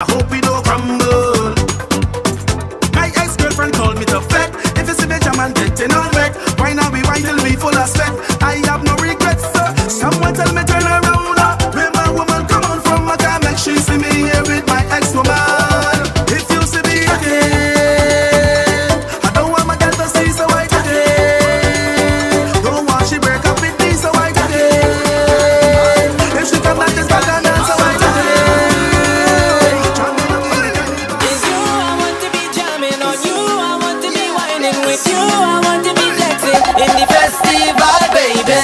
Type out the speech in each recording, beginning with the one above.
I hope we don't crumble. My ex-girlfriend called me the vet. If you see me jam and getting all wet, why not we wine till we full of sweat? I have no regrets, sir. Someone tell me turn around. Where my woman come on from, I can't make she see me here with my ex-woman. If you see me again, I don't want my girl to see, so I again. Don't want she break up with me, so I again. If she come like this back and dance, so I again. It's you I want to be jamming on, you I want to be whining with you, I want to be flexing in the festival, baby.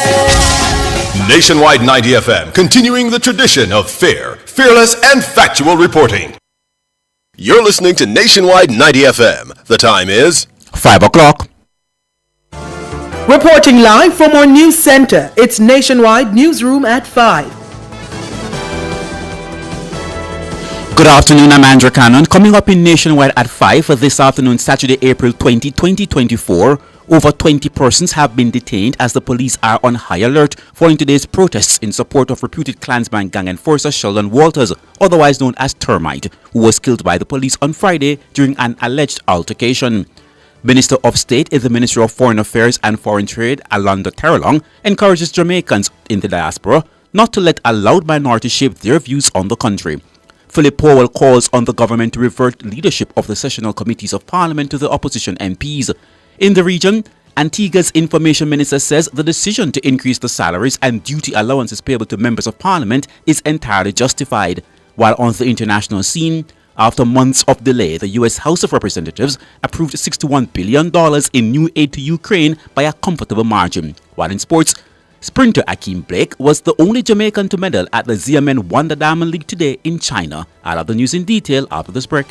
Nationwide 90 FM, continuing the tradition of fair, fearless, and factual reporting. You're listening to Nationwide 90 FM. The time is 5 o'clock. Reporting live from our news center, it's Nationwide Newsroom at 5. Good afternoon, I'm Andrew Cannon. Coming up in Nationwide at 5 for this afternoon, Saturday, April 20, 2024. Over 20 persons have been detained as the police are on high alert following today's protests in support of reputed Klansman gang enforcer Sheldon Walters, otherwise known as Termite, who was killed by the police on Friday during an alleged altercation. Minister of State in the Ministry of Foreign Affairs and Foreign Trade, Alonda Terrelong, encourages Jamaicans in the diaspora not to let a loud minority shape their views on the country. Philip Powell calls on the government to revert leadership of the sessional committees of Parliament to the opposition MPs. In the region, Antigua's information minister says the decision to increase the salaries and duty allowances payable to members of Parliament is entirely justified. While on the international scene, after months of delay, the U.S. House of Representatives approved $61 billion in new aid to Ukraine by a comfortable margin. While in sports, sprinter Akeem Blake was the only Jamaican to medal at the Xiamen Wonder Diamond League today in China. I'll have the news in detail after this break.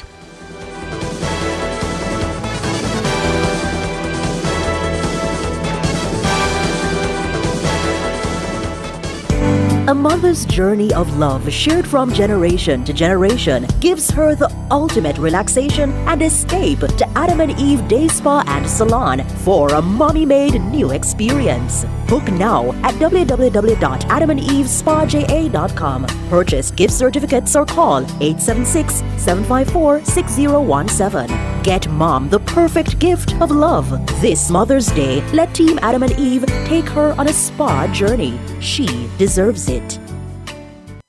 A mother's journey of love shared from generation to generation gives her the ultimate relaxation and escape to Adam and Eve Day Spa and Salon for a mommy-made new experience. Book now at www.adamandevespaja.com. Purchase gift certificates or call 876-754-6017. Get mom the perfect gift of love. This Mother's Day, let Team Adam and Eve take her on a spa journey. She deserves it.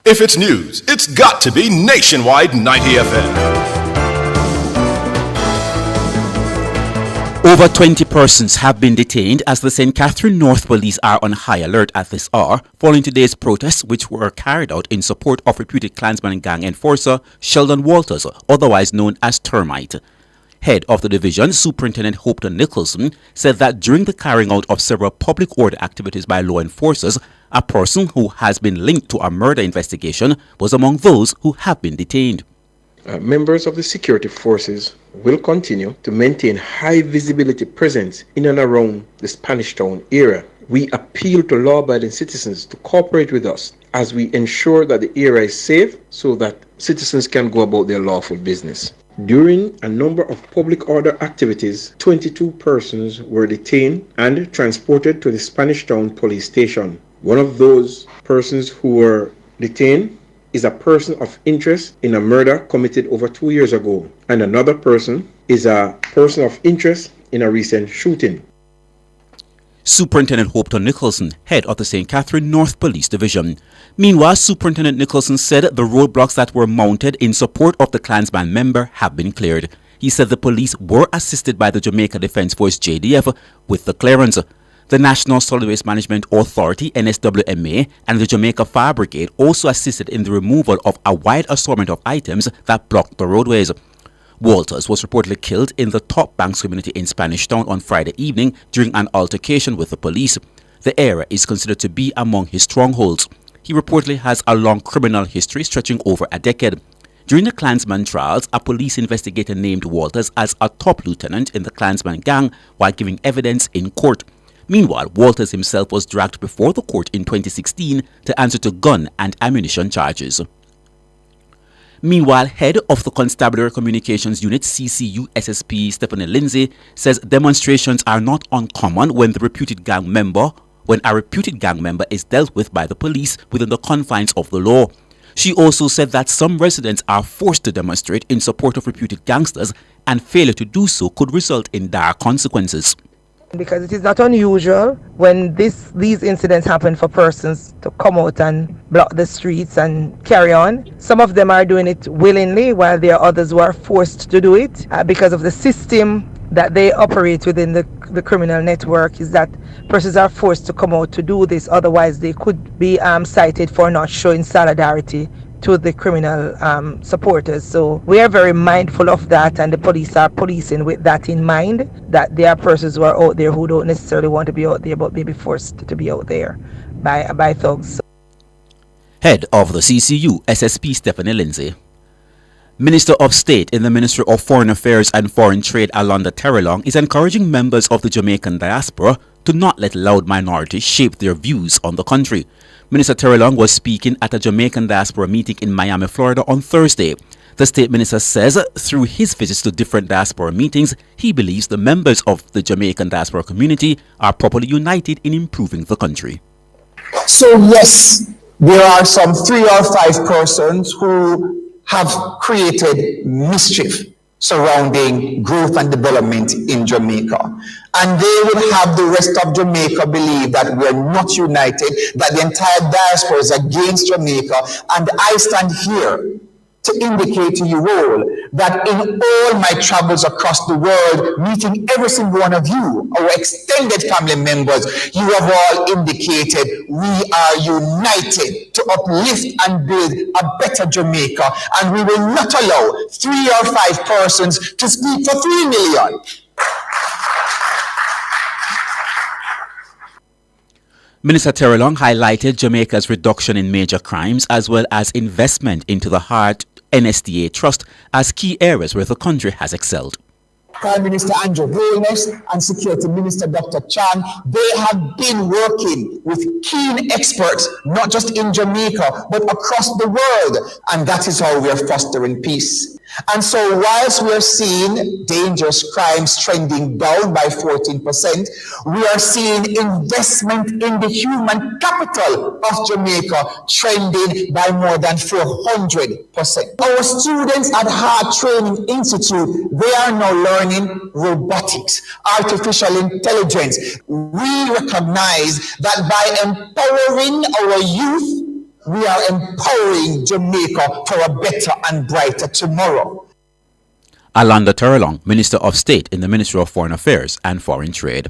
If it's news, it's got to be Nationwide 90 FM. Over 20 persons have been detained as the St. Catherine North Police are on high alert at this hour following today's protests, which were carried out in support of reputed Klansman gang enforcer Sheldon Walters, otherwise known as Termite. Head of the division, Superintendent Hopton Nicholson, said that during the carrying out of several public order activities by law enforcers, a person who has been linked to a murder investigation was among those who have been detained. Members of the security forces will continue to maintain high visibility presence in and around the Spanish Town area. We appeal to law-abiding citizens to cooperate with us as we ensure that the area is safe so that citizens can go about their lawful business. During a number of public order activities, 22 persons were detained and transported to the Spanish Town police station. One of those persons who were detained is a person of interest in a murder committed over 2 years ago, and another person is a person of interest in a recent shooting. Superintendent Hopton Nicholson, head of the St. Catherine North Police Division. Meanwhile, Superintendent Nicholson said the roadblocks that were mounted in support of the Klansman member have been cleared. He said the police were assisted by the Jamaica Defence Force JDF with the clearance. The National Solid Waste Management Authority NSWMA and the Jamaica Fire Brigade also assisted in the removal of a wide assortment of items that blocked the roadways. Walters was reportedly killed in the Top Banks community in Spanish Town on Friday evening during an altercation with the police. The area is considered to be among his strongholds. He reportedly has a long criminal history stretching over a decade. During the Klansman trials, a police investigator named Walters as a top lieutenant in the Klansman gang while giving evidence in court. Meanwhile, Walters himself was dragged before the court in 2016 to answer to gun and ammunition charges. Meanwhile, head of the Constabulary Communications Unit CCU SSP Stephanie Lindsay says demonstrations are not uncommon when a reputed gang member is dealt with by the police within the confines of the law. She also said that some residents are forced to demonstrate in support of reputed gangsters, and failure to do so could result in dire consequences. Because it is not unusual when these incidents happen for persons to come out and block the streets and carry on. Some of them are doing it willingly, while there are others who are forced to do it because of the system that they operate within the criminal network, is that persons are forced to come out to do this. Otherwise, they could be cited for not showing solidarity to the criminal supporters. So we are very mindful of that, and the police are policing with that in mind, that there are persons who are out there who don't necessarily want to be out there but may be forced to be out there by thugs. Head of the CCU, SSP Stephanie Lindsay. Minister of State in the Ministry of Foreign Affairs and Foreign Trade, Alonda Terrelong, is encouraging members of the Jamaican diaspora to not let loud minorities shape their views on the country. Minister Terrelong was speaking at a Jamaican diaspora meeting in Miami, Florida on Thursday. The state minister says through his visits to different diaspora meetings, he believes the members of the Jamaican diaspora community are properly united in improving the country. So yes, there are some 3 or 5 persons who have created mischief surrounding growth and development in Jamaica. And they will have the rest of Jamaica believe that we're not united, that the entire diaspora is against Jamaica. And I stand here to indicate to you all that in all my travels across the world, meeting every single one of you, our extended family members, you have all indicated we are united to uplift and build a better Jamaica, and we will not allow 3 or 5 persons to speak for 3 million. Minister Terrelong highlighted Jamaica's reduction in major crimes as well as investment into the Hart NSDA Trust as key areas where the country has excelled. Prime Minister Andrew Holness and Security Minister Dr. Chan, they have been working with keen experts, not just in Jamaica, but across the world. And that is how we are fostering peace. And so whilst we are seeing dangerous crimes trending down by 14%, we are seeing investment in the human capital of Jamaica trending by more than 400%. Our students at Hart Training Institute, they are now learning robotics, artificial intelligence. We recognize that by empowering our youth, we are empowering Jamaica for a better and brighter tomorrow. Alonda Terrelong, Minister of State in the Ministry of Foreign Affairs and Foreign Trade.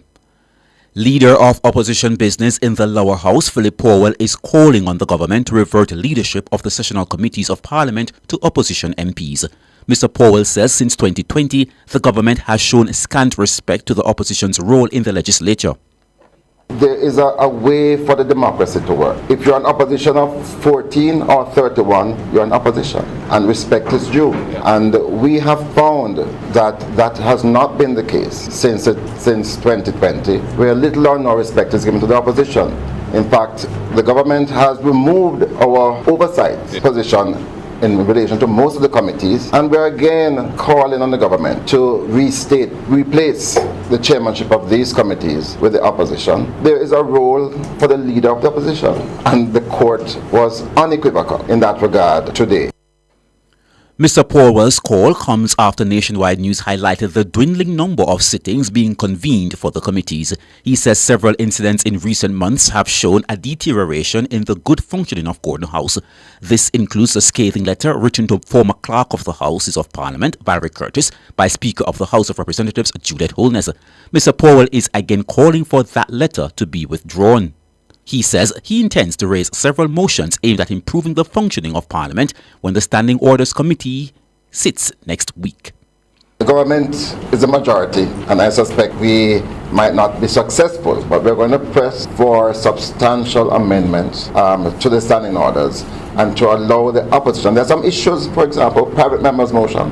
Leader of opposition business in the lower house, Philip Powell, is calling on the government to revert leadership of the sessional committees of Parliament to opposition MPs. Mr. Powell says since 2020, the government has shown scant respect to the opposition's role in the legislature. There is a way for the democracy to work. If you're an opposition of 14 or 31, you're an opposition, and respect is due. And we have found that that has not been the case since 2020, where little or no respect is given to the opposition. In fact, the government has removed our oversight position in relation to most of the committees, and we're again calling on the government to replace the chairmanship of these committees with the opposition. There is a role for the leader of the opposition, and the court was unequivocal in that regard today. Mr. Powell's call comes after Nationwide News highlighted the dwindling number of sittings being convened for the committees. He says several incidents in recent months have shown a deterioration in the good functioning of Gordon House. This includes a scathing letter written to former Clerk of the Houses of Parliament, Barry Curtis, by Speaker of the House of Representatives, Judith Holness. Mr. Powell is again calling for that letter to be withdrawn. He says he intends to raise several motions aimed at improving the functioning of Parliament when the Standing Orders Committee sits next week. The government is a majority, and I suspect we might not be successful, but we're going to press for substantial amendments to the standing orders and to allow the opposition. There are some issues, for example, private members' motion.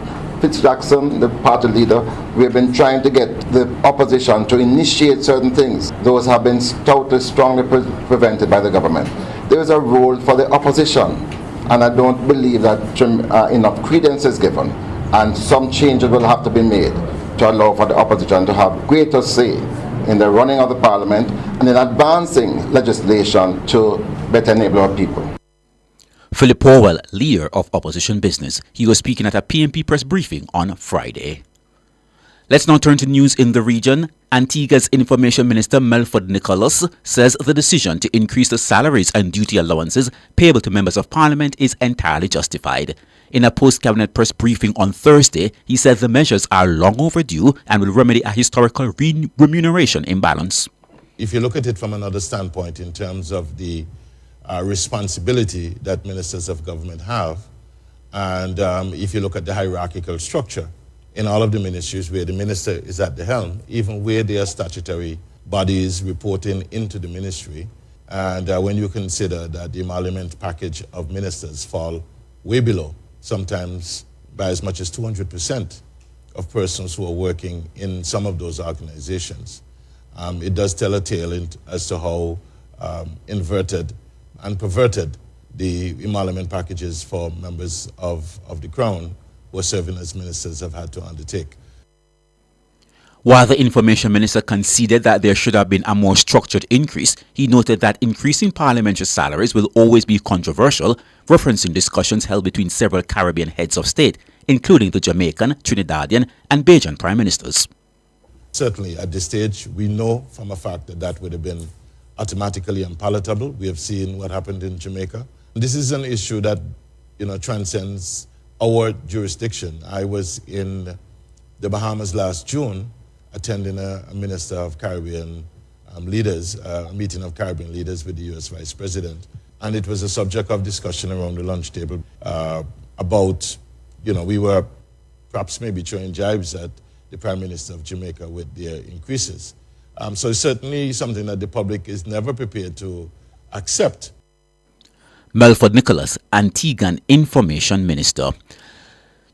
Jackson, the party leader, we have been trying to get the opposition to initiate certain things. Those have been totally strongly prevented by the government. There is a role for the opposition, and I don't believe that enough credence is given, and some changes will have to be made to allow for the opposition to have greater say in the running of the parliament and in advancing legislation to better enable our people. Philip Powell, leader of opposition business. He was speaking at a PMP press briefing on Friday. Let's now turn to news in the region. Antigua's Information Minister Melford Nicholas says the decision to increase the salaries and duty allowances payable to members of parliament is entirely justified. In a post-cabinet press briefing on Thursday, he said the measures are long overdue and will remedy a historical remuneration imbalance. If you look at it from another standpoint in terms of the responsibility that ministers of government have, and if you look at the hierarchical structure in all of the ministries where the minister is at the helm, even where there are statutory bodies reporting into the ministry, and when you consider that the emolument package of ministers fall way below, sometimes by as much as 200% of persons who are working in some of those organizations, it does tell a tale as to how inverted and perverted the emolument packages for members of the Crown who are serving as ministers have had to undertake. While the Information Minister conceded that there should have been a more structured increase, he noted that increasing parliamentary salaries will always be controversial, referencing discussions held between several Caribbean heads of state, including the Jamaican, Trinidadian, and Bajan prime ministers. Certainly, at this stage, we know from a fact that that would have been automatically unpalatable. We have seen what happened in Jamaica. This is an issue that, transcends our jurisdiction. I was in the Bahamas last June, attending a Minister of Caribbean leaders, a meeting of Caribbean leaders with the U.S. Vice President. And it was a subject of discussion around the lunch table about, we were perhaps maybe throwing jibes at the Prime Minister of Jamaica with their increases. So it's certainly something that the public is never prepared to accept. Melford Nicholas, Antiguan Information Minister.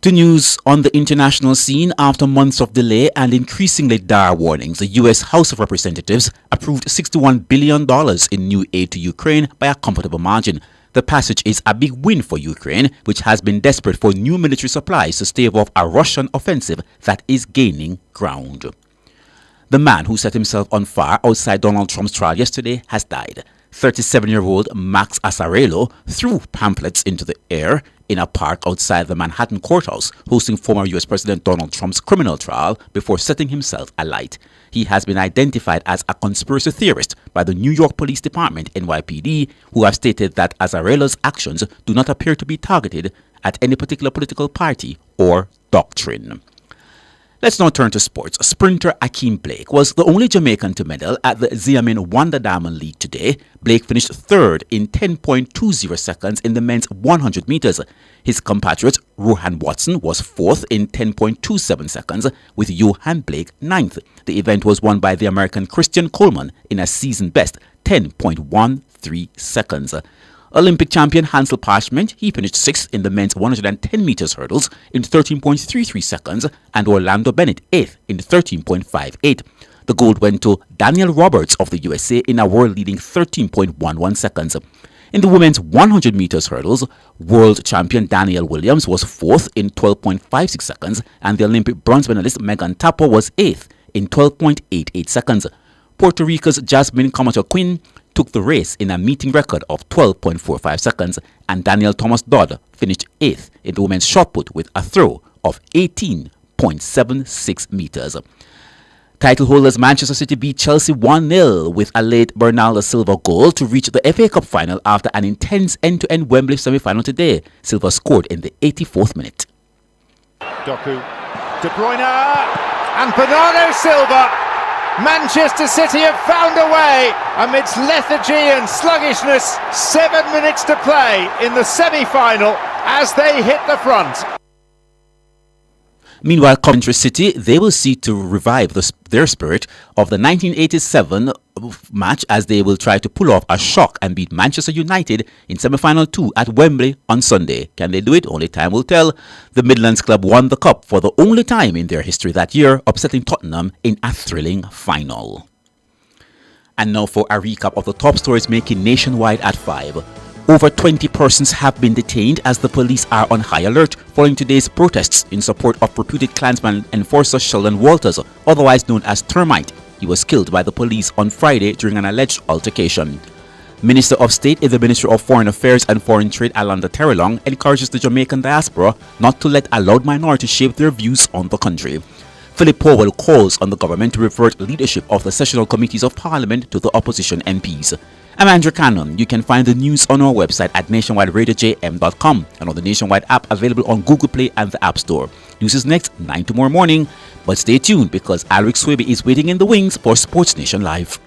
To news on the international scene. After months of delay and increasingly dire warnings, the U.S. House of Representatives approved $61 billion in new aid to Ukraine by a comfortable margin. The passage is a big win for Ukraine, which has been desperate for new military supplies to stave off a Russian offensive that is gaining ground. The man who set himself on fire outside Donald Trump's trial yesterday has died. 37-year-old Max Asarello threw pamphlets into the air in a park outside the Manhattan courthouse hosting former U.S. President Donald Trump's criminal trial before setting himself alight. He has been identified as a conspiracy theorist by the New York Police Department, NYPD, who have stated that Asarello's actions do not appear to be targeted at any particular political party or doctrine. Let's now turn to sports. Sprinter Akeem Blake was the only Jamaican to medal at the Xiamen Wonder Diamond League today. Blake finished third in 10.20 seconds in the men's 100 meters. His compatriot Rohan Watson was fourth in 10.27 seconds, with Johan Blake ninth. The event was won by the American Christian Coleman in a season-best 10.13 seconds. Olympic champion Hansel Parchment, he finished 6th in the men's 110 meters hurdles in 13.33 seconds, and Orlando Bennett 8th in 13.58. The gold went to Daniel Roberts of the USA in a world-leading 13.11 seconds. In the women's 100 meters hurdles, world champion Danielle Williams was 4th in 12.56 seconds, and the Olympic bronze medalist Megan Tapper was 8th in 12.88 seconds. Puerto Rico's Jasmine Camacho Quinn took the race in a meeting record of 12.45 seconds, and Daniel Thomas Dodd finished 8th in the women's shot put with a throw of 18.76 meters. Title holders Manchester City beat Chelsea 1-0 with a late Bernardo Silva goal to reach the FA Cup final after an intense end-to-end Wembley semi-final today. Silva scored in the 84th minute. Doku, De Bruyne, and Bernardo Silva. Manchester City have found a way amidst lethargy and sluggishness. 7 minutes to play in the semi-final as they hit the front. Meanwhile, Coventry City, they will seek to revive their spirit of the 1987 match as they will try to pull off a shock and beat Manchester United in semi-final 2 at Wembley on Sunday. Can they do it? Only time will tell. The Midlands club won the cup for the only time in their history that year, upsetting Tottenham in a thrilling final. And now for a recap of the top stories making nationwide at 5. Over 20 persons have been detained as the police are on high alert following today's protests in support of reputed Klansman enforcer Sheldon Walters, otherwise known as Termite. He was killed by the police on Friday during an alleged altercation. Minister of State in the Ministry of Foreign Affairs and Foreign Trade, Alanda Terrelong, encourages the Jamaican diaspora not to let a loud minority shape their views on the country. Philip Powell calls on the government to revert leadership of the sessional committees of Parliament to the opposition MPs. I'm Andrew Cannon. You can find the news on our website at nationwideradiojm.com and on the Nationwide app available on Google Play and the App Store. News is next 9 tomorrow morning, but stay tuned because Alric Swaby is waiting in the wings for Sports Nation Live.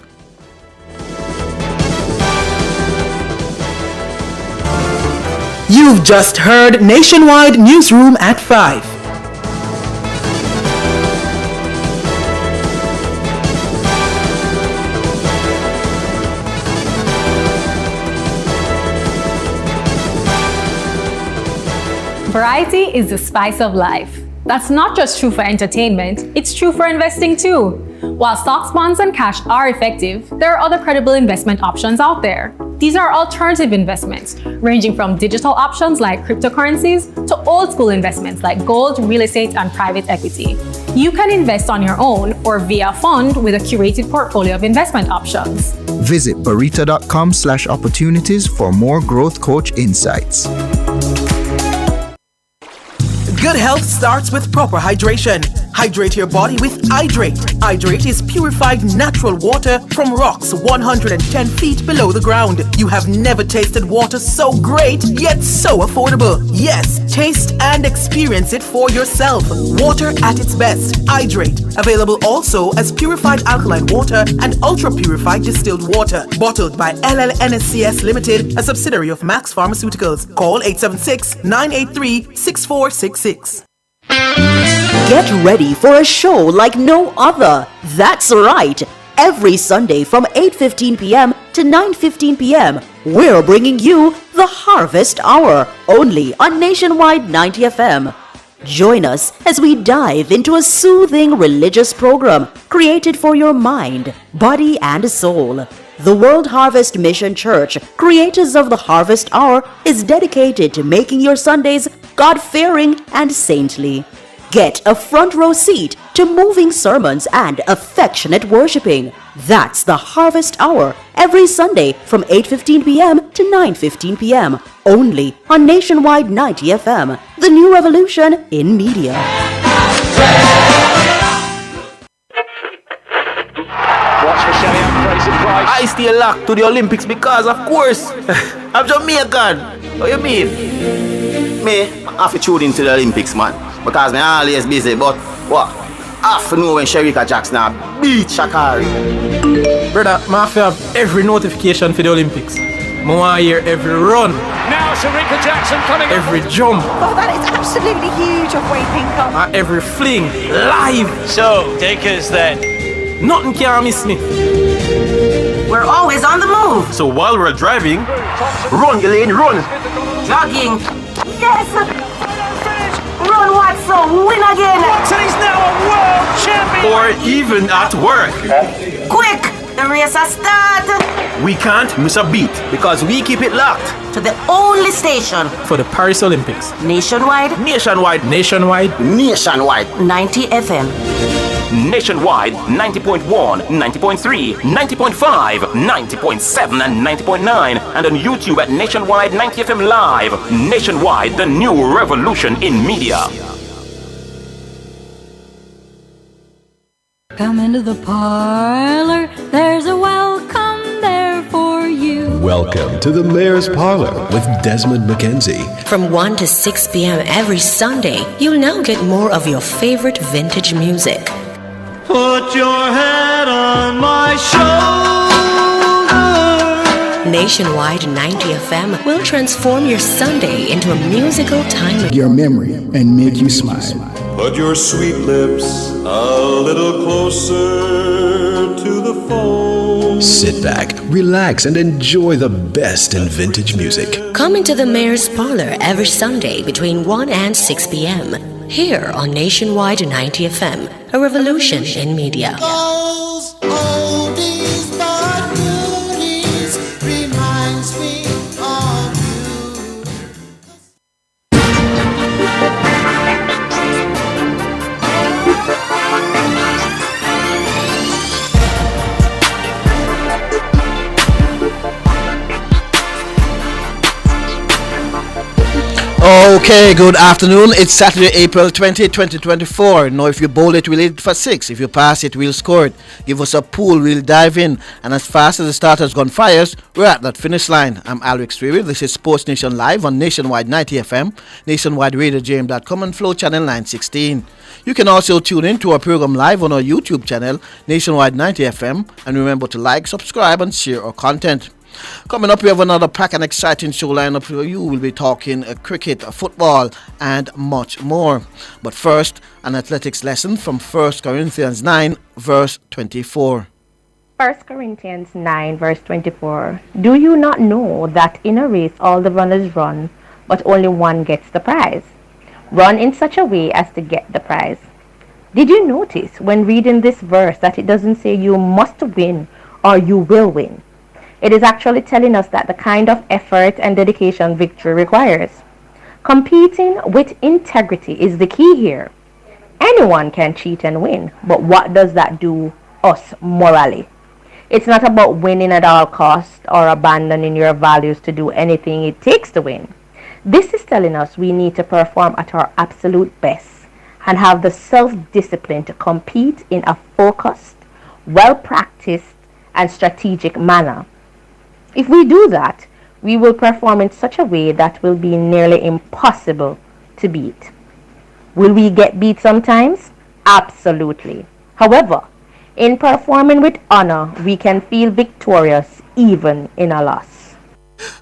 You've just heard Nationwide Newsroom at 5. Variety is the spice of life. That's not just true for entertainment, it's true for investing too. While stocks, bonds, and cash are effective, there are other credible investment options out there. These are alternative investments, ranging from digital options like cryptocurrencies to old school investments like gold, real estate, and private equity. You can invest on your own or via a fund with a curated portfolio of investment options. Visit barita.com/opportunities for more growth coach insights. Good health starts with proper hydration. Hydrate your body with Hydrate. Hydrate is purified natural water from rocks 110 feet below the ground. You have never tasted water so great, yet so affordable. Yes, taste and experience it for yourself. Water at its best. Hydrate. Available also as purified alkaline water and ultra-purified distilled water. Bottled by LLNSCS Limited, a subsidiary of Max Pharmaceuticals. Call 876-983-6466. Get ready for a show like no other. That's right. Every Sunday from 8:15 p.m. to 9:15 p.m., we're bringing you the Harvest Hour, only on Nationwide 90 FM. Join us as we dive into a soothing religious program created for your mind, body, and soul. The World Harvest Mission Church, creators of the Harvest Hour, is dedicated to making your Sundays God-fearing and saintly. Get a front row seat to moving sermons and affectionate worshiping. That's the Harvest Hour, every Sunday from 8:15 p.m. to 9:15 p.m. only on Nationwide 90 FM, the new revolution in media. I stay locked to the Olympics because, of course, I'm Jamaican. What you mean? Me, I have to tune into the Olympics, man. Because I'm always busy, but what? I have to know when Sherika Jackson beat Shakari. Brother, I have to have every notification for the Olympics. I want to hear every run. Now Sherika Jackson coming every jump. Oh, that is absolutely huge of Wade Pinkham. Every fling, live. So, take us then. Nothing can miss me. We're always on the move. So while we're driving, run, Elaine, run. Jogging. Yes. Run, Watson, win again. Watson is now a world champion. Or even at work. Quick, the race has started. We can't miss a beat because we keep it locked to the only station for the Paris Olympics. Nationwide. Nationwide. Nationwide. Nationwide. 90 FM. Nationwide 90.1, 90.3, 90.5, 90.7 and 90.9 and on YouTube at Nationwide 90 FM Live. Nationwide, the new revolution in media. Come into the parlor, there's a welcome there for you. Welcome to the Mayor's Parlor with Desmond McKenzie. From 1 to 6 p.m. every Sunday, you'll now get more of your favorite vintage music. Put your head on my shoulder. Nationwide 90 FM will transform your Sunday into a musical time. Your memory and make you smile. Put your sweet lips a little closer to the phone. Sit back, relax, and enjoy the best in vintage music. Come into the Mayor's Parlor every Sunday between 1 and 6 p.m. here on Nationwide 90 FM, a revolution in media. Those oldies but goodies reminds me of Okay, good afternoon. It's Saturday, April 20, 2024. Now, if you bowl it, we'll hit it for 6. If you pass it, we'll score it. Give us a pool, we'll dive in. And as fast as the starter's gone fires, we're at that finish line. I'm Alric Strewy. This is Sportsnation Live on Nationwide 90 FM, nationwideradiojm.com, and Flow Channel 916. You can also tune in to our program live on our YouTube channel, Nationwide 90 FM. And remember to like, subscribe, and share our content. Coming up, we have another packed and exciting show lineup for you. We'll be talking cricket, football, and much more. But first, an athletics lesson from 1 Corinthians 9, verse 24. 1 Corinthians 9, verse 24. Do you not know that in a race all the runners run, but only one gets the prize? Run in such a way as to get the prize. Did you notice when reading this verse that it doesn't say you must win or you will win? It is actually telling us that the kind of effort and dedication victory requires. Competing with integrity is the key here. Anyone can cheat and win, but what does that do us morally? It's not about winning at all costs or abandoning your values to do anything it takes to win. This is telling us we need to perform at our absolute best and have the self-discipline to compete in a focused, well-practiced, and strategic manner. If we do that, we will perform in such a way that will be nearly impossible to beat. Will we get beat sometimes? Absolutely. However, in performing with honor, we can feel victorious even in a loss.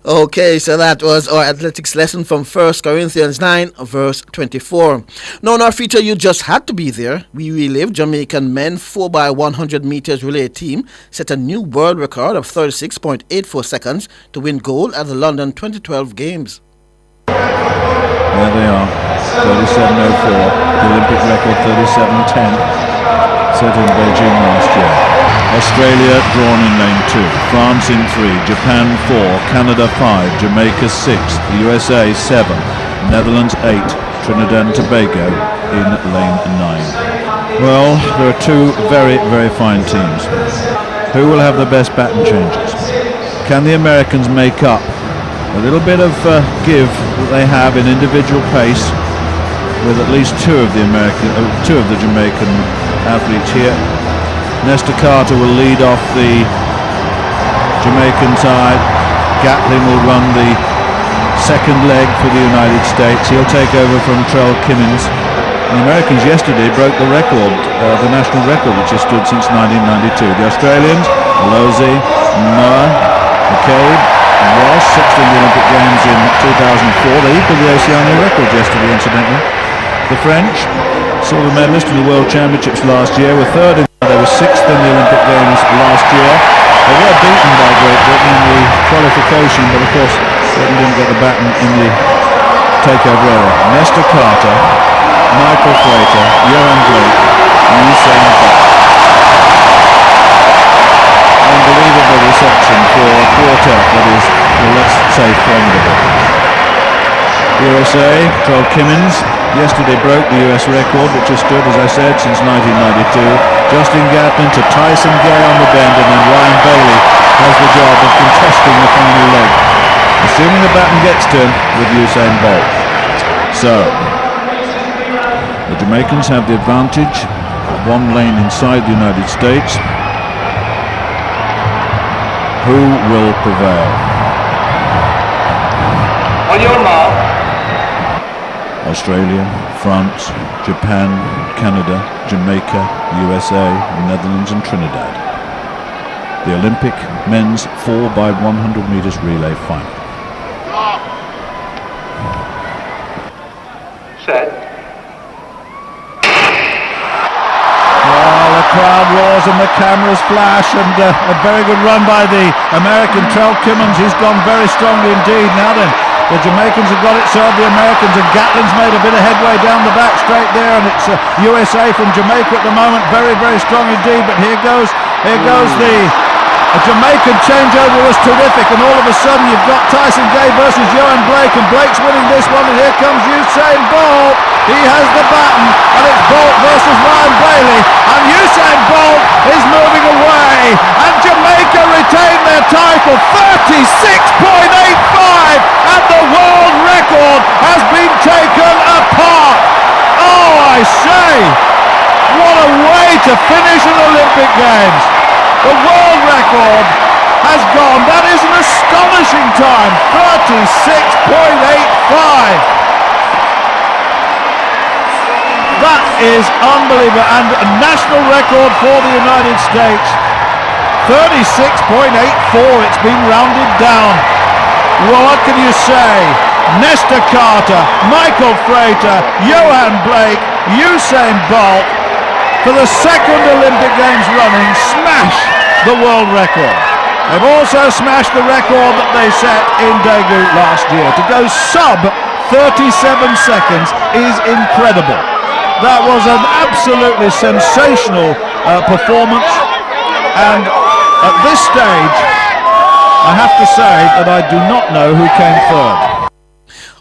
Okay, so that was our athletics lesson from 1 Corinthians 9, verse 24. Now, in our feature, you just had to be there. We relive Jamaican men 4x100 meters relay team set a new world record of 36.84 seconds to win gold at the London 2012 Games. There they are, 37.04, the Olympic record 37.10, set in Beijing last year. Australia drawn in lane 2, France in 3, Japan 4, Canada 5, Jamaica 6, the USA 7, Netherlands 8, Trinidad and Tobago in lane 9. Well, there are two very, very fine teams. Who will have the best baton changes? Can the Americans make up a little bit of give that they have in individual pace with at least two of the Jamaican athletes here? Nesta Carter will lead off the Jamaican side. Gatlin will run the second leg for the United States. He'll take over from Trell Kimmins. The Americans yesterday broke the record, the national record, which has stood since 1992. The Australians, Alozi, Noah, McCabe, and Ross, sixth in the Olympic Games in 2004. They equalled the Oceania record yesterday, incidentally. The French, silver medalist in the World Championships last year, were third in. They were sixth in the Olympic Games last year. They were beaten by Great Britain in the qualification, but of course Britain didn't get the baton in the takeover era. Nesta Carter, Michael Frater, Johan Blake, and Usain Bolt. Unbelievable reception for a quartet that is, well, let's say, formidable. USA, Trell Kimmins, yesterday broke the US record, which has stood, as I said, since 1992. Justin Gatlin to Tyson Gay on the bend, and then Ryan Bailey has the job of contesting the final leg, assuming the baton gets to him with Usain Bolt. So, the Jamaicans have the advantage of one lane inside the United States. Who will prevail? On your mark. Australia, France, Japan, Canada, Jamaica, USA, Netherlands and Trinidad. The Olympic men's 4x100 meters relay final. Set. Well, the crowd roars and the cameras flash, and a very good run by the American Trell Kimmins. He's gone very strongly indeed. Now then, the Jamaicans have got it served, the Americans, and Gatlin's made a bit of headway down the back straight there, and it's USA from Jamaica at the moment, very, very strong indeed, but here goes the Jamaican changeover was terrific, and all of a sudden you've got Tyson Gay versus Johan Blake, and Blake's winning this one, and here comes Usain Bolt. He has the baton, and it's Bolt versus Ryan Bailey, and Usain Bolt is moving away, and Jamaica retain their title, 36.85, and the world record has been taken to finish an Olympic Games. The world record has gone. That is an astonishing time, 36.85. That is unbelievable, and a national record for the United States, 36.84. It's been rounded down. Well, what can you say? Nesta Carter, Michael Frater, Johan Blake, Usain Bolt, for the second Olympic Games running, smash the world record. They've also smashed the record that they set in Daegu last year. To go sub 37 seconds is incredible. That was an absolutely sensational performance, and at this stage I have to say that I do not know who came third.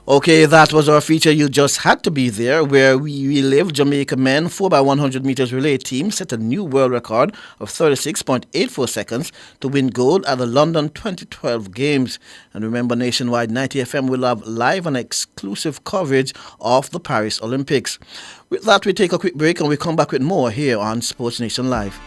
Okay, that was our feature. You just had to be there, where we relive Jamaica men 4x100 meters relay team set a new world record of 36.84 seconds to win gold at the London 2012 Games. And remember, Nationwide 90 FM will have live and exclusive coverage of the Paris Olympics. With that, we take a quick break and we come back with more here on Sports Nation Live.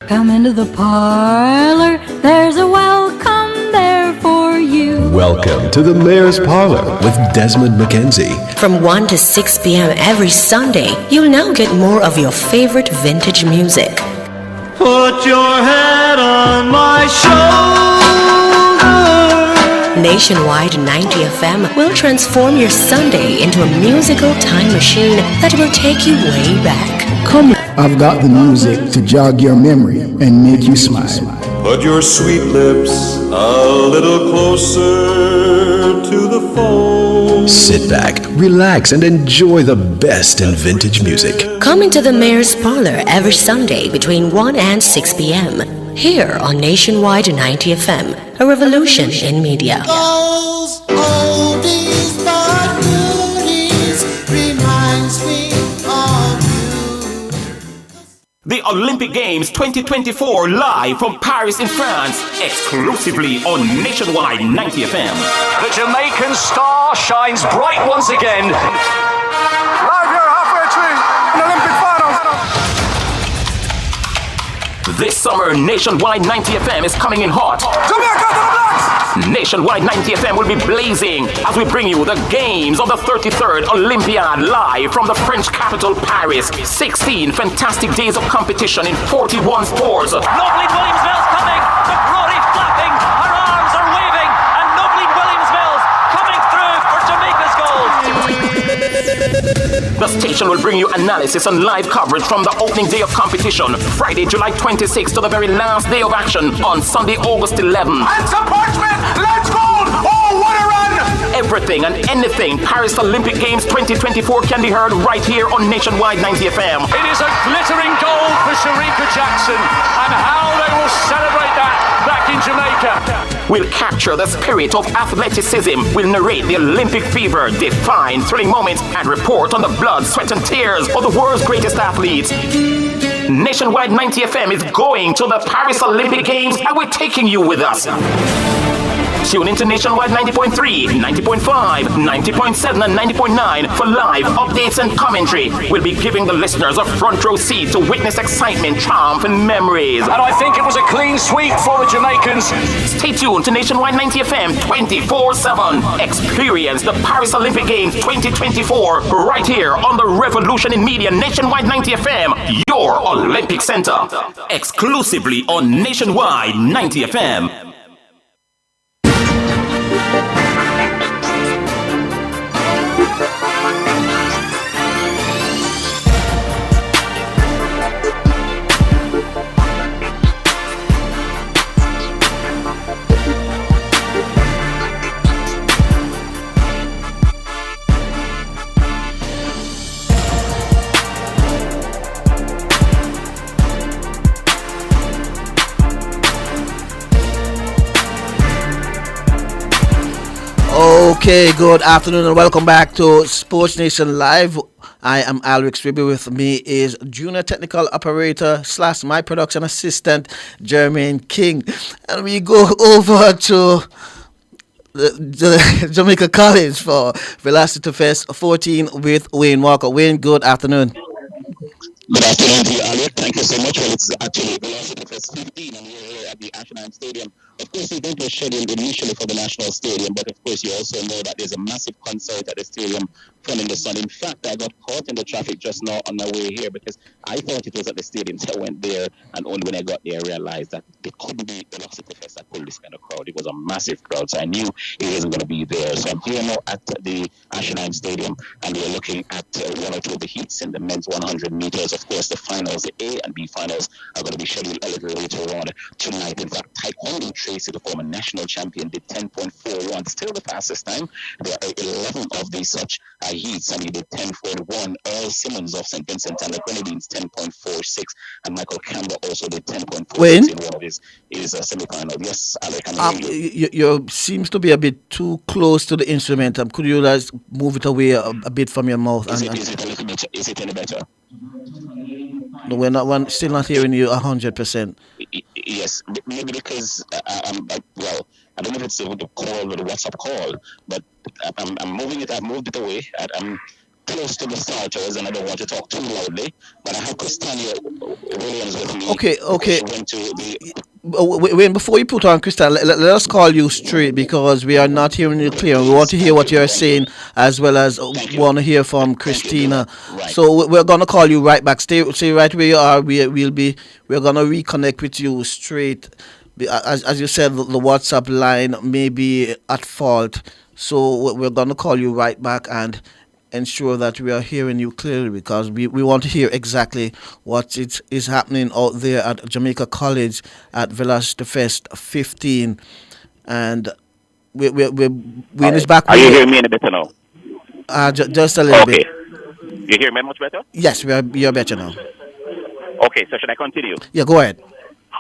Come into the parlor, there's a welcome there for you. Welcome to the Mayor's Parlor with Desmond McKenzie. From 1 to 6 p.m. every Sunday, you'll now get more of your favorite vintage music. Put your head on my shoulder. Nationwide 90 FM will transform your Sunday into a musical time machine that will take you way back. Come, I've got the music to jog your memory and make you smile. Put your sweet lips a little closer to the phone. Sit back, relax, and enjoy the best in vintage music. Come into the Mayor's Parlor every Sunday between 1 and 6 p.m. here on Nationwide 90 FM, a revolution in media. Those oldies but goodies reminds me of you. The Olympic Games 2024 live from Paris in France, exclusively on Nationwide 90 FM. The Jamaican star shines bright once again. Live here halfway through an Olympic final. This summer, Nationwide 90 FM is coming in hot. Jamaica to the Blacks! Nationwide 90 FM will be blazing as we bring you the games of the 33rd Olympiad live from the French capital, Paris. 16 fantastic days of competition in 41 sports. Nobly Williams-Mills coming, the glory flapping, her arms are waving, and Nobly Williams-Mills coming through for Jamaica's goal. The station will bring you analysis and live coverage from the opening day of competition, Friday, July 26th to the very last day of action on Sunday, August 11th. And some parchment! Let's go! Oh, what a run! Everything and anything Paris Olympic Games 2024 can be heard right here on Nationwide 90 FM. It is a glittering goal for Sharika Jackson, and how they will celebrate that back in Jamaica. We'll capture the spirit of athleticism. We'll narrate the Olympic fever, define thrilling moments, and report on the blood, sweat, and tears of the world's greatest athletes. Nationwide 90 FM is going to the Paris Olympic Games, and we're taking you with us. Tune into Nationwide 90.3, 90.5, 90.7 and 90.9 for live updates and commentary. We'll be giving the listeners a front row seat to witness excitement, triumph and memories. And I think it was a clean sweep for the Jamaicans. Stay tuned to Nationwide 90 FM 24/7. Experience the Paris Olympic Games 2024 right here on the Revolution in Media Nationwide 90 FM, your Olympic Center. Exclusively on Nationwide 90 FM. Okay, good afternoon and welcome back to Sports Nation Live. I am Alric Swibby. With me is Junior Technical Operator / my production assistant, Jermaine King. And we go over to the Jamaica College for Velocity Fest 14 with Wayne Walker. Wayne, good afternoon. Good afternoon to you, Alec. Thank you so much. Well, it's actually Velocity Fest 15, and we're here at the Ashland Stadium. Of course, the event was scheduled initially for the National Stadium, but of course, you also know that there's a massive concert at the stadium from in the sun. In fact, I got caught in the traffic just now on my way here because I thought it was at the stadium, so I went there, and only when I got there, I realized that it couldn't be Velocity Fest that pulled this kind of crowd. It was a massive crowd, so I knew it wasn't going to be there. So I'm here now at the Ashland Stadium, and we're looking at one or two of the heats in the men's 100 meters. Of course, the finals, the A and B finals, are going to be scheduled a little later on tonight. In fact, Taekwondo Tracy, the former national champion, did 10.41, still the fastest time. There are 11 of these such heats, and he did 10.41. Earl Simmons of St. Vincent and the Grenadines 10.46, and Michael Campbell also did 10.46 Wayne? in one of his semi-final. Yes, Alec, I'm hearing you. You seems to be a bit too close to the instrument. Could you guys move it away a bit from your mouth? Is it a little bit? Is it any better? No, we're still not hearing you 100%. Yes, maybe because well, I don't know if it's the call or the WhatsApp call, but I'm moving it. I've moved it away. I'm close to the starters, and I don't want to talk too loudly. But I have Christiania Williams with me. Okay. She went to the. Wait, before you put on Crystal, let us call you straight because we are not hearing you clear. We want to hear what you're saying as well as want to hear from Christina. Right. So we're gonna call you right back. Stay right where you are. We're gonna reconnect with you straight. As you said, the WhatsApp line may be at fault. So we're gonna call you right back and ensure that we are hearing you clearly because we want to hear exactly what is happening out there at Jamaica College at Velocity Fest 15. And we're is back. Are you hearing me any better now? Just a little bit. You hear me much better? Yes, you're better now. Okay, so should I continue? Yeah, go ahead.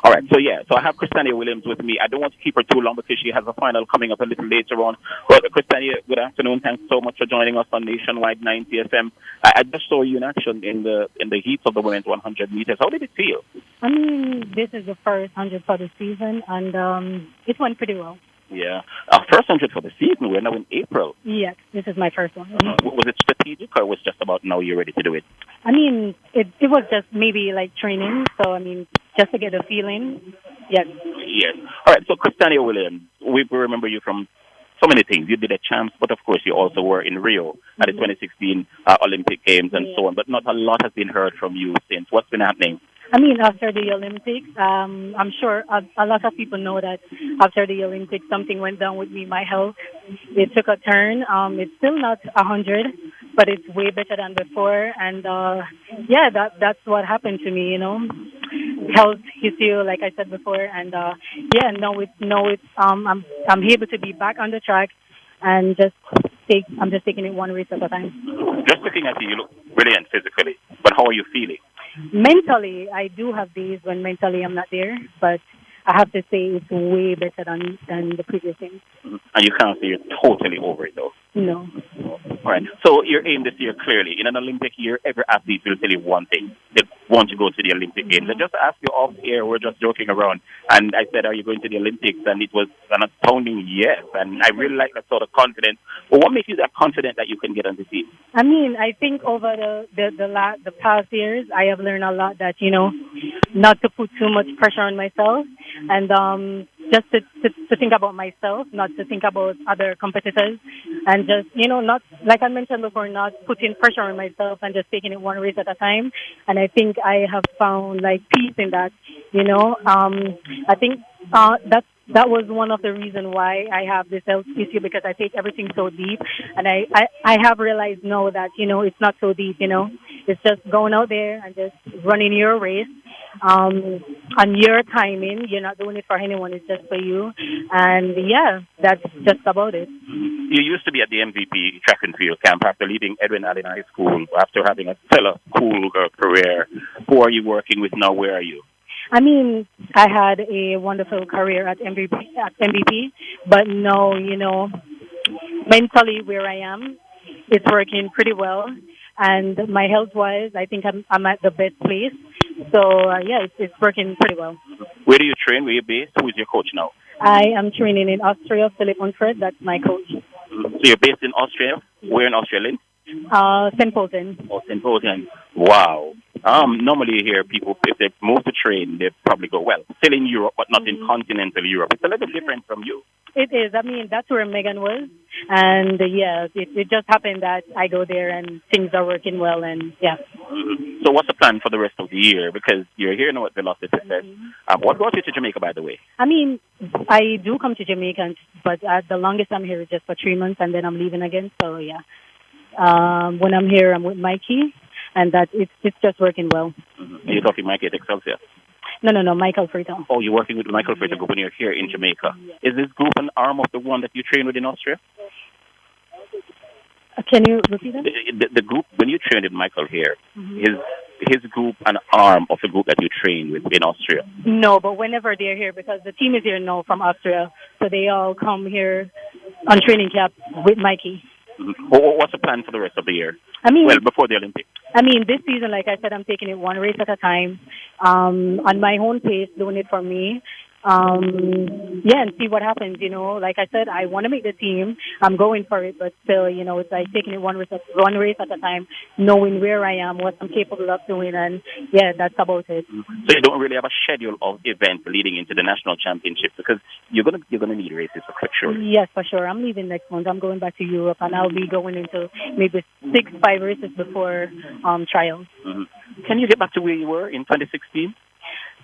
All right, so I have Christiania Williams with me. I don't want to keep her too long because she has a final coming up a little later on. But Christiania, good afternoon. Thanks so much for joining us on Nationwide 90 FM. I just saw you in action in the heats of the women's 100 meters. How did it feel? I mean, this is the first 100 for the season, and it went pretty well. Yeah. Our first 100 for the season. We're now in April. Yes, this is my first one. Was it strategic or was it just about now you're ready to do it? I mean, it was just maybe like training. So, I mean, just to get a feeling. Yes. Yes. All right. So, Christiania Williams, we remember you from so many things. You did a champs, but of course you also were in Rio at the 2016 Olympic Games and so on. But not a lot has been heard from you since. What's been happening? I mean, after the Olympics, I'm sure a lot of people know that after the Olympics, something went down with me. My health, it took a turn. It's still not 100, but it's way better than before. And yeah, that's what happened to me. You know, health hits you, like I said before. And yeah, now it's I'm able to be back on the track and I'm just taking it one race at a time. Just looking at you look brilliant physically, but how are you feeling? Mentally, I do have days when mentally I'm not there, but I have to say it's way better than the previous things. And you can't say you're totally over it, though. No. All right. So your aim this year, clearly, in an Olympic year, every athlete will tell you one thing. They want to go to the Olympic Games. I just asked you off air, we're just joking around, and I said, are you going to the Olympics? And it was an astounding yes. And I really like that sort of confidence. But what makes you that confident that you can get on the team? I mean, I think over the past years, I have learned a lot that, you know, not to put too much pressure on myself and just to think about myself, not to think about other competitors, and just, you know, not, like I mentioned before, not putting pressure on myself and just taking it one race at a time. And I think I have found, like, peace in that, you know. I think that was one of the reasons why I have this health issue, because I take everything so deep. And I have realized now that, you know, it's not so deep, you know. It's just going out there and just running your race on your timing. You're not doing it for anyone. It's just for you. And, yeah, that's just about it. You used to be at the MVP track and field camp after leaving Edwin Allen High School, after having a stellar school career. Who are you working with now? Where are you? I mean, I had a wonderful career at MVP, but now, you know, mentally where I am, it's working pretty well. and my health-wise, I think I'm at the best place. So yeah, it's working pretty well. Where do you train? Where you based? Who is your coach now? I am training in Austria, Philip Unfred. That's my coach. So you're based in Austria? Where in Austria, Lynn? St. Polten. Oh, St. Polten. Wow. Normally you hear people, if they move to train, they probably go, well, still in Europe, but not in continental Europe. It's a little different from you. It is. I mean, that's where Megan was. And yeah, it just happened that I go there and things are working well. And yeah. So what's the plan for the rest of the year? Because you're here now at Velocity Fest. What brought you to Jamaica, by the way? I mean, I do come to Jamaica, but the longest I'm here is just for 3 months, and then I'm leaving again. So yeah. When I'm here, I'm with Mikey, and that it's just working well. You're talking Mikey at Excelsior? No, Michael Freetown. Oh, you're working with the Michael Freetown group when you're here in Jamaica. Is this group an arm of the one that you train with in Austria? Can you repeat that? The group, when you trained with Michael here, is his group an arm of the group that you train with in Austria? No, but whenever they're here, because the team is here now from Austria, so they all come here on training camp with Mikey. What's the plan for the rest of the year? I mean, well, before the Olympics. I mean, this season, like I said, I'm taking it one race at a time, on my own pace, doing it for me. And see what happens, Like I said, I want to make the team. I'm going for it, but still, it's like taking it one race at a time, knowing where I am, what I'm capable of doing, and yeah, that's about it. So you don't really have a schedule of events leading into the national championship, because you're gonna need races for sure. Yes, for sure. I'm leaving next month. I'm going back to Europe, and I'll be going into maybe 5 races before trials. Can you get back to where you were in 2016?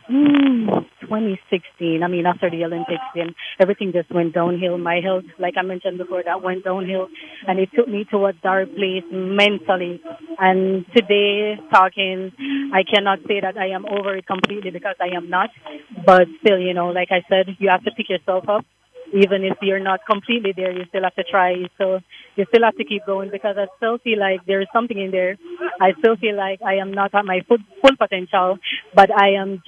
2016. I mean, after the Olympics, then everything just went downhill. My health, like I mentioned before, that went downhill, and it took me to a dark place mentally. And today, talking, I cannot say that I am over it completely, because I am not. But still, like I said, you have to pick yourself up. Even if you're not completely there, you still have to try. So you still have to keep going, because I still feel like there is something in there. I still feel like I am not at my full potential, but I'm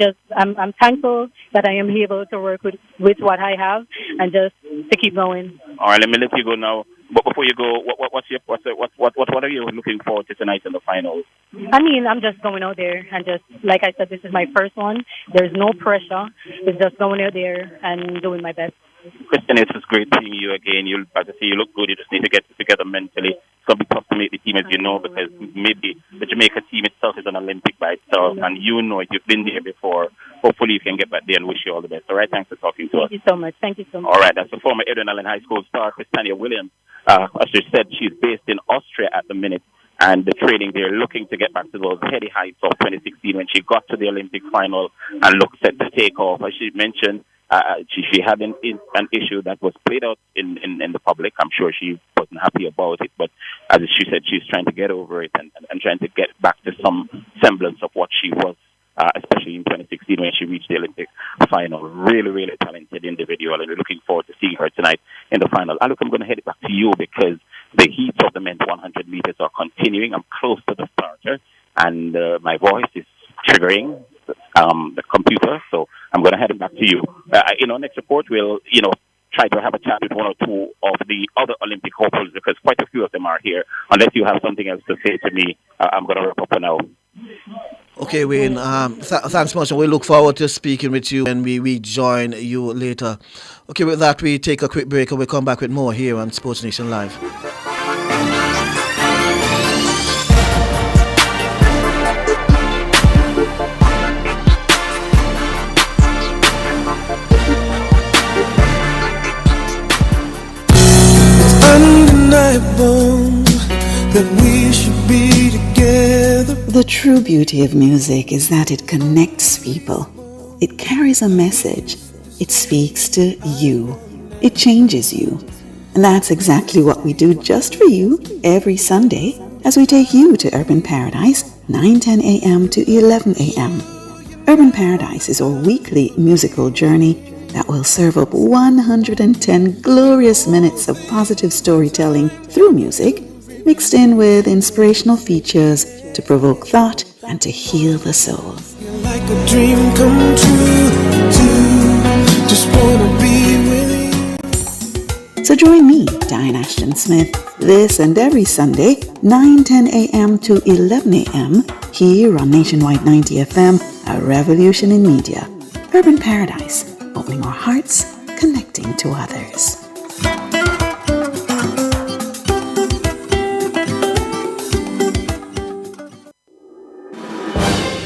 thankful that I am able to work with what I have and just to keep going. All right, let me let you go now. But before you go, what are you looking forward to tonight in the finals? I mean, I'm just going out there and just, like I said, this is my first one. There's no pressure. It's just going out there and doing my best. Kristen, it's just great seeing you again. As I say, you look good. You just need to get together mentally. It's going to be tough to make the team, as you know, because maybe the Jamaica team itself is an Olympic by itself, and you know it. You've been there before. Hopefully you can get back there, and wish you all the best. All right, thanks for talking to us. Thank you so much. Thank you so much. All right, that's the former Edwin Allen High School star, Christania Williams. As she said, she's based in Austria at the minute, and the training there, looking to get back to those heady heights of 2016 when she got to the Olympic final and looked set to take off. As she mentioned, she had an issue that was played out in the public. I'm sure she wasn't happy about it, but as she said, she's trying to get over it and trying to get back to some semblance of what she was, especially in 2016 when she reached the Olympic final. Really, really talented individual, and we're looking forward to seeing her tonight in the final. Look, I'm going to head it back to you, because the heats of the men's 100 meters are continuing. I'm close to the starter, and my voice is triggering the computer, so I'm going to head it back to you. Next report, we'll, try to have a chat with one or two of the other Olympic hopefuls, because quite a few of them are here. Unless you have something else to say to me, I'm going to wrap up for now. Okay, Wayne, thanks much, and we look forward to speaking with you when we rejoin you later. Okay, with that, we take a quick break, and we'll come back with more here on Sportsnation Live. Undeniable that we should be together. The true beauty of music is that it connects people. It carries a message. It speaks to you. It changes you. And that's exactly what we do just for you every Sunday as we take you to Urban Paradise, 9:10 a.m. to 11 a.m. Urban Paradise is our weekly musical journey that will serve up 110 glorious minutes of positive storytelling through music, mixed in with inspirational features to provoke thought and to heal the soul. Like a dream come true, just wanna be with you. So join me, Diane Ashton Smith, This and every Sunday, 9:10 a.m. to 11 a.m. here on Nationwide 90 FM, a revolution in media. Urban Paradise, opening our hearts, connecting to others.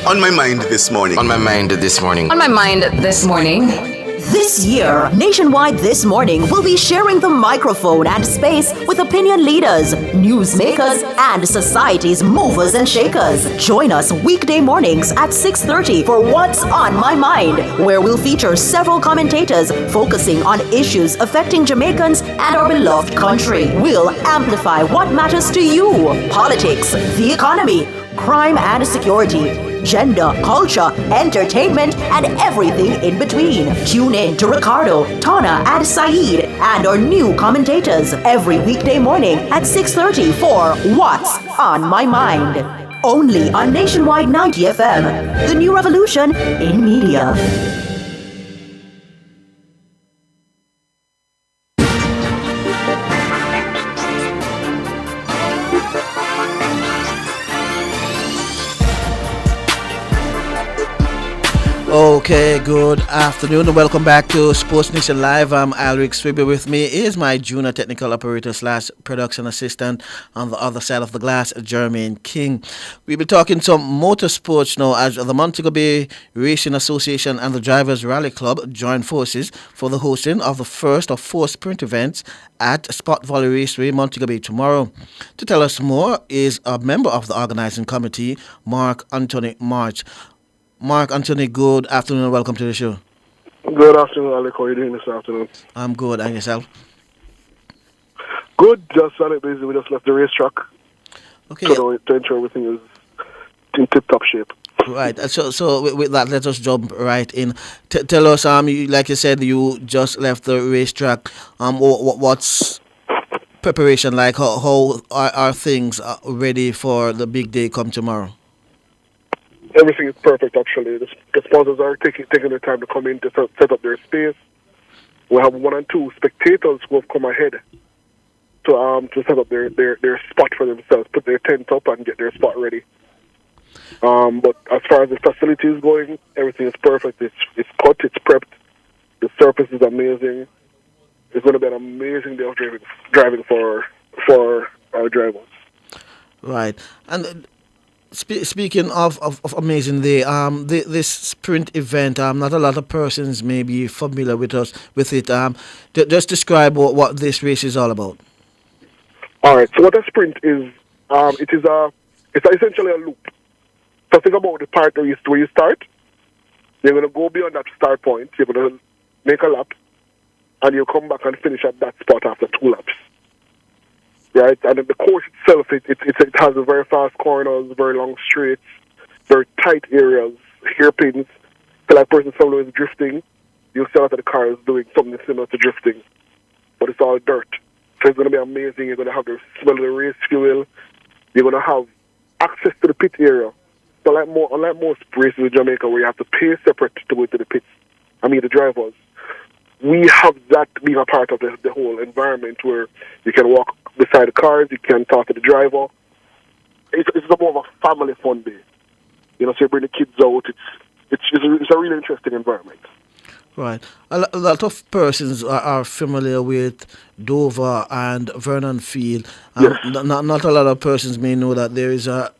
On my mind this morning. On my mind this morning. On my mind this morning. This year, Nationwide This Morning will be sharing the microphone and space with opinion leaders, newsmakers, and society's movers and shakers. Join us weekday mornings at 6:30 for What's on My Mind, where we'll feature several commentators focusing on issues affecting Jamaicans and our beloved country. We'll amplify what matters to you: politics, the economy, crime and security, gender, culture, entertainment, and everything in between. Tune in to Ricardo, Tana, and Saeed and our new commentators every weekday morning at 6:30 for What's on My Mind. Only on Nationwide 90 FM, the new revolution in media. Okay, good afternoon and welcome back to Sportsnation Live. I'm Alric Swibby. With me is my junior technical operator / production assistant on the other side of the glass, Jermaine King. We'll be talking some motorsports now as the Montego Bay Racing Association and the Drivers Rally Club join forces for the hosting of the first of 4 sprint events at Spot Valley Raceway, Montego Bay tomorrow. To tell us more is a member of the organizing committee, Mark Anthony March. Mark Anthony, good afternoon and welcome to the show. Good afternoon, Alec. How are you doing this afternoon? I'm good. And yourself? Good. Just on it busy. We just left the racetrack. Okay. To ensure everything is in tip-top shape. Right. So with that, let us jump right in. Tell us, like you said, you just left the racetrack. What's preparation like? How are things ready for the big day come tomorrow? Everything is perfect, actually. The sponsors are taking their time to come in to set up their space. We have 1 and 2 spectators who have come ahead to set up their spot for themselves, put their tent up and get their spot ready. But as far as the facility is going, everything is perfect. It's cut, it's prepped. The surface is amazing. It's going to be an amazing day of driving for our drivers. Right. And speaking of amazing day, this sprint event, not a lot of persons may be familiar with it. Just describe what this race is all about. All right. So what a sprint is, it's essentially a loop. So think about the part where you start. You're going to go beyond that start point. You're going to make a lap, and you'll come back and finish at that spot after 2 laps. Right, and the course itself, it has a very fast corners, very long straights, very tight areas, hairpins. So like person someone is drifting, you'll see a lot of the cars doing something similar to drifting, but it's all dirt. So it's going to be amazing. You're going to have the smell of the race fuel. You're going to have access to the pit area. So unlike most races in Jamaica where you have to pay separate to go to the pits, the drivers, we have that being a part of the whole environment where you can walk beside the cars, you can talk to the driver. It's more of a family fun day. So you bring the kids out. It's a really interesting environment. Right. A lot of persons are familiar with Dover and Vernon Field. Yes. Not a lot of persons may know that there is a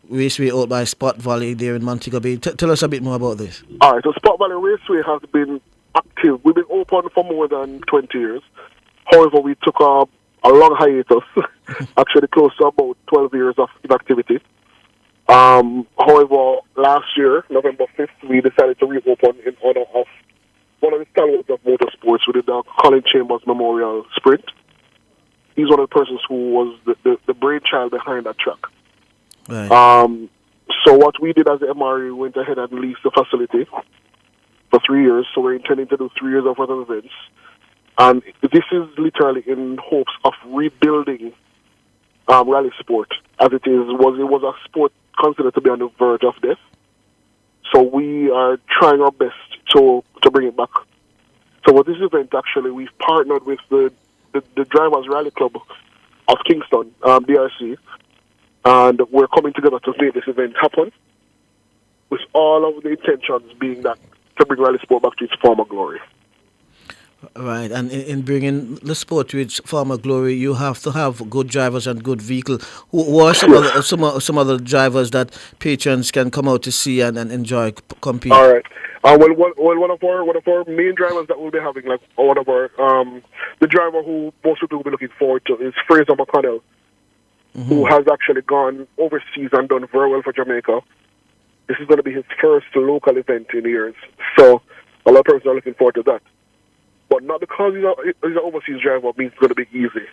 raceway out by Spot Valley there in Montego Bay. Tell us a bit more about this. All right. So Spot Valley Raceway has been active. We've been open for more than 20 years. However, we took a long hiatus, actually close to about 12 years of inactivity. However, last year, November 5th, we decided to reopen in honor of one of the stalwarts of motorsports. We did the Colin Chambers Memorial Sprint. He's one of the persons who was the brainchild behind that track. Right. So what we did as the MRE, we went ahead and leased the facility for 3 years. So we're intending to do 3 years of other events. And this is literally in hopes of rebuilding rally sport, as it was a sport considered to be on the verge of death. So we are trying our best to bring it back. So with this event, actually, we've partnered with the Drivers Rally Club, of Kingston, DRC, and we're coming together to make this event happen, with all of the intentions being that to bring rally sport back to its former glory. Right, and in bringing the sport to its former glory, you have to have good drivers and good vehicle. Who are some other drivers that patrons can come out to see and enjoy compete? All right. Well, one of our main drivers that we'll be having, like one of our the driver who most people will be looking forward to is Fraser McConnell, who has actually gone overseas and done very well for Jamaica. This is going to be his first local event in years, so a lot of persons are looking forward to that. But not because he's an overseas driver means it's going to be easy.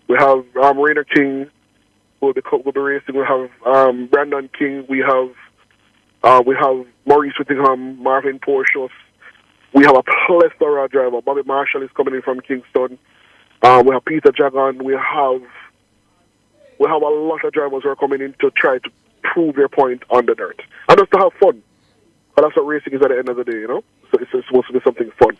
We have Rainer King who will be racing. We have Brandon King. We have Maurice Whittingham, Marvin Portius. We have a plethora of drivers. Bobby Marshall is coming in from Kingston. We have Peter Jagan. We have a lot of drivers who are coming in to try to prove their point on the dirt. And just to have fun. And that's what racing is at the end of the day, you know? So it's supposed to be something fun.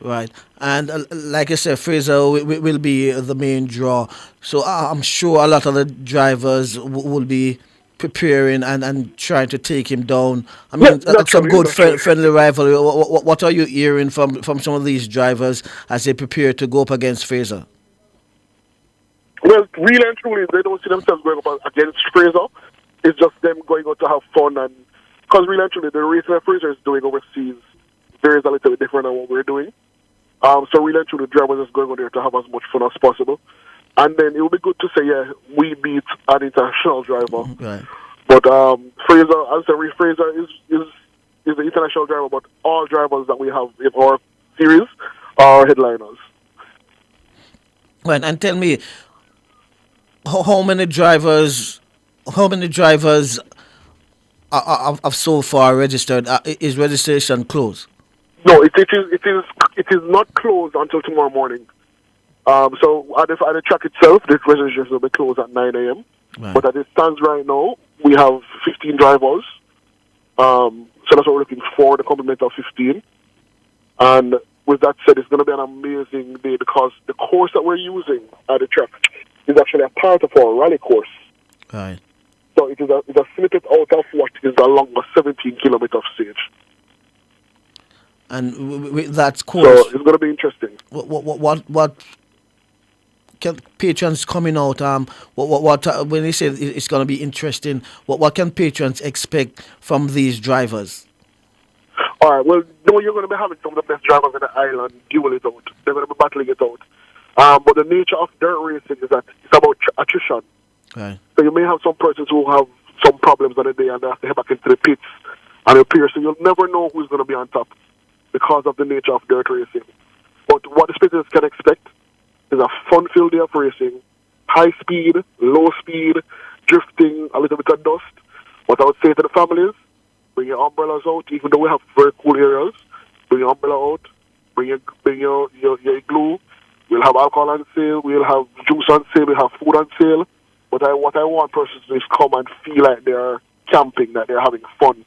Right, and like I said, Fraser will be the main draw. So I'm sure a lot of the drivers will be preparing and trying to take him down. I mean, some good friendly rivalry. What are you hearing from some of these drivers as they prepare to go up against Fraser? Well, really and truly, they don't see themselves going up against Fraser. It's just them going out to have fun. And because really and truly, the racing that Fraser is doing overseas varies a little bit different than what we're doing. So really and truly, the drivers is going on there to have as much fun as possible. And then it would be good to say, yeah, we beat an international driver. Right. But Fraser, as I say, Fraser is the international driver, but all drivers that we have in our series are headliners. Right, and tell me, how many drivers have so far registered? Is registration closed? No, it is not closed until tomorrow morning. So at the track itself, the registration will be closed at 9 a.m. Right. But as it stands right now, we have 15 drivers. So that's what we're looking for, the complement of 15. And with that said, it's going to be an amazing day because the course that we're using at the track is actually a part of our rally course. Right. So it is a snippet out of what is along a 17-kilometer stage. And with that course, so it's going to be interesting. What can patrons coming out? What when they say it's going to be interesting? What can patrons expect from these drivers? All right. Well, no, you're going to be having some of the best drivers in the island duel it out. They're going to be battling it out. But the nature of dirt racing is that it's about attrition. Right. So you may have some persons who have some problems on the day and they have to head back into the pits and appear. So you'll never know who's going to be on top because of the nature of dirt racing. But what the spectators can expect is a fun-filled day of racing, high speed, low speed, drifting, a little bit of dust. What I would say to the families, bring your umbrellas out, even though we have very cool areas. Bring your umbrella out, bring your glue. We'll have alcohol on sale, we'll have juice on sale, we'll have food on sale. But what I want persons to do is come and feel like they're camping, that they're having fun.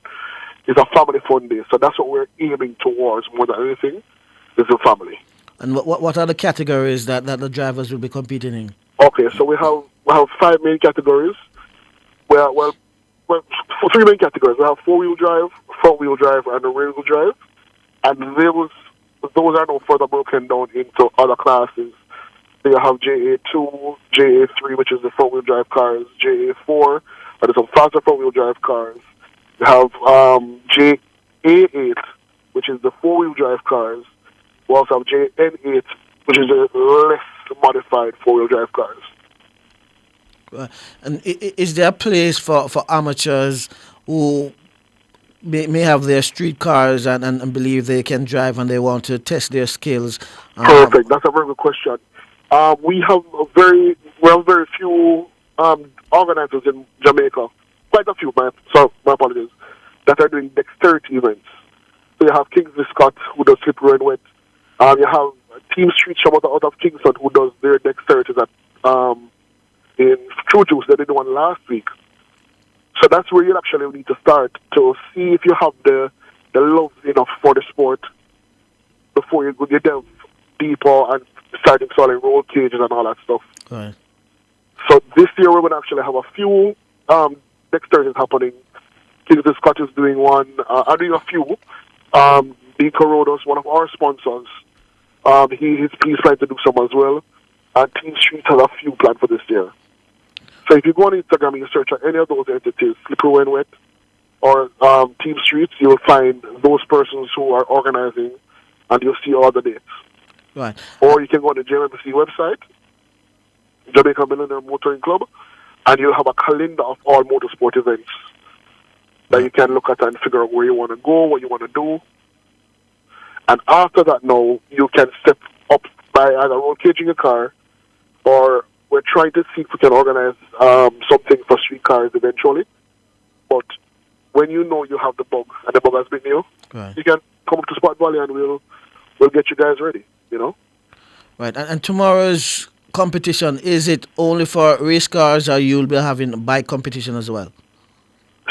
It's a family fun day, so that's what we're aiming towards more than anything, is a family. And what are the categories that the drivers will be competing in? Okay, so we have 5 main categories. Well, 3 main categories. We have 4-wheel drive, front-wheel drive, and a rear-wheel drive. And those are now further broken down into other classes. So you have JA2, JA3, which is the front-wheel drive cars, JA4, and there's some faster front-wheel drive cars. You have JA8, which is the 4-wheel drive cars. We also have JN8, which is the less modified 4-wheel drive cars. And is there a place for amateurs who may have their street cars and believe they can drive and they want to test their skills? Perfect. That's a very good question. We have very few organizers in Jamaica, quite a few, my apologies, that are doing dexterity events. So you have Kingsley Scott, who does slippery and wet. You have Team Street Shop out of Kingston, who does their dexterity in True Juice that they did one last week. So that's where you actually need to start to see if you have the love enough for the sport before you delve deeper and starting solid roll cages and all that stuff. Right. So this year we're going to actually have a few dexterities happening. Kingston Scott is doing one. I'm doing a few. Dean Corodos, one of our sponsors, he's planning to do some as well. And Team Street has a few planned for this year. So if you go on Instagram and you search on any of those entities, Slippery When Wet or Team Streets, you'll find those persons who are organizing, and you'll see all the dates. Right. Or you can go on the JMMC website, Jamaica Millionaire Motoring Club, and you'll have a calendar of all motorsport events that you can look at and figure out where you want to go, what you want to do. And after that now, you can step up by either roll caging your car, or we're trying to see if we can organize something for street cars eventually. But when you know you have the bug, and the bug has been you, right, you can come up to Spot Valley and we'll get you guys ready, you know? Right. And tomorrow's competition, is it only for race cars, or you'll be having bike competition as well?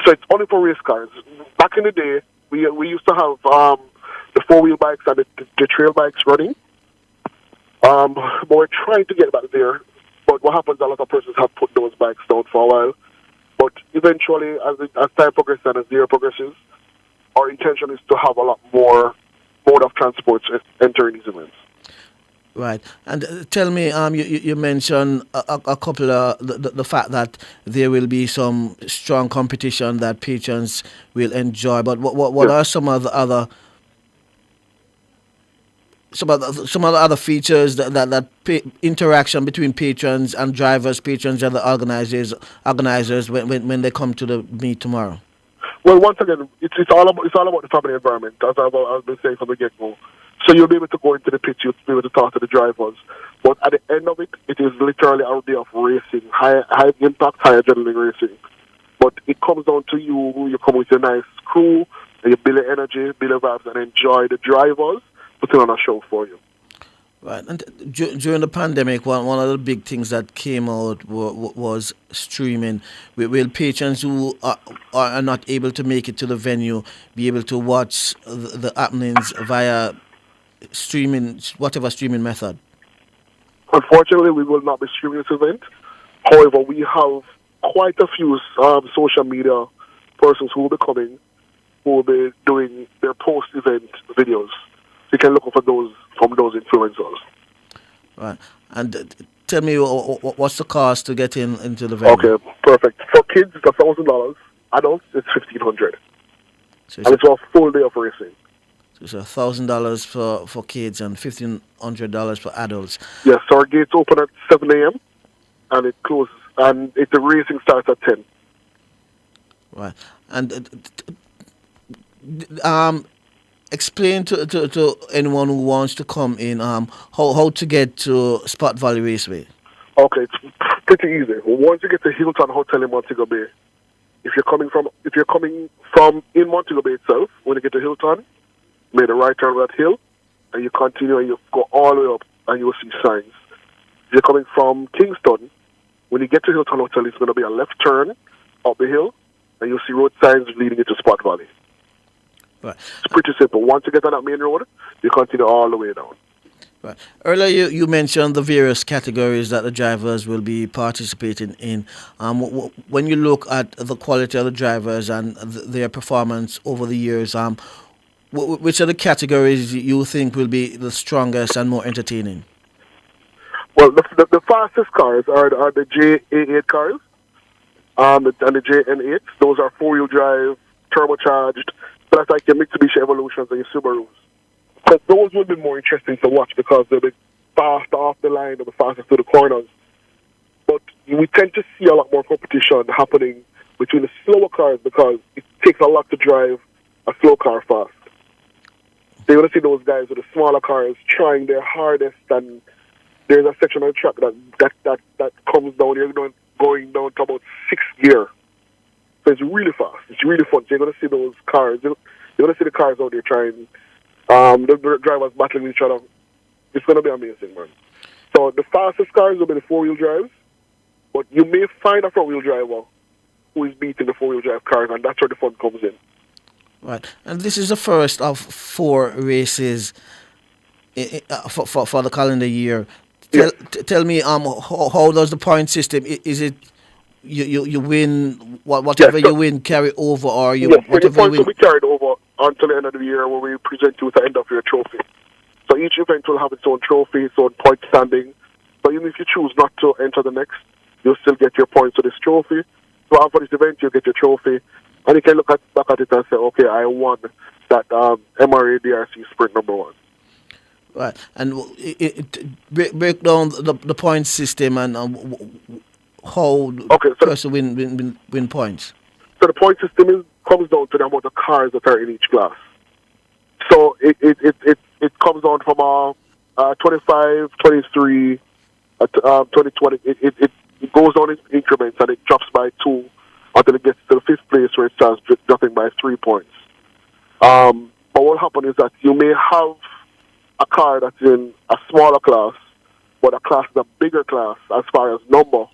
So it's only for race cars. Back in the day, we used to have the four-wheel bikes and the trail bikes running. But we're trying to get back there. But what happens, a lot of persons have put those bikes down for a while. But eventually, as time progresses and as the year progresses, our intention is to have a lot more mode of transport entering these events. Right. And tell me, you mentioned a couple of the fact that there will be some strong competition that patrons will enjoy. But what are some of the other features that interaction between patrons and drivers, patrons and the organizers when they come to the meet tomorrow? Well, once again, it's all about the family environment, as I've been saying from the get-go. So you'll be able to go into the pit, you'll be able to talk to the drivers. But at the end of it, it is literally a day of racing, high impact, high adrenaline racing. But it comes down to you. You come with your nice crew, and you build energy, build vibes, and enjoy the drivers putting on a show for you. Right. And during the pandemic, one of the big things that came out was streaming. Will patrons who are not able to make it to the venue be able to watch the happenings via streaming, whatever streaming method? Unfortunately, we will not be streaming this event. However, we have quite a few social media persons who will be coming, who will be doing their post-event videos. You can look for those from those influencers. Right. And tell me, what's the cost to get into the venue? Okay, perfect. For kids, it's $1,000. Adults, it's $1,500. And it's a full day of racing. So it's $1,000 for kids and $1,500 for adults. Yes, so our gates open at 7 a.m. and it closes, and the racing starts at 10. Right. And explain to anyone who wants to come in how to get to Spot Valley Raceway. Okay, it's pretty easy. Once you get to Hilton Hotel in Montego Bay, if you're coming from in Montego Bay itself, when you get to Hilton, make a right turn on that hill, and you continue and you go all the way up, and you will see signs. If you're coming from Kingston, when you get to Hilton Hotel, it's going to be a left turn up the hill, and you'll see road signs leading into Spot Valley. Right. It's pretty simple. Once you get on that main road, you continue all the way down. Right. Earlier, you mentioned the various categories that the drivers will be participating in. When you look at the quality of the drivers and their performance over the years, which are the categories you think will be the strongest and more entertaining? Well, the fastest cars are the JA8 cars and the JN8s. Those are four-wheel drive, turbocharged. So that's like your Mitsubishi Evolutions and your Subarus. So those will be more interesting to watch because they'll be fast off the line, they'll be fastest to the corners. But we tend to see a lot more competition happening between the slower cars because it takes a lot to drive a slow car fast. So you're going to see those guys with the smaller cars trying their hardest, and there's a section of the track that comes down. You're going down to about 6th gear. So it's really fast. It's really fun. So you're going to see those cars. You're going to see the cars out there trying, the drivers battling each other. It's going to be amazing, man. So the fastest cars will be the four-wheel drives, but you may find a front-wheel driver who is beating the four-wheel drive cars, and that's where the fun comes in. Right. And this is the first of 4 races for the calendar year. Tell me, how does the point system? Is it you win whatever you win carry over, or you Yes, so the whatever you points will win? be carried over until the end of the year when we present you with the end of year trophy. So each event will have its own trophy, its own point standing. So even if you choose not to enter the next, you'll still get your points to this trophy. So after this event, you'll get your trophy. And you can look back at it and say, okay, I won that MRA DRC sprint number 1. Right, and break down the point system and how person win points. So the point system comes down to the amount of cars that are in each class. So it comes down from 25, 23, 2020. It goes on in increments and it drops by 2 until it gets to the 5th place where it starts dropping by 3 points. But what will happen is that you may have a car that's in a smaller class, but a class is a bigger class as far as number,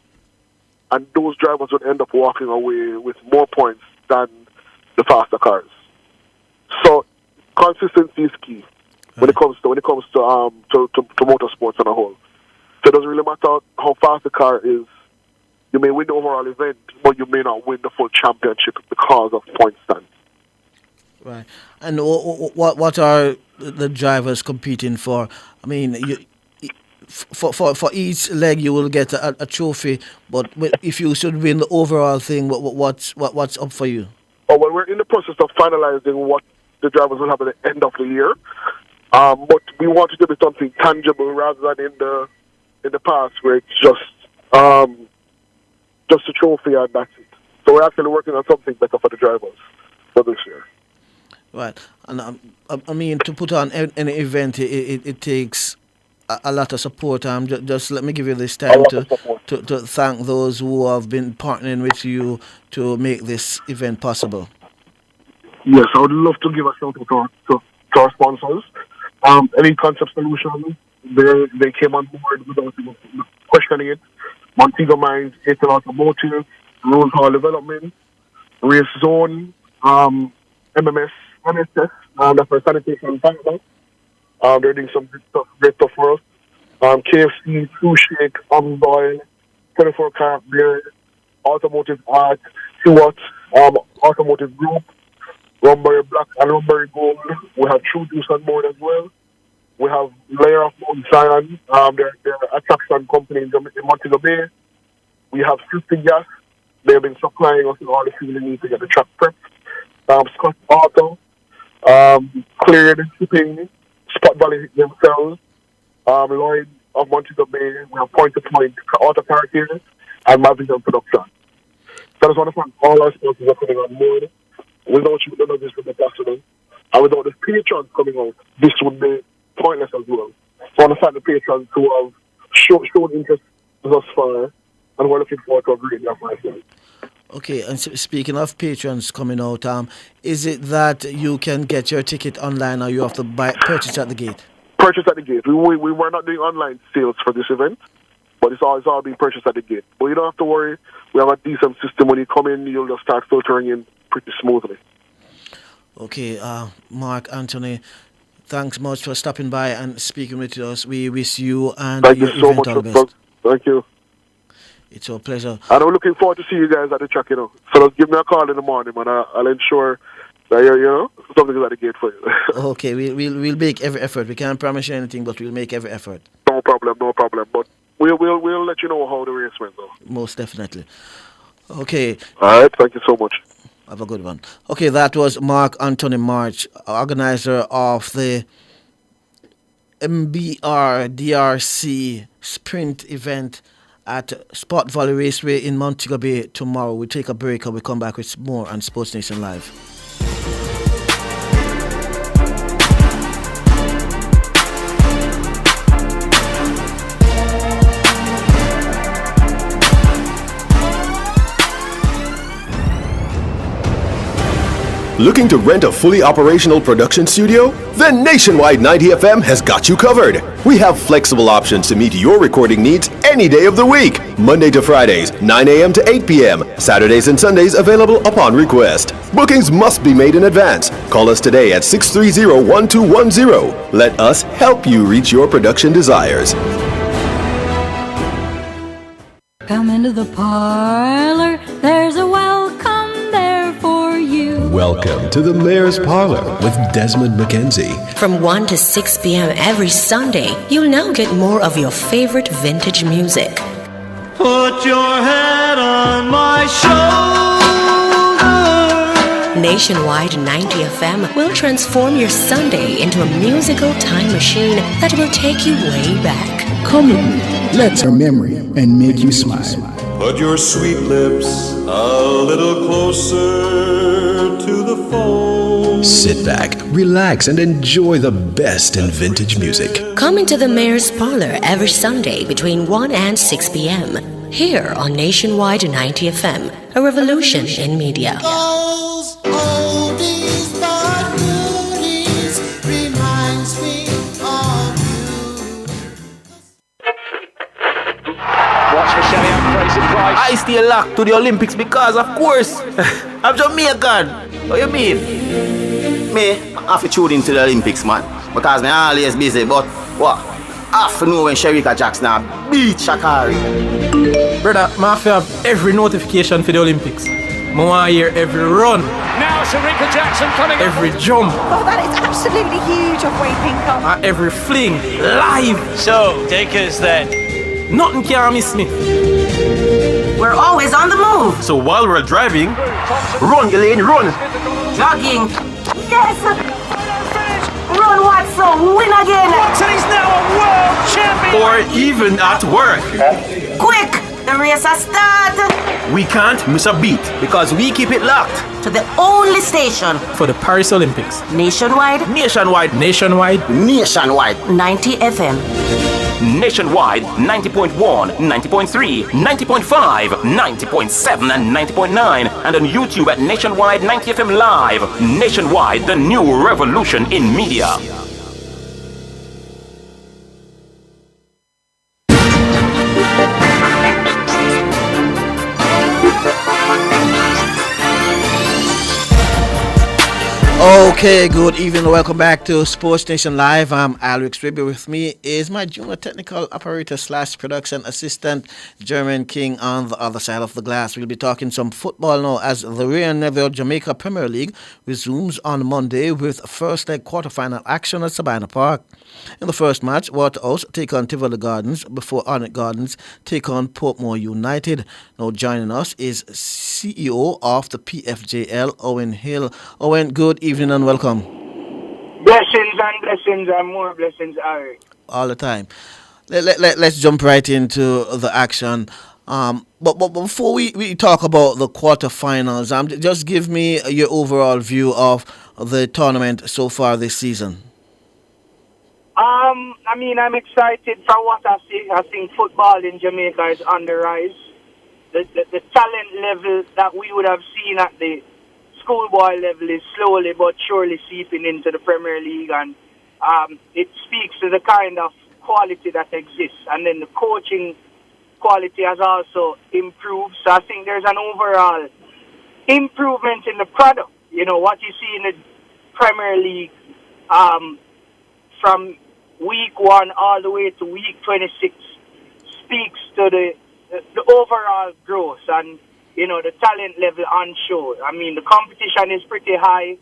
and those drivers would end up walking away with more points than the faster cars. So consistency is key when it comes to motorsports on a whole. So it doesn't really matter how fast the car is. You may win the overall event, but you may not win the full championship because of point stand. Right. And what are the drivers competing for? I mean, for each leg you will get a trophy, but if you should win the overall thing, what's up for you? Oh, well, we're in the process of finalizing what the drivers will have at the end of the year. But we want it to be something tangible rather than in the past where it's just a trophy and that's it. So we're actually working on something better for the drivers for this year. Right, and I mean, to put on any event, it takes a lot of support. Just let me give you this time to thank those who have been partnering with you to make this event possible. Yes, I would love to give a shout out to our sponsors. Any Concept Solutions, they came on board without questioning it. Montego Mines, Etel Automotive, Rose Hall Development, Race Zone, MMS, MSS, that's our sanitation partner. They're doing some great stuff for us. KFC, True Shake, Boy, 24 Car Beer, Automotive Art, Stewart, Automotive Group, Rumberry Black and Rumberry Gold. We have True Juice on board as well. We have Layer of Mount Zion, they're a traction company in Montego Bay. We have Fifty Gas. They've been supplying us with all the fuel we need to get the track prepped. Scott Auto, Cleared Shipping, Spot Valley themselves, Lloyd of Montego Bay, we have Point to Point Auto Carrier, and Mavision Production. So I just want to thank all our sponsors are coming on board. Without you, none of this would be possible. And without the patrons coming out, this would be pointless as well. So I want to thank the patrons who have shown interest thus far, and we're looking forward to a great year for ourselves. Okay, and speaking of patrons coming out, is it that you can get your ticket online or you have to purchase at the gate? Purchase at the gate. We were not doing online sales for this event, but it's all being purchased at the gate. But you don't have to worry. We have a decent system. When you come in, you'll just start filtering in pretty smoothly. Okay, Mark Anthony, thanks much for stopping by and speaking with us. We wish you and your event all the best. Thank you. It's a pleasure. And I'm looking forward to see you guys at the track, So just give me a call in the morning, and I'll ensure that, something is at the gate for you. Okay, we'll make every effort. We can't promise you anything, but we'll make every effort. No problem. But we'll let you know how the race went, though. Most definitely. Okay. All right, thank you so much. Have a good one. Okay, that was Mark Anthony March, organizer of the MBR DRC sprint event at Sport Valley Raceway in Montego Bay tomorrow. We take a break and we come back with more on Sportsnation Live. Looking to rent a fully operational production studio? Then Nationwide 90 FM has got you covered. We have flexible options to meet your recording needs any day of the week. Monday to Fridays, 9 a.m. to 8 p.m. Saturdays and Sundays available upon request. Bookings must be made in advance. Call us today at 630-1210. Let us help you reach your production desires. Come into the parlor, there's a welcome there for you. Welcome to the Mayor's Parlor with Desmond McKenzie. From 1 to 6 p.m. every Sunday, you'll now get more of your favorite vintage music. Put your head on my shoulder. Nationwide 90 FM will transform your Sunday into a musical time machine that will take you way back. Come in, let's your memory and make you smile. Put your sweet lips a little closer to the phone. Sit back, relax, and enjoy the best in vintage music. Come into the Mayor's Parlor every Sunday between 1 and 6 p.m. here on Nationwide 90 FM, a revolution in media. I stay locked to the Olympics because, of course, I'm Jamaican. What you mean? Me, I have to tune into the Olympics, man. Because I'm always busy, but what? I have to know when Sherika Jackson beat Shakari. Brother, I have to have every notification for the Olympics. I want to hear every run. Now Sherika Jackson coming every jump. Oh, that is absolutely huge of Wade Pinkham. Every fling, live. So, take us then. Nothing can miss me. We're always on the move. So while we're driving, run, Elaine, run. Jogging. Yes. Run, Watson. Win again. Watson is now a world champion. Or even at work. Quick, the race has started. We can't miss a beat because we keep it locked to the only station for the Paris Olympics. Nationwide. Nationwide. Nationwide. Nationwide. 90 FM. Nationwide 90.1, 90.3, 90.5, 90.7 and 90.9 and on YouTube at Nationwide 90 FM Live. Nationwide, the new revolution in media. Okay, good evening. Welcome back to Sportsnation Live. I'm Alex Ribby. With me is my junior technical operator / production assistant, Jermaine King, on the other side of the glass. We'll be talking some football now as the Ray and Neville Jamaica Premier League resumes on Monday with first leg quarterfinal action at Sabina Park. In the first match, Waterhouse take on Tivoli Gardens before Arnott Gardens take on Portmore United. Now joining us is CEO of the PFJL, Owen Hill. Owen, good evening and welcome. Blessings and more blessings, Ari. All the time. Let's jump right into the action. But before we talk about the quarterfinals, just give me your overall view of the tournament so far this season. I mean, I'm excited for what I see. I think football in Jamaica is on the rise. The talent level that we would have seen at the schoolboy level is slowly but surely seeping into the Premier League, and it speaks to the kind of quality that exists. And then the coaching quality has also improved. So I think there's an overall improvement in the product. You know, what you see in the Premier League from week 1 all the way to week 26 speaks to the overall growth and, you know, the talent level on show. I mean, the competition is pretty high.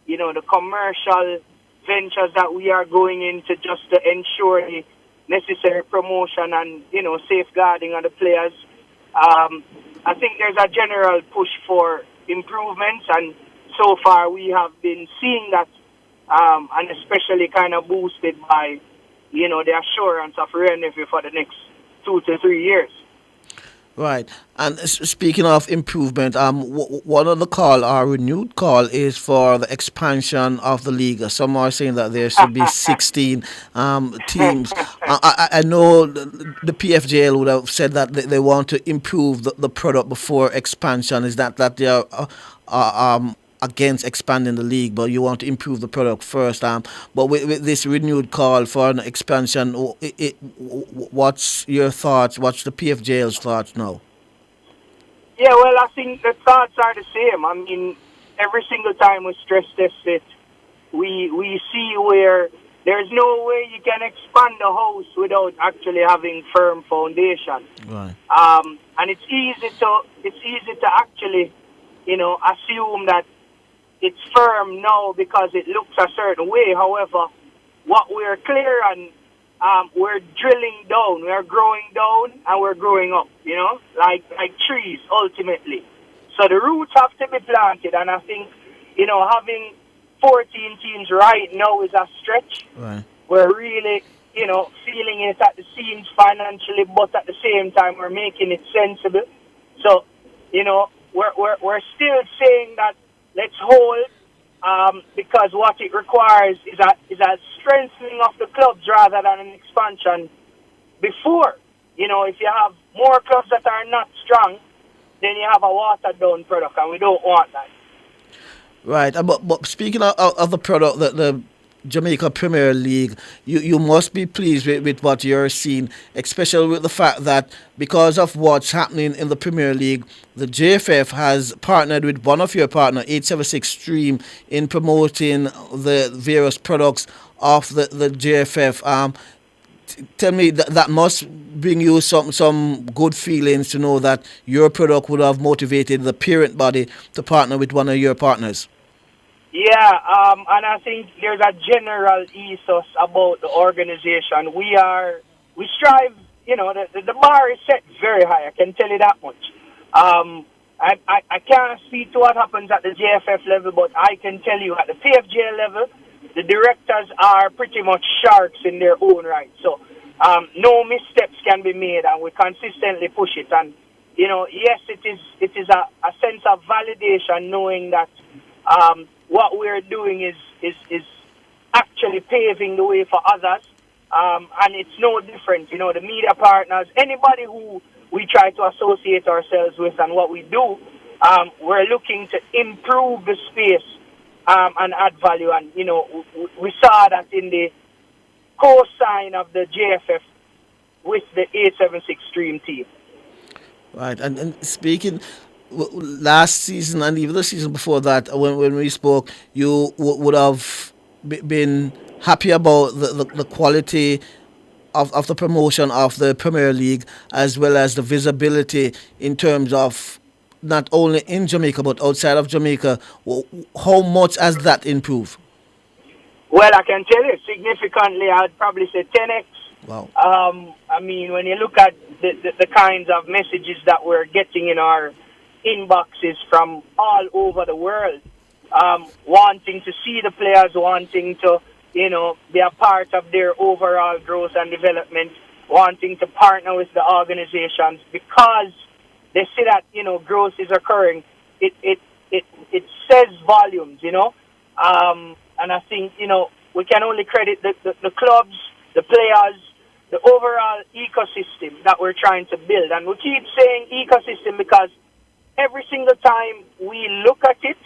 You know, the commercial ventures that we are going into just to ensure the necessary promotion and, you know, safeguarding of the players. I think there's a general push for improvements, and so far we have been seeing that, and especially kind of boosted by, you know, the assurance of revenue for the next 2 to 3 years. Right. And speaking of improvement, one of the call, our renewed call, is for the expansion of the league. Some are saying that there should be 16 teams. I know the PFJL would have said that they want to improve the product before expansion. Is that they are against expanding the league, but you want to improve the product first. But with this renewed call for an expansion, what's your thoughts? What's the PFJL's thoughts now? Yeah, well, I think the thoughts are the same. I mean, every single time we stress test it, we see where there's no way you can expand the house without actually having firm foundation. Right. And it's easy to actually, assume that it's firm now because it looks a certain way. However, what we're clear on, we're drilling down, we're growing down, and we're growing up, like trees, ultimately. So the roots have to be planted, and I think, having 14 teams right now is a stretch. Right. We're really, feeling it at the seams financially, but at the same time, we're making it sensible. So, we're still saying that let's hold, because what it requires is a strengthening of the clubs rather than an expansion. Before, if you have more clubs that are not strong, then you have a watered down product, and we don't want that. Right, but speaking of the product, the Jamaica Premier League, you must be pleased with what you're seeing, especially with the fact that because of what's happening in the Premier League, the JFF has partnered with one of your partner, 876 Stream, in promoting the various products of the JFF. Tell me that must bring you some good feelings to know that your product would have motivated the parent body to partner with one of your partners. Yeah, and I think there's a general ethos about the organization. We strive, the bar is set very high, I can tell you that much. I can't speak to what happens at the JFF level, but I can tell you at the PFJ level, the directors are pretty much sharks in their own right. So no missteps can be made, and we consistently push it. And, yes, it is a sense of validation knowing that what we're doing is actually paving the way for others, and it's no different. The media partners, anybody who we try to associate ourselves with, and what we do, we're looking to improve the space and add value. And we saw that in the co-sign of the JFF with the 876 Stream team. Right, and speaking. Last season and even the season before that, when we spoke, you would have been happy about the quality of the promotion of the Premier League, as well as the visibility in terms of not only in Jamaica but outside of Jamaica. How much has that improved? Well, I can tell you significantly. I'd probably say 10x. Wow. I mean, when you look at the kinds of messages that we're getting in our inboxes from all over the world, wanting to see the players, wanting to, be a part of their overall growth and development, wanting to partner with the organizations because they see that, growth is occurring. It says volumes, and I think, we can only credit the clubs, the players, the overall ecosystem that we're trying to build. And we keep saying ecosystem because every single time we look at it,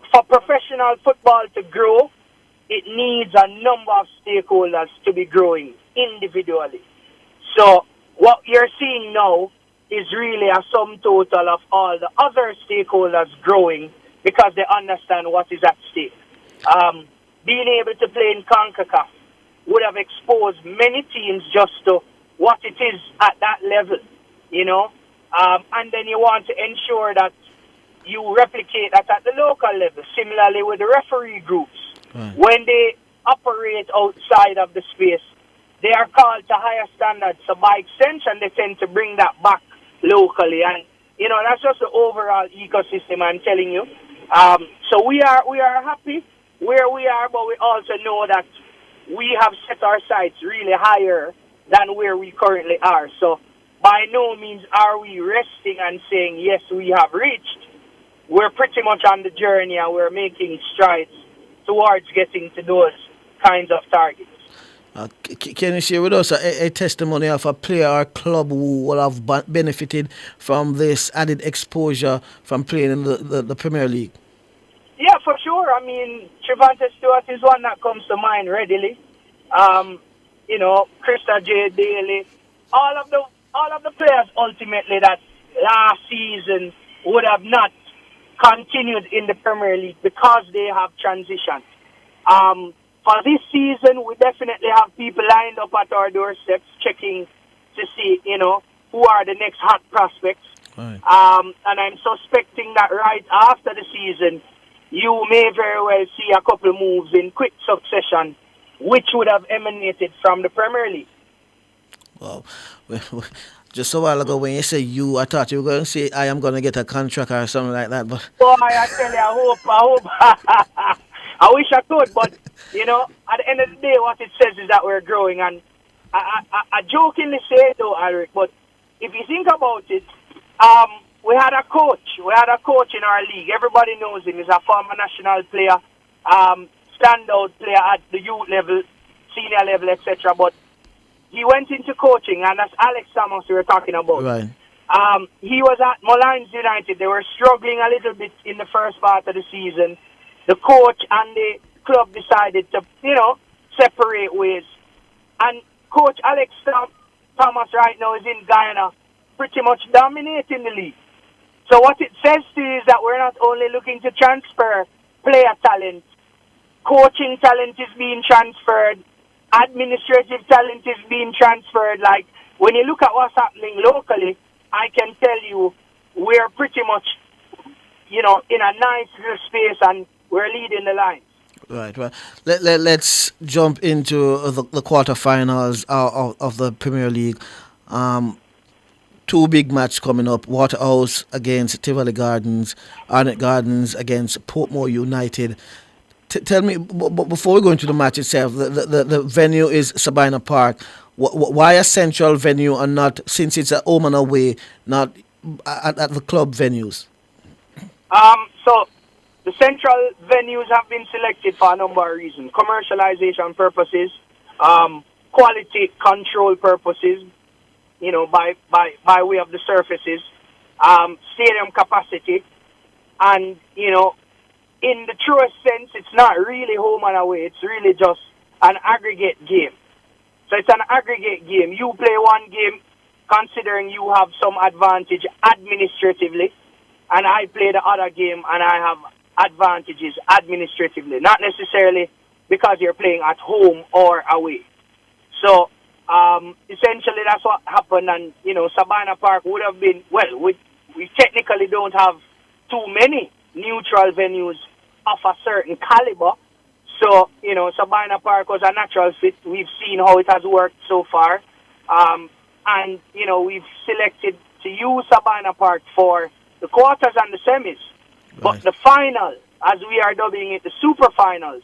for professional football to grow, it needs a number of stakeholders to be growing individually. So what you're seeing now is really a sum total of all the other stakeholders growing because they understand what is at stake. Being able to play in CONCACAF would have exposed many teams just to what it is at that level, and then you want to ensure that you replicate that at the local level. Similarly with the referee groups, when they operate outside of the space, they are called to higher standards. So by extension, they tend to bring that back locally. And, that's just the overall ecosystem, I'm telling you. So we are happy where we are, but we also know that we have set our sights really higher than where we currently are. So by no means are we resting and saying, yes, we have reached. We're pretty much on the journey and we're making strides towards getting to those kinds of targets. Can you share with us a testimony of a player or club who will have benefited from this added exposure from playing in the Premier League? Yeah, for sure. I mean, Trevante Stewart is one that comes to mind readily. Krista J. Daly, all of the players ultimately that last season would have not continued in the Premier League because they have transitioned. For this season, we definitely have people lined up at our doorsteps checking to see, who are the next hot prospects. Right. And I'm suspecting that right after the season, you may very well see a couple of moves in quick succession, which would have emanated from the Premier League. Well, just a while ago when you say you, I thought you were going to say I am going to get a contract or something like that. But Boy, I tell you, I hope. I wish I could, but, at the end of the day, what it says is that we're growing. And I jokingly say, though, Eric, but if you think about it, we had a coach. We had a coach in our league. Everybody knows him. He's a former national player, standout player at the youth level, senior level, etc. But he went into coaching, and that's Alex Thomas we were talking about. right. He was at Mullines United. They were struggling a little bit in the first part of the season. The coach and the club decided to, separate ways. And Coach Alex Thomas right now is in Guyana, pretty much dominating the league. So what it says to you is that we're not only looking to transfer player talent, coaching talent is being transferred, administrative talent is being transferred. Like, when you look at what's happening locally, I can tell you we're pretty much, in a nice little space and we're leading the line. Right, well, let's jump into the quarterfinals of the Premier League. Two big matches coming up: Waterhouse against Tivoli Gardens, Arnett Gardens against Portmore United. Tell me, before we go into the match itself, the venue is Sabina Park. Why a central venue and not, since it's a home and away, not at the club venues? So the central venues have been selected for a number of reasons: commercialization purposes, quality control purposes, by way of the surfaces, stadium capacity, and, in the truest sense, it's not really home and away. It's really just an aggregate game. So it's an aggregate game. You play one game considering you have some advantage administratively, and I play the other game and I have advantages administratively, not necessarily because you're playing at home or away. So essentially that's what happened, and Sabina Park would have been, we technically don't have too many neutral venues of a certain caliber. So, Sabina Park was a natural fit. We've seen how it has worked so far. And, we've selected to use Sabina Park for the quarters and the semis. Right. But the final, as we are dubbing it, the super finals,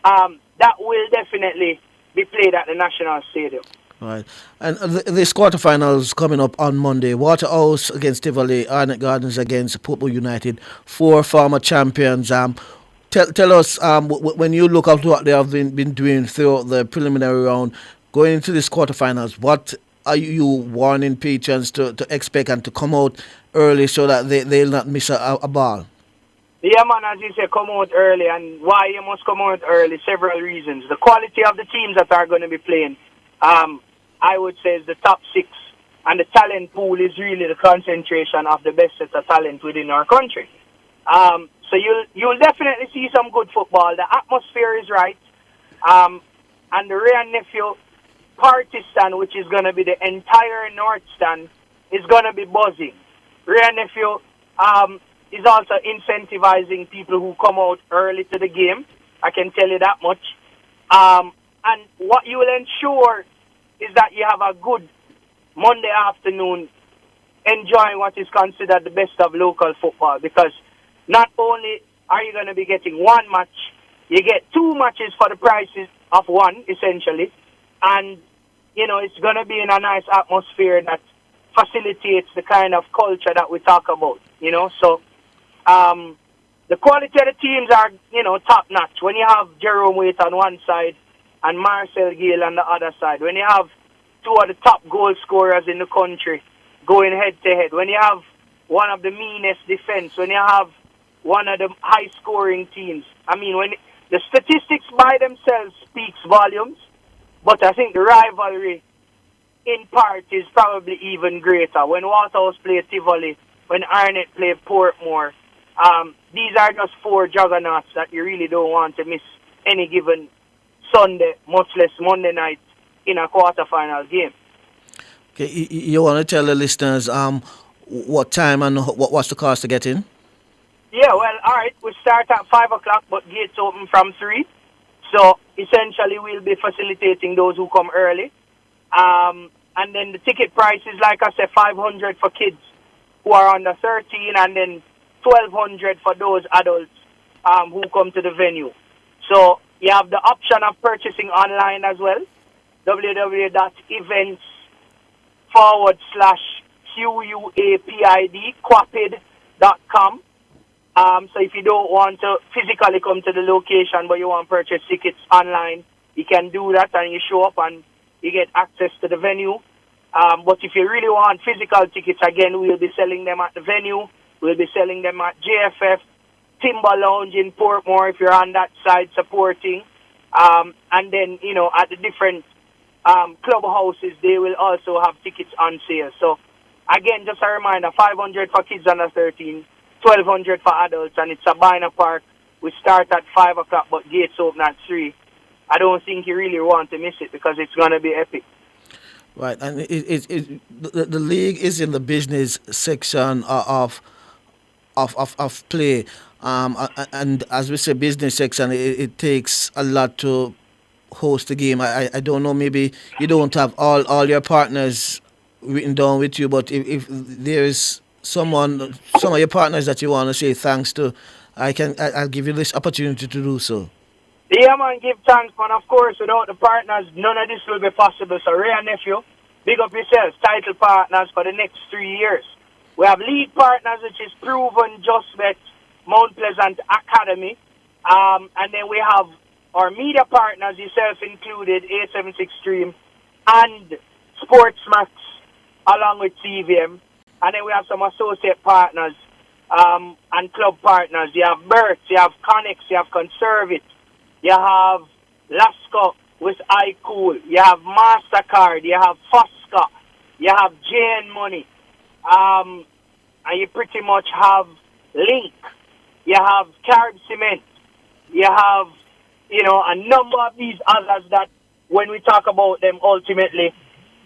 that will definitely be played at the National Stadium. Right. And this quarterfinals coming up on Monday: Waterhouse against Tivoli, Arnett Gardens against Portmore United, four former champions. Tell us, when you look at what they have been doing throughout the preliminary round, going into this quarterfinals, what are you warning patrons to expect and to come out early so that they'll not miss a ball? Yeah, man, as you say, come out early. And why you must come out early? Several reasons. The quality of the teams that are going to be playing, I would say, is the top six. And the talent pool is really the concentration of the best set of talent within our country. So you'll definitely see some good football. The atmosphere is right. And the Ray and Nephew party stand, which is going to be the entire North stand, is going to be buzzing. Ray and Nephew is also incentivizing people who come out early to the game. I can tell you that much. And what you will ensure is that you have a good Monday afternoon enjoying what is considered the best of local football, because not only are you going to be getting one match, you get two matches for the prices of one, essentially. And, it's going to be in a nice atmosphere that facilitates the kind of culture that we talk about, So the quality of the teams are, top-notch. When you have Jerome Waite on one side and Marcel Gale on the other side, when you have two of the top goal scorers in the country going head-to-head, when you have one of the meanest defense, when you have one of the high-scoring teams. I mean, when the statistics by themselves speaks volumes, but I think the rivalry, in part, is probably even greater. When Waterhouse play Tivoli, when Arnett play Portmore, these are just four juggernauts that you really don't want to miss any given Sunday, much less Monday night, in a quarterfinal game. Okay, you want to tell the listeners what time and what's the cost to get in? Yeah, well, all right. We start at 5 o'clock, but gates open from 3. So, essentially, we'll be facilitating those who come early. And then the ticket price is, like I said, $500 for kids who are under 13, and then $1,200 for those adults who come to the venue. So, you have the option of purchasing online as well. www.events/QUAPID.com. So if you don't want to physically come to the location but you want to purchase tickets online, you can do that and you show up and you get access to the venue. But if you really want physical tickets, again, we'll be selling them at the venue. We'll be selling them at JFF, Timber Lounge in Portmore if you're on that side supporting. And then, at the different clubhouses, they will also have tickets on sale. So, again, just a reminder, $500 for kids under 13, $1,200 for adults, and it's a Sabina Park. We start at 5 o'clock, but gates open at 3. I don't think you really want to miss it because it's going to be epic. Right, and the league is in the business section of play, and as we say, business section, it takes a lot to host the game. I don't know, maybe you don't have all your partners written down with you, but if there is some of your partners that you want to say thanks to, I'll give you this opportunity to do so. Yeah, man, give thanks, man. Of course, without the partners, none of this will be possible. So, Ray and Nephew, big up yourselves, title partners for the next 3 years. We have league partners, which is Proven, Just Bet, Mount Pleasant Academy. And then we have our media partners, yourself included, A76 Stream and Sportsmax, along with CVM. And then we have some associate partners and club partners. You have Bert, you have Connex, you have Conservit, you have Lasco with iCool, you have MasterCard, you have Fosca, you have JN Money, and you pretty much have Link, you have Carib Cement, you have, a number of these others that when we talk about them ultimately,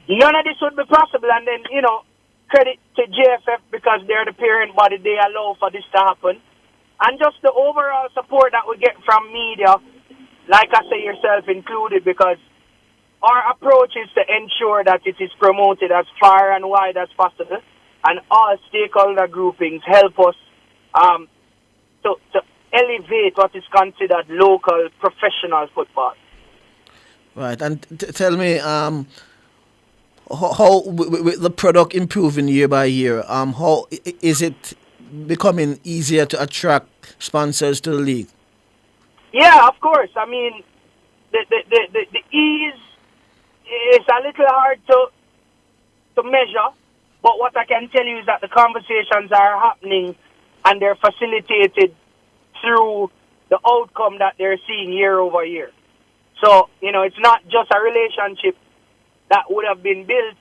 none of this would be possible. And then, credit to JFF because they're the parent body, they allow for this to happen. And just the overall support that we get from media, like I say, yourself included, because our approach is to ensure that it is promoted as far and wide as possible, and all stakeholder groupings help us to elevate what is considered local professional football. Right, and tell me, how with the product improving year by year, how is it becoming easier to attract sponsors to the league? Yeah, of course. I mean, the ease is a little hard to measure, but what I can tell you is that the conversations are happening and they're facilitated through the outcome that they're seeing year over year. So, it's not just a relationship that would have been built.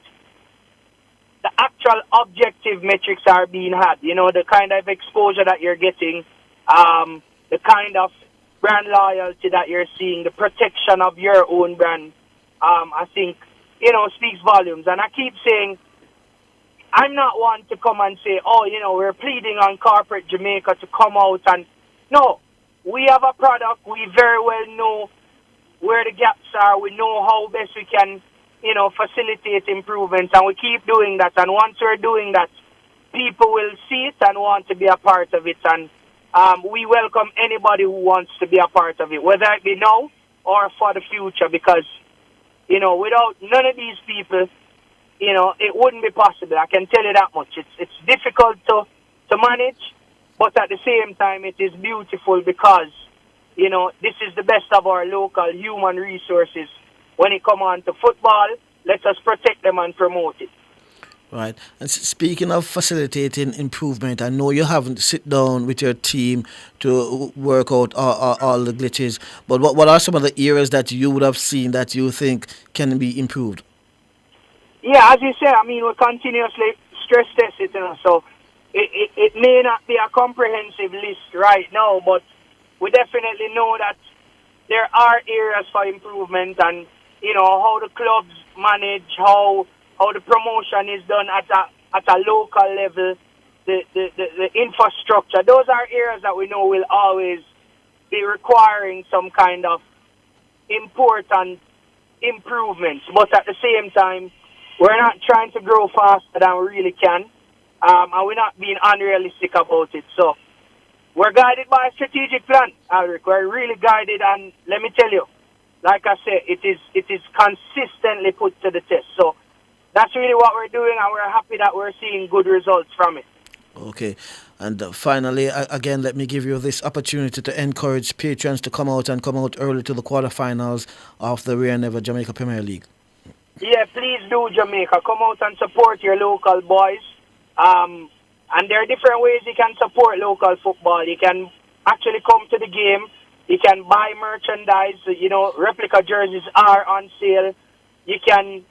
The actual objective metrics are being had, the kind of exposure that you're getting, the kind of brand loyalty that you're seeing, the protection of your own brand, I think, speaks volumes. And I keep saying, I'm not one to come and say, we're pleading on corporate Jamaica to come out and, no, we have a product, we very well know where the gaps are, we know how best we can, facilitate improvements, and we keep doing that. And once we're doing that, people will see it and want to be a part of it. And we welcome anybody who wants to be a part of it, whether it be now or for the future, because, without none of these people, it wouldn't be possible. I can tell you that much. It's difficult to manage, but at the same time, it is beautiful because, this is the best of our local human resources. When it comes on to football, let us protect them and promote it. Right. And speaking of facilitating improvement, I know you haven't sit down with your team to work out all the glitches, but what are some of the areas that you would have seen that you think can be improved? Yeah, as you said, I mean, we continuously stress test it, so it may not be a comprehensive list right now, but we definitely know that there are areas for improvement, and how the clubs manage, how the promotion is done at a local level, the infrastructure. Those are areas that we know will always be requiring some kind of important improvements. But at the same time, we're not trying to grow faster than we really can, and we're not being unrealistic about it. So we're guided by a strategic plan, Alric. We're really guided, and let me tell you, like I said, it is consistently put to the test. So that's really what we're doing, and we're happy that we're seeing good results from it. Okay. And finally, again, let me give you this opportunity to encourage patrons to come out early to the quarterfinals of the Rare Never Jamaica Premier League. Yeah, please do, Jamaica. Come out and support your local boys. And there are different ways you can support local football. You can actually come to the game. You can buy merchandise. Replica jerseys are on sale. You can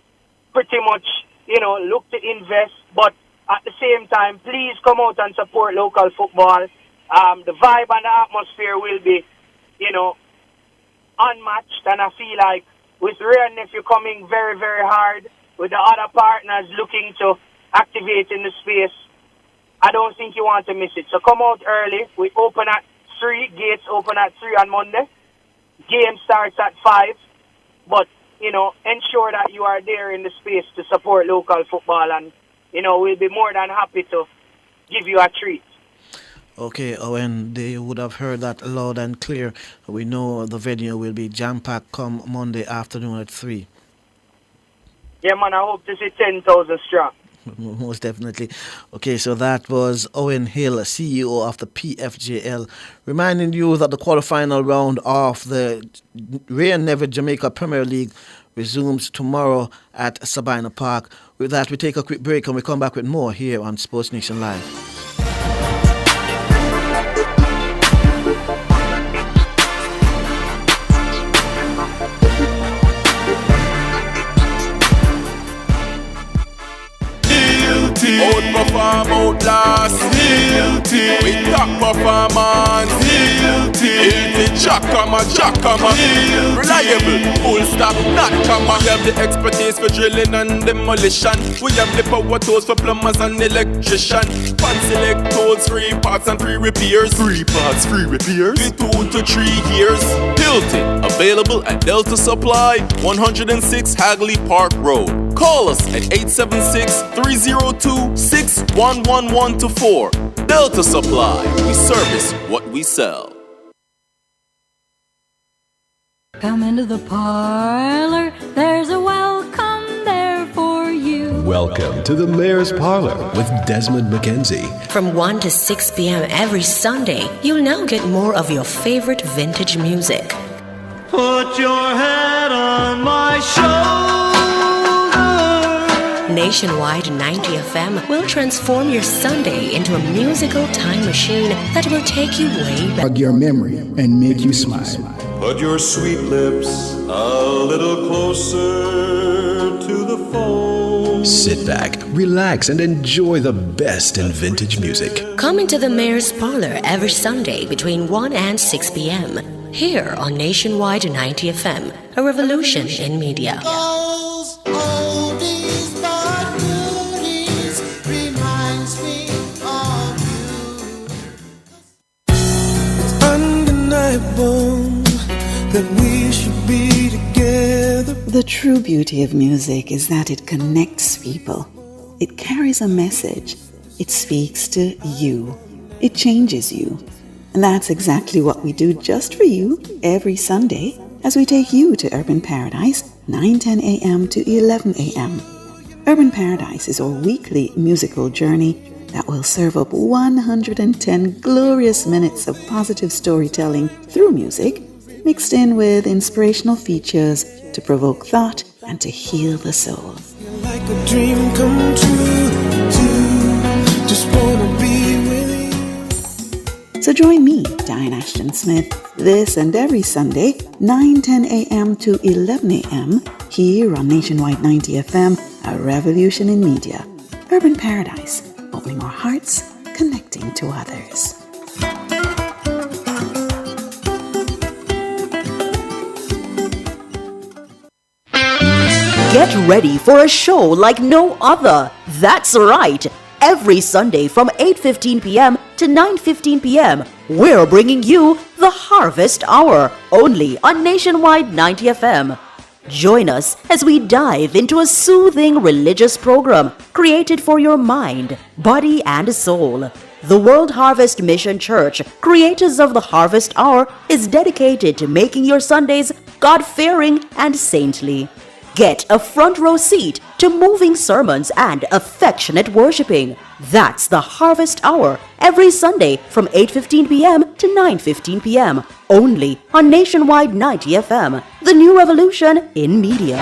pretty much, look to invest. But at the same time, please come out and support local football. The vibe and the atmosphere will be, unmatched. And I feel like with Rare Nephew coming very, very hard, with the other partners looking to activate in the space, I don't think you want to miss it. So come out early. We open at 3. Gates open at 3 on Monday. Game starts at 5. But, ensure that you are there in the space to support local football. And, we'll be more than happy to give you a treat. Okay, Owen, they would have heard that loud and clear. We know the venue will be jam-packed come Monday afternoon at 3. Yeah, man, I hope to see 10,000 strong. Most definitely. Okay, so that was Owen Hill, CEO of the PFJL, reminding you that the quarterfinal round of the Rare Never Jamaica Premier League resumes tomorrow at Sabina Park. With that, we take a quick break and we come back with more here on Sportsnation Live. Outperform, outlast. We top performance. Jackama. Reliable, full stop, not comma. We have the expertise for drilling and demolition. We have the power tools for plumbers and electricians. Fancy select tools, 3 parts and 3 repairs. 3 parts, 3 repairs. 2 to 3 years. Hilton, available at Delta Supply, 106 Hagley Park Road. Call us at 876-302-6111-4. Delta Supply. We service what we sell. Come into the parlor. There's a welcome there for you. Welcome to the Mayor's Parlor with Desmond McKenzie. From 1 to 6 p.m. every Sunday, you'll now get more of your favorite vintage music. Put your head on my shoulder. Nationwide 90 FM will transform your Sunday into a musical time machine that will take you way back. Jog your memory and make you smile. Put your sweet lips a little closer to the phone. Sit back, relax, and enjoy the best in vintage music. Come into the Mayor's Parlor every Sunday between 1 and 6 p.m. here on Nationwide 90 FM, a revolution in media. That we should be together. The true beauty of music is that it connects people. It carries a message. It speaks to you. It changes you. And that's exactly what we do just for you every Sunday as we take you to Urban Paradise, 9:10 a.m. to 11 a.m. Urban Paradise is our weekly musical journey that will serve up 110 glorious minutes of positive storytelling through music, mixed in with inspirational features to provoke thought and to heal the soul. Like a dream come true. wanna be with you. So join me, Diane Ashton Smith, this and every Sunday, 9:10 a.m. to 11 a.m. here on Nationwide 90 FM, a revolution in media. Urban Paradise, opening our hearts, connecting to others. Get ready for a show like no other. That's right. Every Sunday from 8:15 p.m. to 9:15 p.m., we're bringing you the Harvest Hour, only on Nationwide 90 FM. Join us as we dive into a soothing religious program created for your mind, body, and soul. The World Harvest Mission Church, creators of the Harvest Hour, is dedicated to making your Sundays God-fearing and saintly. Get a front row seat to moving sermons and affectionate worshiping. That's the Harvest Hour, every Sunday from 8:15 p.m. to 9:15 p.m. only on Nationwide 90 FM, the new revolution in media.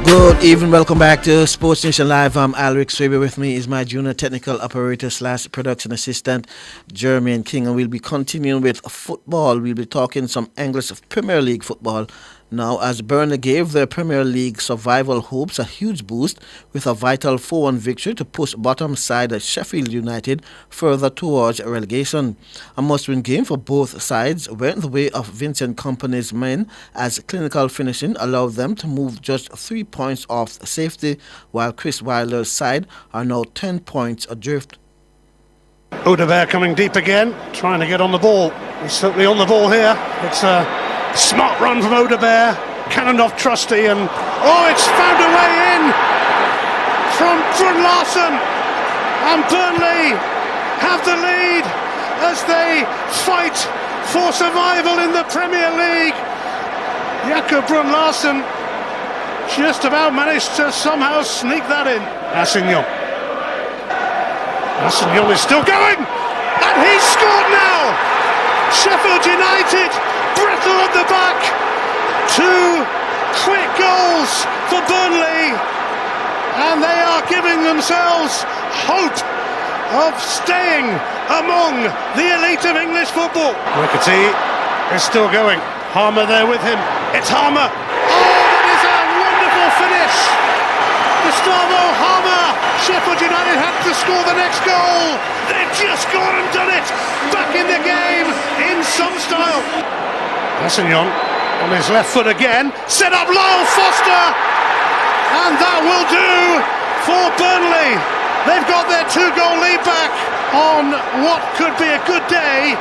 Good evening, welcome back to Sportsnation Live. I'm Alric Swaby. With me is my junior technical operator / production assistant, Jermaine King, and we'll be continuing with football. We'll be talking some English Premier League football. Now, as Burnley gave their Premier League survival hopes a huge boost with a vital 4-1 victory to push bottom side Sheffield United further towards relegation. A must-win game for both sides went the way of Vincent Kompany's men as clinical finishing allowed them to move just 3 points off safety, while Chris Wilder's side are now 10 points adrift. Odebear coming deep again, trying to get on the ball. He's certainly on the ball here. It's a smart run from Odebear, cannoned off Trusty, and it's found a way in from Brun Larsen, and Burnley have the lead as they fight for survival in the Premier League. Jakob Brun Larsen just about managed to somehow sneak that in. Assignon is still going, and he's scored now. Sheffield United brittle at the back. 2 quick goals for Burnley, and they are giving themselves hope of staying among the elite of English football. Rickety is still going. Harmer there with him. It's Harmer. That is a wonderful finish. Gustavo Harmer. Sheffield United had to score the next goal. They've just gone and done it. Back in the game in some style. Assignon on his left foot again. Set up Lyle Foster. And that will do for Burnley. They've got their 2-goal lead back on what could be a good day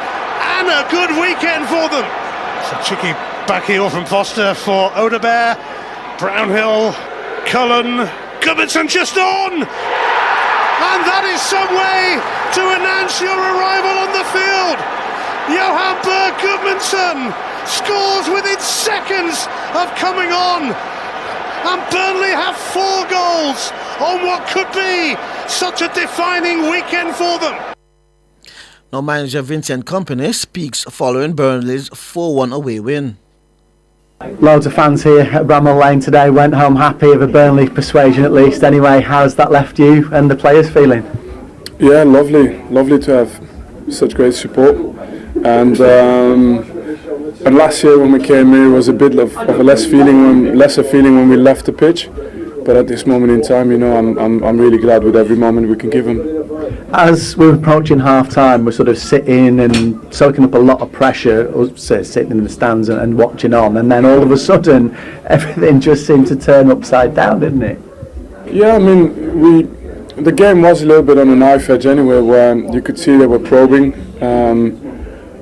and a good weekend for them. It's a cheeky back heel from Foster for Odebear. Brownhill, Cullen, Gudmundsson just on! And that is some way to announce your arrival on the field. Johan Berg Gudmundsson scores within seconds of coming on. And Burnley have 4 goals on what could be such a defining weekend for them. Now, manager Vincent Kompany speaks following Burnley's 4-1 away win. Loads of fans here at Bramall Lane today went home happy of a Burnley persuasion at least. Anyway, how's that left you and the players feeling? Yeah, lovely to have such great support. And last year when we came here, it was a bit of a lesser feeling when we left the pitch. But at this moment in time, I'm really glad with every moment we can give them. As we're approaching half-time, we're sort of sitting and soaking up a lot of pressure, sitting in the stands and watching on, and then all of a sudden, everything just seemed to turn upside down, didn't it? Yeah, I mean, the game was a little bit on a knife edge anyway, where you could see they were probing,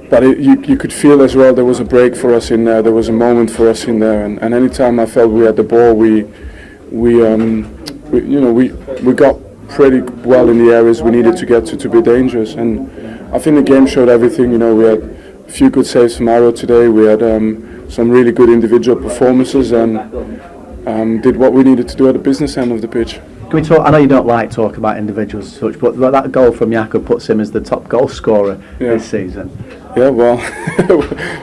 but you could feel as well there was a break for us in there. There was a moment for us in there, and any time I felt we had the ball, we got pretty well in the areas we needed to get to be dangerous, and I think the game showed everything. We had a few good saves from Arrow today. We had some really good individual performances and did what we needed to do at the business end of the pitch. Can we talk? I know you don't like talking about individuals as such, but that goal from Jakob puts him as the top goal scorer this season. Yeah, well,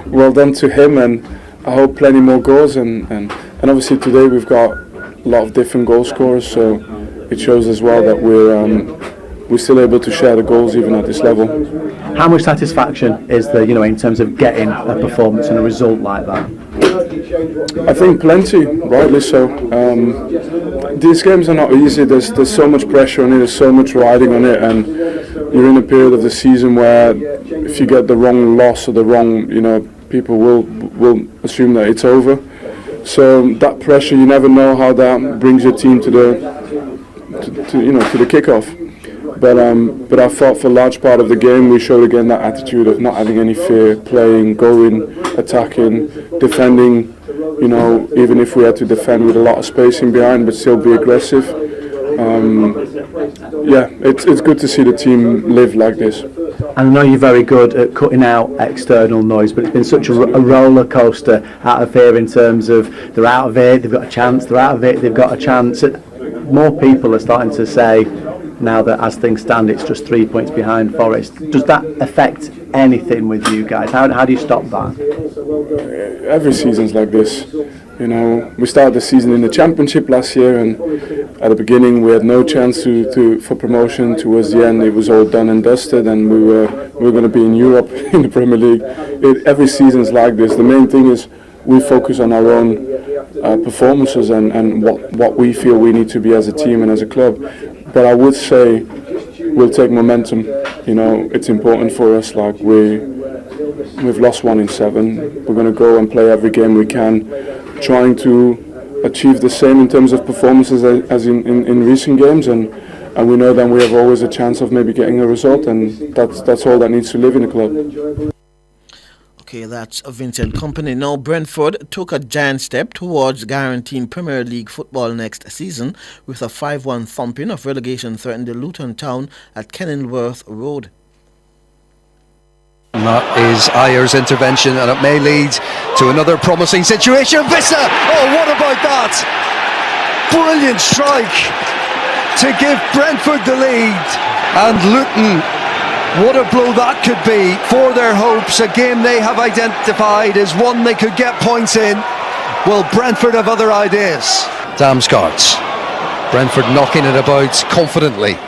well done to him, and I hope plenty more goals. And obviously today we've got a lot of different goal scorers, so it shows as well that we're still able to share the goals even at this level. How much satisfaction is there, in terms of getting a performance and a result like that? I think plenty, rightly so. These games are not easy. There's so much pressure on it. There's so much riding on it, and you're in a period of the season where if you get the wrong loss or the wrong, people will assume that it's over. So that pressure, you never know how that brings your team to the kickoff. But I thought for a large part of the game we showed again that attitude of not having any fear, playing, going, attacking, defending. Even if we had to defend with a lot of spacing behind, but still be aggressive. It's good to see the team live like this. I know you're very good at cutting out external noise, but it's been such a roller coaster out of here in terms of they're out of it, they've got a chance, they're out of it, they've got a chance. More people are starting to say now that as things stand it's just 3 points behind Forest. Does that affect anything with you guys? How do you stop that? Every season's like this. We started the season in the Championship last year, and at the beginning we had no chance for promotion. Towards the end it was all done and dusted, and we were going to be in Europe in the Premier League. Every season's like this. The main thing is we focus on our own performances and what we feel we need to be as a team and as a club. But I would say we'll take momentum. It's important for us. Like we've lost 1 in 7. We're going to go and play every game we can, trying to achieve the same in terms of performances as in recent games, and we know that we have always a chance of maybe getting a result, and that's all that needs to live in the club. Okay, that's Vincent Kompany. Now, Brentford took a giant step towards guaranteeing Premier League football next season with a 5-1 thumping of relegation threatened Luton Town at Kenilworth Road. And that is Ayer's intervention, and it may lead to another promising situation. Vissa! Oh, what about that? Brilliant strike to give Brentford the lead. And Luton, what a blow that could be for their hopes. A game they have identified as one they could get points in. Well, Brentford have other ideas. Damsgaard. Brentford knocking it about confidently.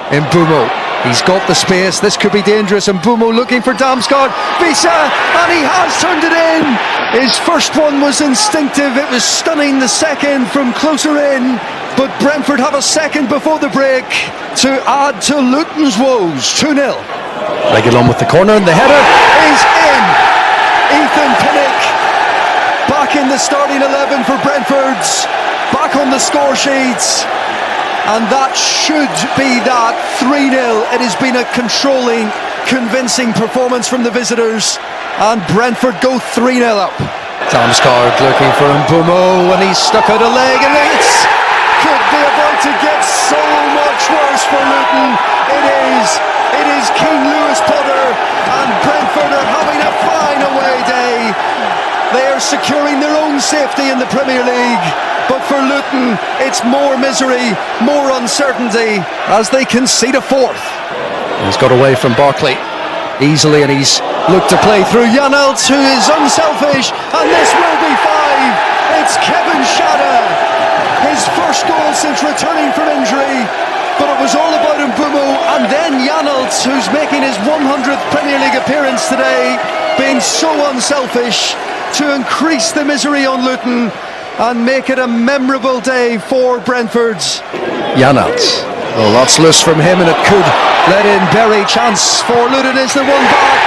Mbumo, he's got the space, this could be dangerous. Mbumo looking for Damsgaard. Visa, and he has turned it in. His first one was instinctive, it was stunning. The second from closer in. But Brentford have a second before the break to add to Luton's woes. 2-0. Reguilon with the corner, and the header is in. Ethan Pinnock back in the starting 11 for Brentford's, back on the score sheets, and that should be that 3-0. It has been a controlling, convincing performance from the visitors, and Brentford go 3-0 up. Damsgaard looking for Mbumo, and he's stuck out a leg, and it's could be about to get so much worse for Luton. It is King Lewis Potter, and Brentford are having a fine away day. They are securing their own safety in the Premier League, but for Luton it's more misery, more uncertainty as they concede a fourth. He's got away from Barkley easily, and he's looked to play through Janelt, who is unselfish, and this will be 5. It's Kevin Shada. His first goal since returning from injury, but it was all about Mbumo, and then Janelt, who's making his 100th Premier League appearance today, being so unselfish to increase the misery on Luton and make it a memorable day for Brentford. Janelt, well, that's loose from him, and it could let in Berry. Chance for Luton is the one back,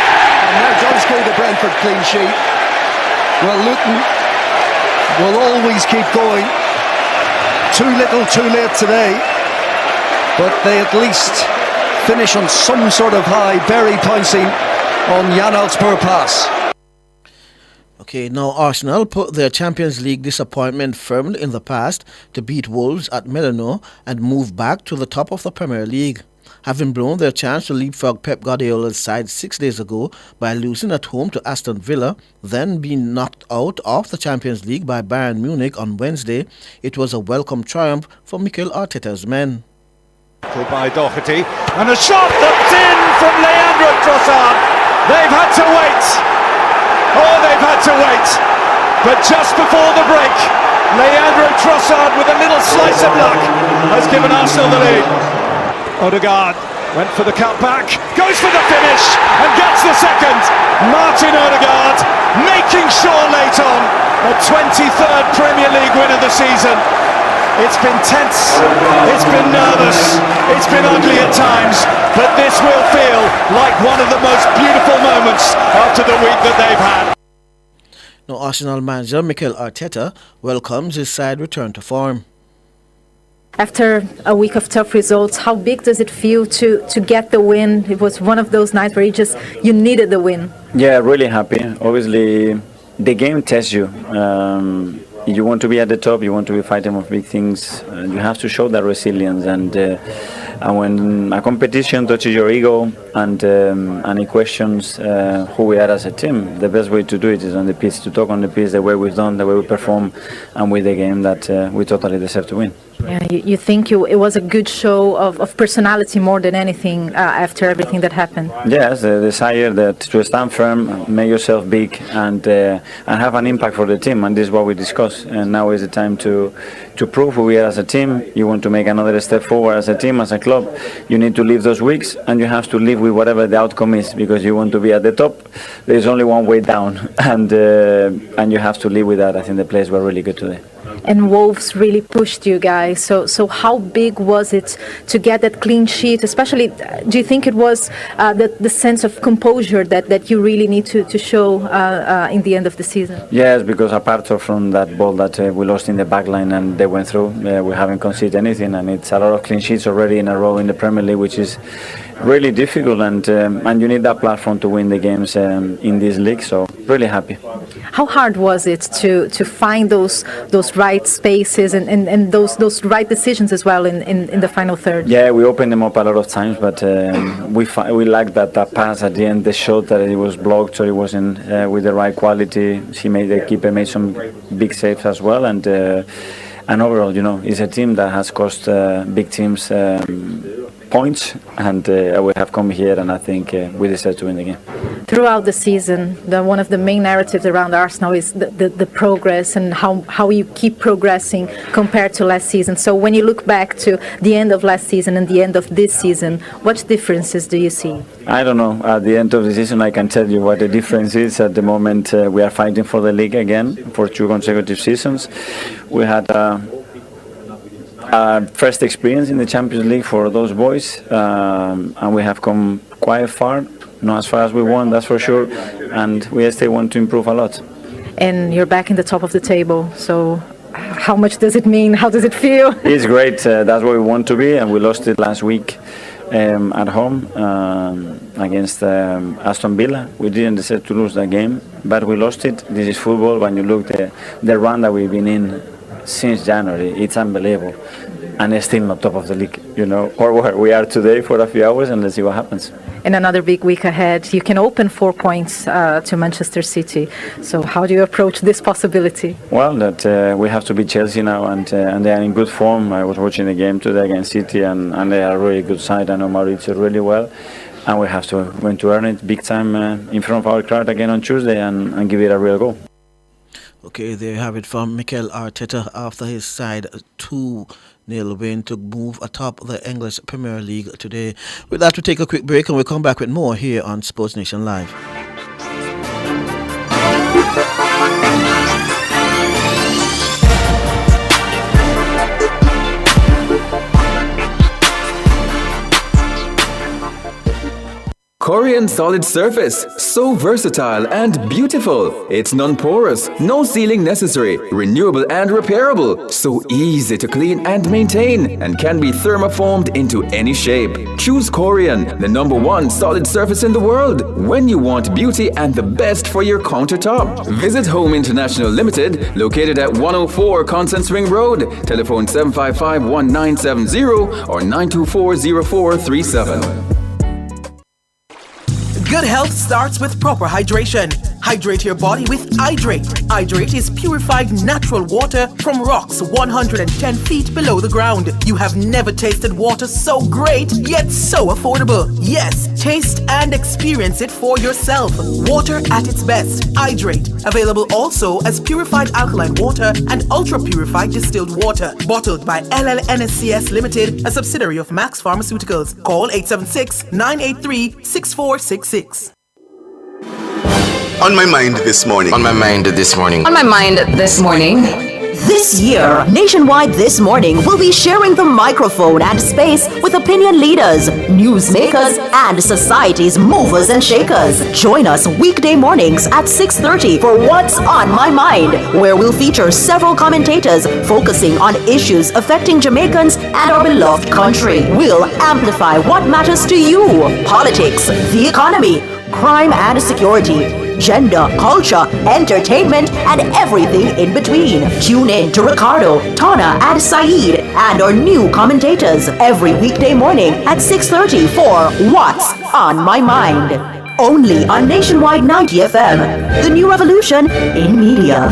and there does go the Brentford clean sheet. Well, Luton will always keep going. Too little, too late today, but they at least finish on some sort of high. Berry pouncing on Janelt's poor pass. Okay, now Arsenal put their Champions League disappointment firmly in the past to beat Wolves at Milano and move back to the top of the Premier League. having blown their chance to leapfrog Pep Guardiola's side 6 days ago by losing at home to Aston Villa, then being knocked out of the Champions League by Bayern Munich on Wednesday, it was a welcome triumph for Mikel Arteta's men. By Doherty, and a shot that's in from Leandro Trossard. They've had to wait. Oh, they've had to wait. But just before the break, Leandro Trossard with a little slice of luck has given Arsenal the lead. Odegaard went for the cutback, goes for the finish and gets the second. Martin Odegaard making sure late on a 23rd Premier League win of the season. It's been tense, it's been nervous, it's been ugly at times, but this will feel like one of the most beautiful moments after the week that they've had. Now, Arsenal manager Mikel Arteta welcomes his side return to form. After a week of tough results, how big does it feel to get the win? It was one of those nights where you needed the win. Yeah, really happy. Obviously, the game tests you. You want to be at the top, you want to be fighting for big things, you have to show that resilience, and when a competition touches your ego and it questions who we are as a team, the best way to do it is on the pitch, to talk on the pitch the way we've done, the way we perform, and with the game that we totally deserve to win. Yeah, you think it was a good show of personality more than anything after everything that happened? Yes, the desire that to stand firm, make yourself big, and have an impact for the team, and this is what we discuss. And now is the time to prove who we are as a team. You want to make another step forward as a team, as a club. You need to live those weeks, and you have to live with whatever the outcome is, because you want to be at the top. There's only one way down, and you have to live with that. I think the players were really good today. And Wolves really pushed you guys. So how big was it to get that clean sheet? Especially, do you think it was the sense of composure that you really need to show in the end of the season? Yes, because apart from that ball that we lost in the back line and they went through, we haven't conceded anything, and it's a lot of clean sheets already in a row in the Premier League, which is really difficult, and you need that platform to win the games in this league. So really happy. How hard was it to find those right spaces and those right decisions as well in the final third? Yeah, we opened them up a lot of times, but we lacked that pass at the end, the shot that it was blocked, so it wasn't with the right quality. The keeper made some big saves as well, and overall, it's a team that has cost big teams points, and we have come here, and I think we deserve to win the game. Throughout the season, one of the main narratives around Arsenal is the progress and how you keep progressing compared to last season. So when you look back to the end of last season and the end of this season, what differences do you see? I don't know. At the end of the season, I can tell you what the difference is. At the moment, we are fighting for the league again for 2 consecutive seasons. We had first experience in the Champions League for those boys, and we have come quite far. Not as far as we want, that's for sure, and we still want to improve a lot. And you're back in the top of the table, so how much does it mean? How does it feel? It's great. That's where we want to be, and we lost it last week at home against Aston Villa. We didn't deserve to lose that game, but we lost it. This is football. When you look the run that we've been in since January, it's unbelievable, and it's still not top of the league, or where we are today for a few hours, and let's see what happens. In another big week ahead, you can open 4 points to Manchester City. So how do you approach this possibility? Well, that we have to beat Chelsea now, and they are in good form. I was watching the game today against City, and they are a really good side. I know Mauricio really well, and we have to going to earn it big time in front of our crowd again on Tuesday and give it a real go. Okay, there you have it from Mikel Arteta after his side 2-0 win to move atop the English Premier League today. With that, we'll take a quick break and we'll come back with more here on Sports Nation Live. Corian Solid Surface. So versatile and beautiful. It's non-porous, no sealing necessary, renewable and repairable. So easy to clean and maintain, and can be thermoformed into any shape. Choose Corian, the #1 solid surface in the world, when you want beauty and the best for your countertop. Visit Home International Limited, located at 104 Constance Ring Road. Telephone 755-1970 or 924-0437. Good health starts with proper hydration. Hydrate your body with Hydrate. Hydrate is purified natural water from rocks 110 feet below the ground. You have never tasted water so great, yet so affordable. Yes, taste and experience it for yourself. Water at its best. Hydrate. Available also as purified alkaline water and ultra-purified distilled water. Bottled by LLNSCS Limited, a subsidiary of Max Pharmaceuticals. Call 876-983-6466. On my mind this morning. On my mind this morning. On my mind this morning. This year, Nationwide This Morning will be sharing the microphone and space with opinion leaders, newsmakers, and society's movers and shakers. Join us weekday mornings at 6:30 for What's on My Mind, where we'll feature several commentators focusing on issues affecting Jamaicans and our beloved country. We'll amplify what matters to you: politics, the economy, crime and security, gender, culture, entertainment, and everything in between. Tune in to Ricardo, Tana, and Saeed and our new commentators every weekday morning at 6:30 for What's on My Mind. Only on Nationwide 90 FM, the new revolution in media.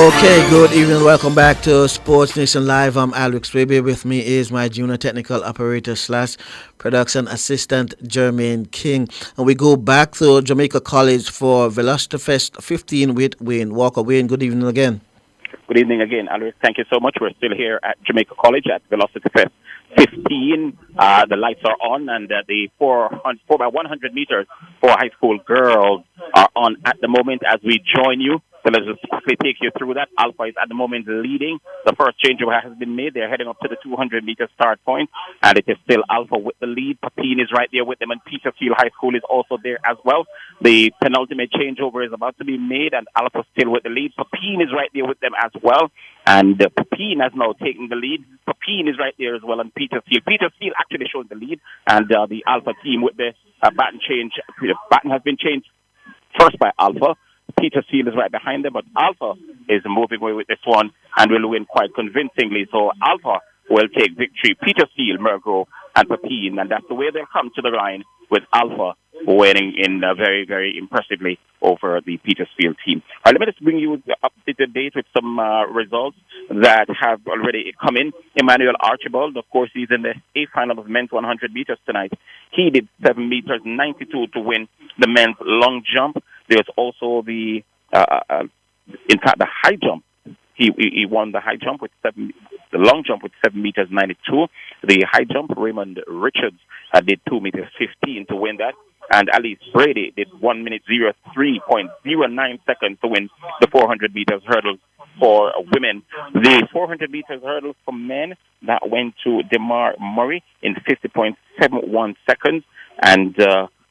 Okay, good evening. Welcome back to Sports Nation Live. I'm Alex Raby. With me is my junior technical operator / production assistant, Jermaine King. And we go back to Jamaica College for Velocity Fest 15 with Wayne Walker. Wayne, good evening again. Good evening again, Alex. Thank you so much. We're still here at Jamaica College at Velocity Fest 15. The lights are on, and the 4x100 meters for high school girls are on at the moment as we join you. So let's just quickly take you through that. Alpha is at the moment leading. The first changeover has been made. They're heading up to the 200-meter start point, and it is still Alpha with the lead. Papine is right there with them, and Peterfield High School is also there as well. The penultimate changeover is about to be made, and Alpha still with the lead. Papine is right there with them as well, and Papine has now taken the lead. Papine is right there as well, and Peterfield. Peterfield actually shows the lead, and the Alpha team with the baton change. Baton has been changed first by Alpha. Peterfield is right behind them, but Alpha is moving away with this one and will win quite convincingly. So Alpha will take victory. Peterfield, Murgrove, and Papine, and that's the way they'll come to the line, with Alpha winning in very, very impressively over the Petersfield team. All right, let me just bring you up to date with some results that have already come in. Emmanuel Archibald, of course, he's in the A final of men's 100 meters tonight. He did 7 meters 92 to win the men's long jump. There's also in fact, the high jump. He won the high jump with the long jump with 7 meters 92. The high jump, Raymond Richards did 2 meters 15 to win that. And Alice Brady did 1 minute 03.09 seconds to win the 400 meters hurdle for women. The 400 meters hurdle for men, that went to Demar Murray in 50.71 seconds. And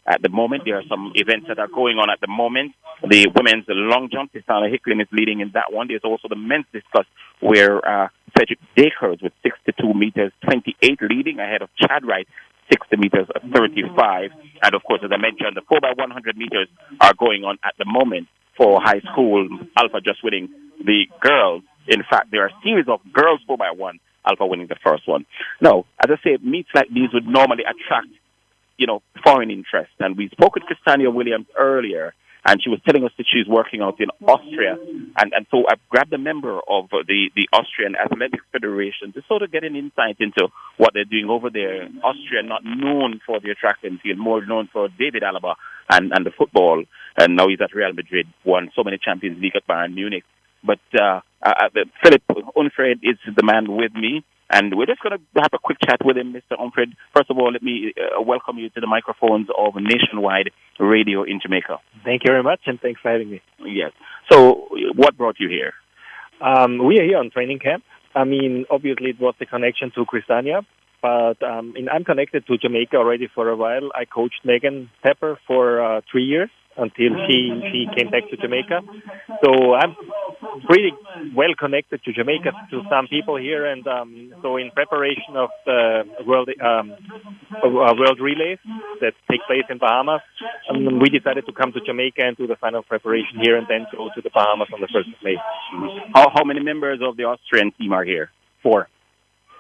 at the moment, there are some events that are going on at the moment. The women's long jump, Tisana Hicklin is leading in that one. There's also the men's discus, where Cedric Dakers with 62 meters 28 leading ahead of Chad Wright, 60 meters 35. And of course, as I mentioned, the 4x100 meters are going on at the moment for high school. Alpha just winning the girls. In fact, there are a series of girls 4x1, Alpha winning the first one. Now, as I say, meets like these would normally attract, foreign interest. And we spoke with Christiania Williams earlier, and she was telling us that she's working out in Austria. And so I grabbed a member of the Austrian Athletics Federation to sort of get an insight into what they're doing over there. Austria, not known for their track and field, more known for David Alaba and the football. And now he's at Real Madrid, won so many Champions League at Bayern Munich. But Philip Unfred is the man with me. And we're just going to have a quick chat with him, Mr. Unfred. First of all, let me welcome you to the microphones of Nationwide Radio in Jamaica. Thank you very much, and thanks for having me. Yes. So what brought you here? We are here on training camp. I mean, obviously it was the connection to Cristania, but I'm connected to Jamaica already for a while. I coached Megan Pepper for 3 years until she came back to Jamaica. So I'm pretty well connected to Jamaica, to some people here, and so in preparation of the World Relays that take place in Bahamas, we decided to come to Jamaica and do the final preparation here, and then go to the Bahamas on the 1st of May. How many members of the Austrian team are here? 4.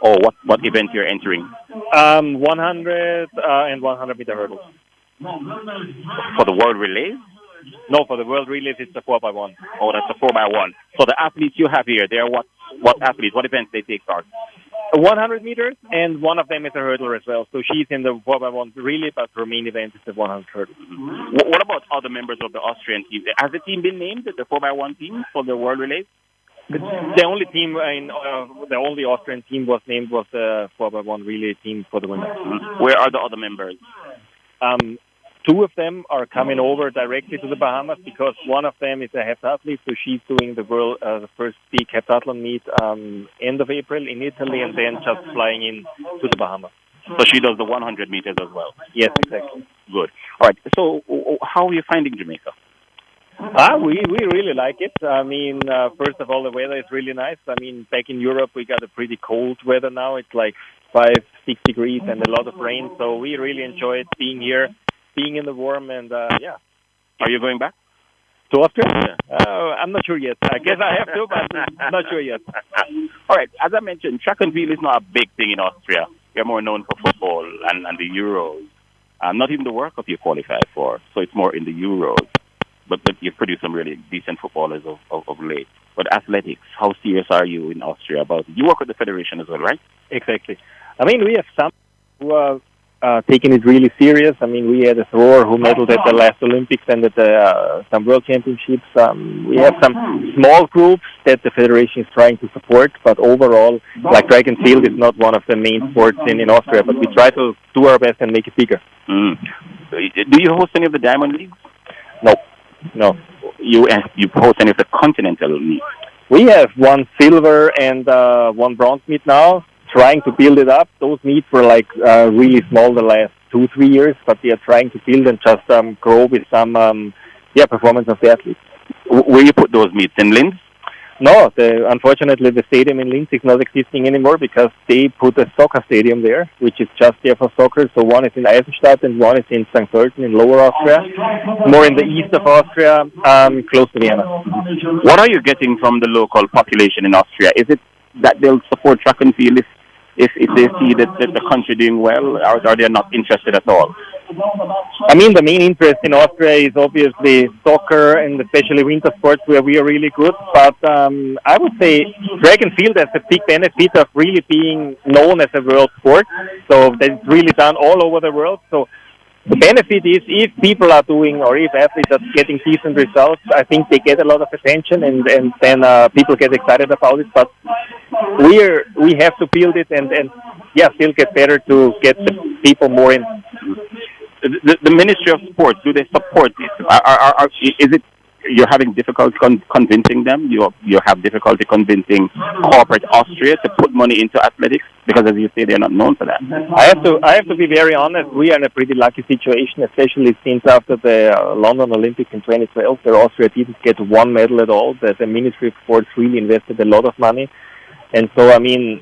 Oh, what event you're entering? 100 and 100 meter hurdles. For the World Relays? No, for the World Relays it's a 4x1. Oh, that's a 4x1. So the athletes you have here, they're what athletes? What events they take part? 100 meters, and one of them is a hurdler as well. So she's in the 4x1 relay, but her main event is the 100 hurdle. What about other members of the Austrian team? Has the team been named, the 4x1 team for the World Relays? The only team the only Austrian team was named was the 4x1 relay team for the women. Where are the other members? 2 of them are coming over directly to the Bahamas because one of them is a heptathlete, so she's doing the first big heptathlon meet end of April in Italy, and then just flying in to the Bahamas. So she does the 100 meters as well? Yes, exactly. Good. All right. So how are you finding Jamaica? We really like it. I mean, first of all, the weather is really nice. I mean, back in Europe, we got a pretty cold weather now. It's like 5-6 degrees and a lot of rain. So we really enjoyed being here, being in the warm, and yeah. Are you going back to Austria? I'm not sure yet. I guess I have to, but I'm not sure yet. All right. As I mentioned, track and field is not a big thing in Austria. You're more known for football and the Euros. Not even the World Cup you qualified for. So it's more in the Euros. But you've produced some really decent footballers of late. But athletics, how serious are you in Austria about it? You work with the federation as well, right? Exactly. I mean, we have some who are taking it really serious. I mean, we had a thrower who medaled at the last Olympics and at some World Championships. We have some small groups that the federation is trying to support, but overall, like track and field is not one of the main sports in Austria, but we try to do our best and make it bigger. Do you host any of the Diamond Leagues? No. You host any of the Continental Leagues? We have one silver and one bronze meet now, trying to build it up. Those meets were like really small the last 2-3 years, but we are trying to build and just grow with some performance of the athletes. Where you put those meets? In Linz? No, unfortunately the stadium in Linz is not existing anymore because they put a soccer stadium there, which is just there for soccer. So one is in Eisenstadt and one is in St. Pölten in Lower Austria, more in the east of Austria, close to Vienna. What are you getting from the local population in Austria? Is it that they'll support track and field if they see that the country doing well, or are they not interested at all? I mean, the main interest in Austria is obviously soccer and especially winter sports where we are really good. But I would say track and field has a big benefit of really being known as a world sport. So that's really done all over the world. So the benefit is if people are doing, or if athletes are getting decent results, I think they get a lot of attention and then people get excited about it. But we have to build it and still get better to get the people more in. The Ministry of Sports, do they support this? Is it you're having difficulty convincing them? You have difficulty convincing corporate Austria to put money into athletics because, as you say, they're not known for that. I have to be very honest. We are in a pretty lucky situation, especially since after the London Olympics in 2012, where Austria didn't get one medal at all. The Ministry of Sports really invested a lot of money, and so I mean,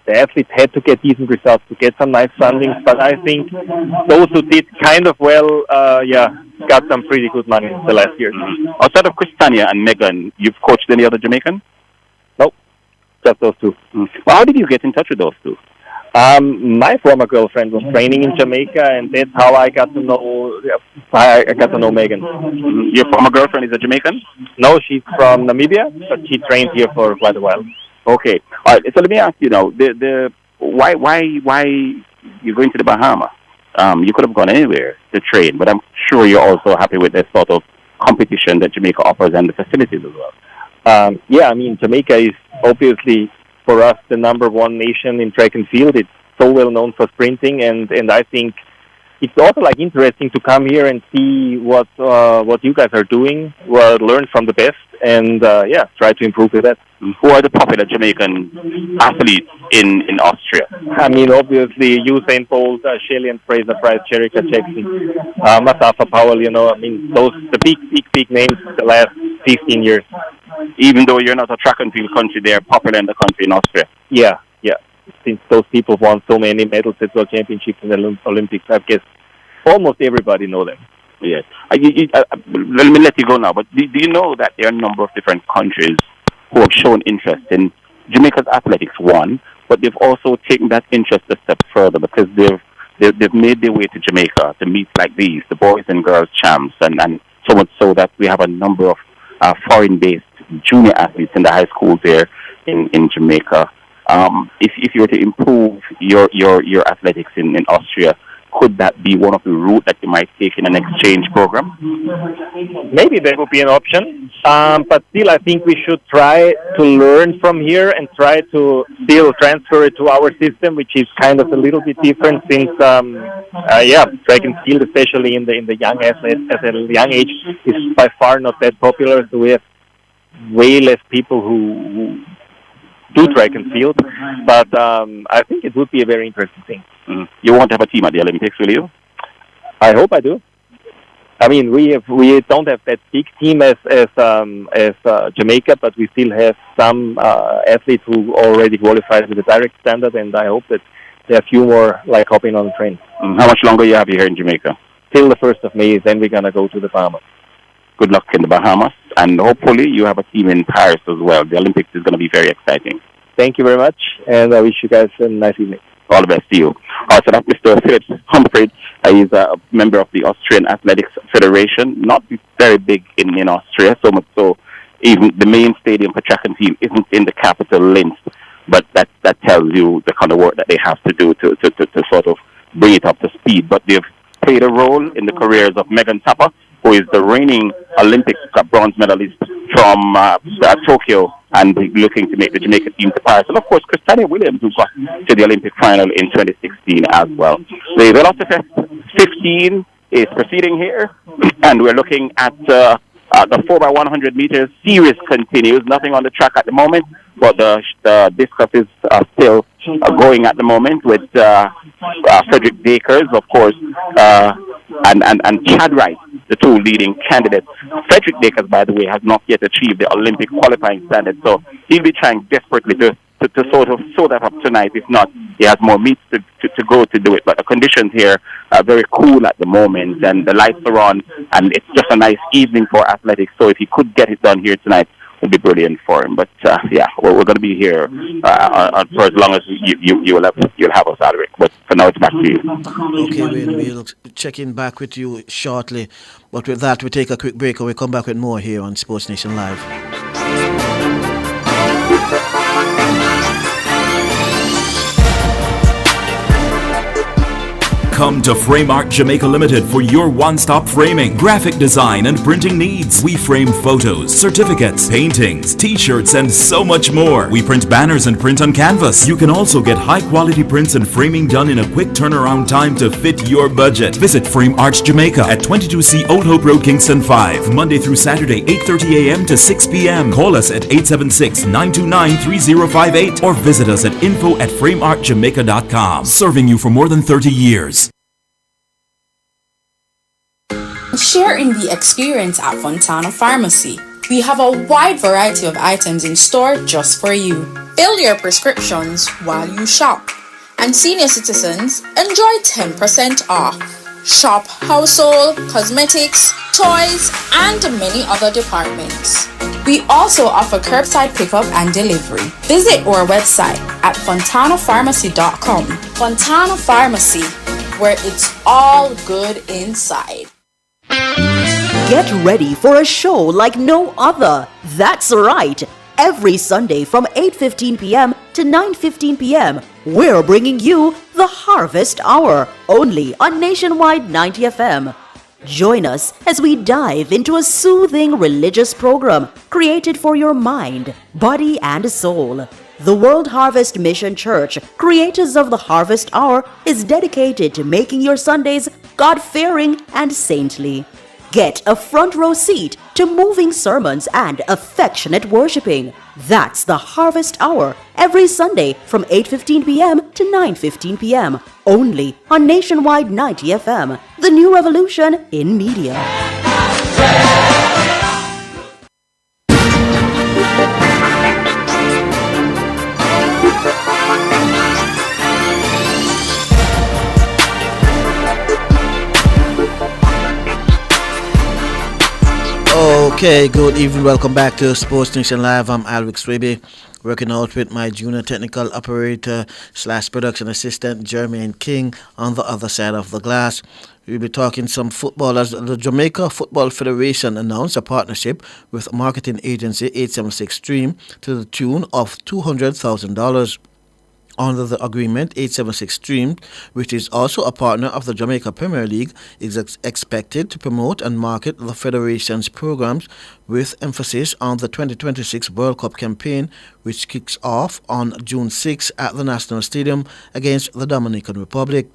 the athletes had to get decent results to get some nice fundings, but I think those who did kind of well, got some pretty good money the last years. Outside of Cristania and Megan, you've coached any other Jamaican? No, just those 2. Well, how did you get in touch with those 2? My former girlfriend was training in Jamaica, and that's how I got to know Megan. Your former girlfriend is a Jamaican? No, she's from Namibia, but she trained here for quite a while. Okay. All right. So let me ask you now, why you're going to the Bahamas? You could have gone anywhere to train, but I'm sure you're also happy with the sort of competition that Jamaica offers and the facilities as well. I mean, Jamaica is obviously for us the number one nation in track and field. It's so well known for sprinting, and I think it's also like interesting to come here and see what you guys are doing, learn from the best, and try to improve with that. Who are the popular Jamaican athletes in Austria? I mean, obviously Usain Bolt, Shelley Fraser Price, Sherika Jackson, Masafa Powell. I mean, those the big names the last 15 years. Even though you're not a track and field country, they're popular in the country in Austria. Yeah. Since those people won so many medals at World Championships and the Olympics, I guess almost everybody know them. Yes. Let me let you go now, but do you know that there are a number of different countries who have shown interest in Jamaica's athletics, one, but they've also taken that interest a step further because they've made their way to Jamaica to meet like these, the boys and girls champs, and so much so that we have a number of foreign-based junior athletes in the high schools here in Jamaica. If you were to improve your athletics in Austria, could that be one of the routes that you might take in an exchange program? Maybe that would be an option, but still I think we should try to learn from here and try to still transfer it to our system, which is kind of a little bit different since, track and field, especially in the young athletes at a young age, is by far not that popular, so we have way less people who do track and field, but I think it would be a very interesting thing. You want to have a team at the Olympics, will you? I hope I do. I mean, we don't have that big team as Jamaica, but we still have some athletes who already qualified with the direct standard, and I hope that there are a few more like hopping on the train. How much longer you have here in Jamaica? Till the 1st of May, then we're gonna go to the Bahamas. Good luck in the Bahamas, and hopefully you have a team in Paris as well. The Olympics is going to be very exciting. Thank you very much, and I wish you guys a nice evening. All the best to you. So that's Mr. Philip Humphrey. He's a member of the Austrian Athletics Federation, not very big in Austria, so much so even the main stadium for track and field isn't in the capital, Linz, but that tells you the kind of work that they have to do to sort of bring it up to speed. But they've played a role in the careers of Megan Tapper, who is the reigning Olympic bronze medalist from Tokyo and looking to make the Jamaica team to Paris. And of course, Christiana Williams, who got to the Olympic final in 2016 as well. The Velocifest 15 is proceeding here, and we're looking at the 4x100 meters series continues. Nothing on the track at the moment, but the discus is still going at the moment with Frederick Dakers, of course, and Chad Wright, the two leading candidates. Frederick Dakers, by the way, has not yet achieved the Olympic qualifying standard, so he'll be trying desperately to sort of sew that up tonight. If not, he has more meets to go to do it. But the conditions here are very cool at the moment, and the lights are on, and it's just a nice evening for athletics. So if he could get it done here tonight, it would be brilliant for him. But we're going to be here for as long as you'll have us, Alaric. But for now, it's back to you. Okay, we'll check in back with you shortly. But with that, we take a quick break, and we come back with more here on Sports Nation Live. Come to Frame Art Jamaica Limited for your one-stop framing, graphic design and printing needs. We frame photos, certificates, paintings, t-shirts and so much more. We print banners and print on canvas. You can also get high-quality prints and framing done in a quick turnaround time to fit your budget. Visit Frame Arts Jamaica at 22C Old Hope Road, Kingston 5, Monday through Saturday, 8:30 a.m. to 6 p.m. Call us at 876-929-3058 or visit us at info@frameartjamaica.com. Serving you for more than 30 years. Share in the experience at Fontana Pharmacy. We have a wide variety of items in store just for you. Fill your prescriptions while you shop. And senior citizens enjoy 10% off. Shop household, cosmetics, toys, and many other departments. We also offer curbside pickup and delivery. Visit our website at fontanapharmacy.com. Fontana Pharmacy, where it's all good inside. Get ready for a show like no other. That's right. Every Sunday from 8:15 p.m. to 9:15 p.m., we're bringing you the Harvest Hour, only on Nationwide 90 FM. Join us as we dive into a soothing religious program created for your mind, body, and soul. The World Harvest Mission Church, creators of the Harvest Hour, is dedicated to making your Sundays God-fearing and saintly. Get a front row seat to moving sermons and affectionate worshiping. That's the Harvest Hour, every Sunday from 8:15 p.m. to 9:15 p.m. only on Nationwide 90 FM, the new revolution in media. Okay, good evening. Welcome back to Sportsnation Live. I'm Alwix Raby, working out with my junior technical operator / production assistant Jermaine King on the other side of the glass. We'll be talking some football as the Jamaica Football Federation announced a partnership with marketing agency 876 Stream to the tune of $200,000. Under the agreement, 876 Stream, which is also a partner of the Jamaica Premier League, is expected to promote and market the Federation's programs with emphasis on the 2026 World Cup campaign, which kicks off on June 6 at the National Stadium against the Dominican Republic.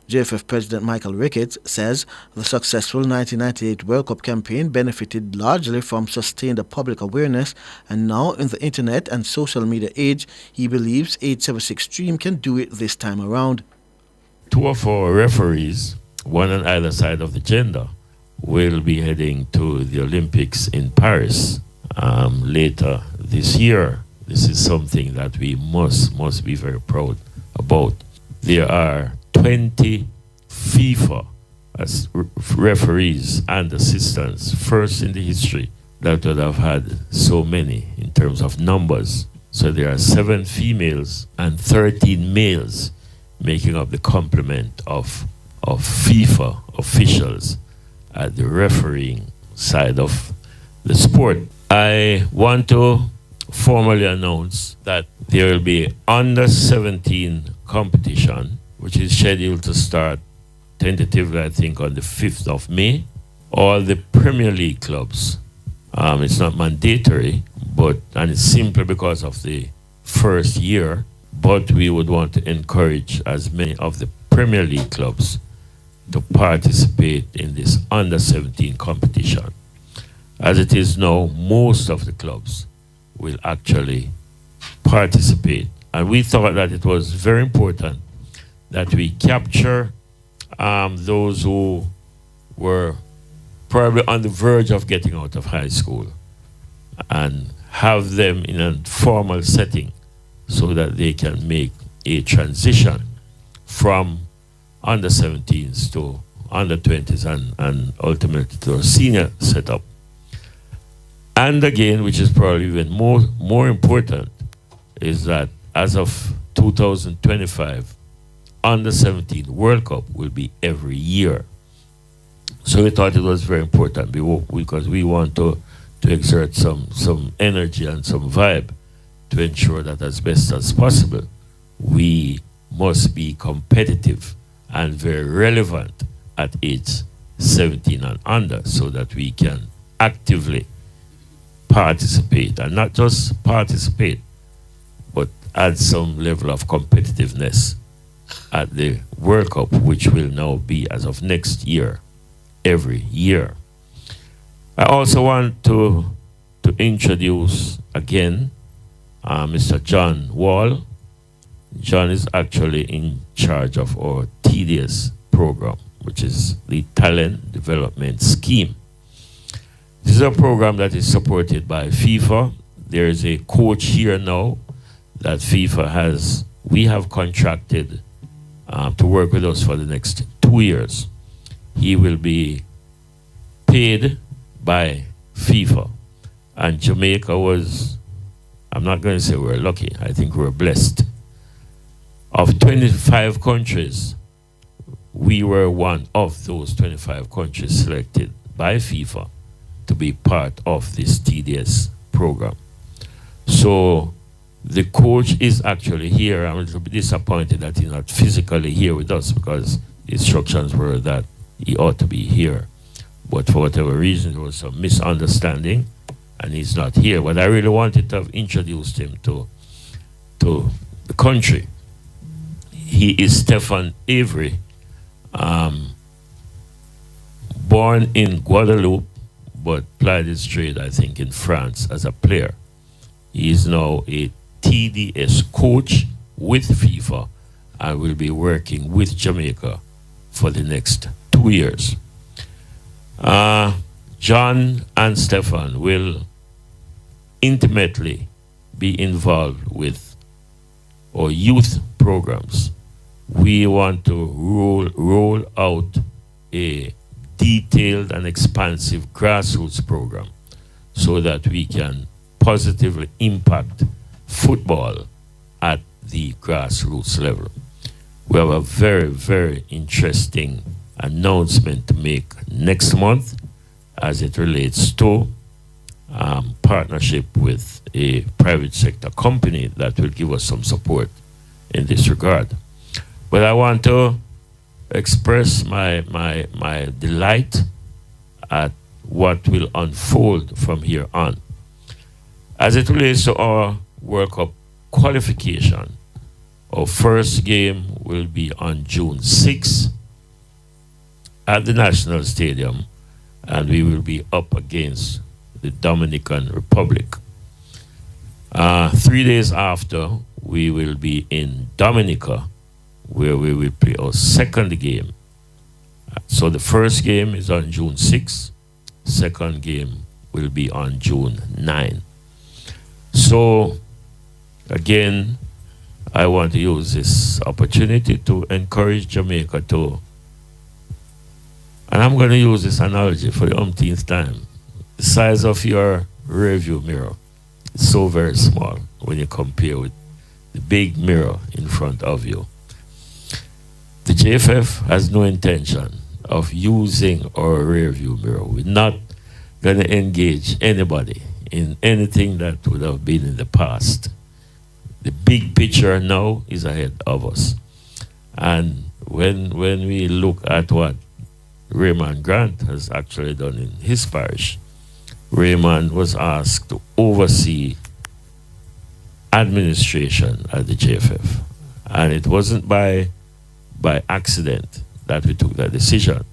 JFF President Michael Ricketts says the successful 1998 World Cup campaign benefited largely from sustained public awareness, and now in the internet and social media age, he believes 876 Stream can do it this time around. 2 of our referees, one on either side of the gender, will be heading to the Olympics in Paris later this year. This is something that we must be very proud about. There are 20 FIFA as referees and assistants, first in the history that would have had so many in terms of numbers. So there are 7 females and 13 males making up the complement of FIFA officials at the refereeing side of the sport. I want to formally announce that there will be under 17 competition, which is scheduled to start tentatively, I think, on the 5th of May. All the Premier League clubs, it's not mandatory, and it's simply because of the first year, but we would want to encourage as many of the Premier League clubs to participate in this under 17 competition. As it is now, most of the clubs will actually participate. And we thought that it was very important that we capture those who were probably on the verge of getting out of high school and have them in a formal setting so that they can make a transition from under 17s to under 20s and ultimately to a senior setup. And again, which is probably even more important, is that as of 2025, under 17 World Cup will be every year. So we thought it was very important because we want to exert some energy and some vibe to ensure that as best as possible, we must be competitive and very relevant at age 17 and under so that we can actively participate, and not just participate, but add some level of competitiveness at the World Cup, which will now be, as of next year, every year. I also want to introduce again Mr. John Wall. John is actually in charge of our TDS program, which is the Talent Development Scheme. This is a program that is supported by FIFA. There is a coach here now that we have contracted to work with us for the next 2 years. He will be paid by FIFA. And Jamaica was, I'm not going to say we're lucky, I think we're blessed. Of 25 countries, we were one of those 25 countries selected by FIFA to be part of this TDS program. So the coach is actually here. I'm a little bit disappointed that he's not physically here with us because the instructions were that he ought to be here. But for whatever reason, there was some misunderstanding and he's not here. But I really wanted to have introduced him to to the country. He is Stephen Avery, born in Guadeloupe, but plied his trade, I think, in France as a player. He is now a TDS coach with FIFA and will be working with Jamaica for the next 2 years. John and Stefan will intimately be involved with our youth programs. We want to roll out a detailed and expansive grassroots program so that we can positively impact football at the grassroots level. We have a very, very interesting announcement to make next month as it relates to partnership with a private sector company that will give us some support in this regard. But I want to express my delight at what will unfold from here on. As it relates to our World Cup qualification, our first game will be on June 6th at the National Stadium, and we will be up against the Dominican Republic. 3 days after, we will be in Dominica, where we will play our second game. So the first game is on June 6th, second game will be on June 9. So, again, I want to use this opportunity to encourage Jamaica to, and I'm going to use this analogy for the umpteenth time. The size of your rearview mirror is so very small when you compare with the big mirror in front of you. The JFF has no intention of using our rearview mirror. We're not going to engage anybody in anything that would have been in the past. The big picture now is ahead of us. And when we look at what Raymond Grant has actually done in his parish, Raymond was asked to oversee administration at the JFF. And it wasn't by accident that we took that decision,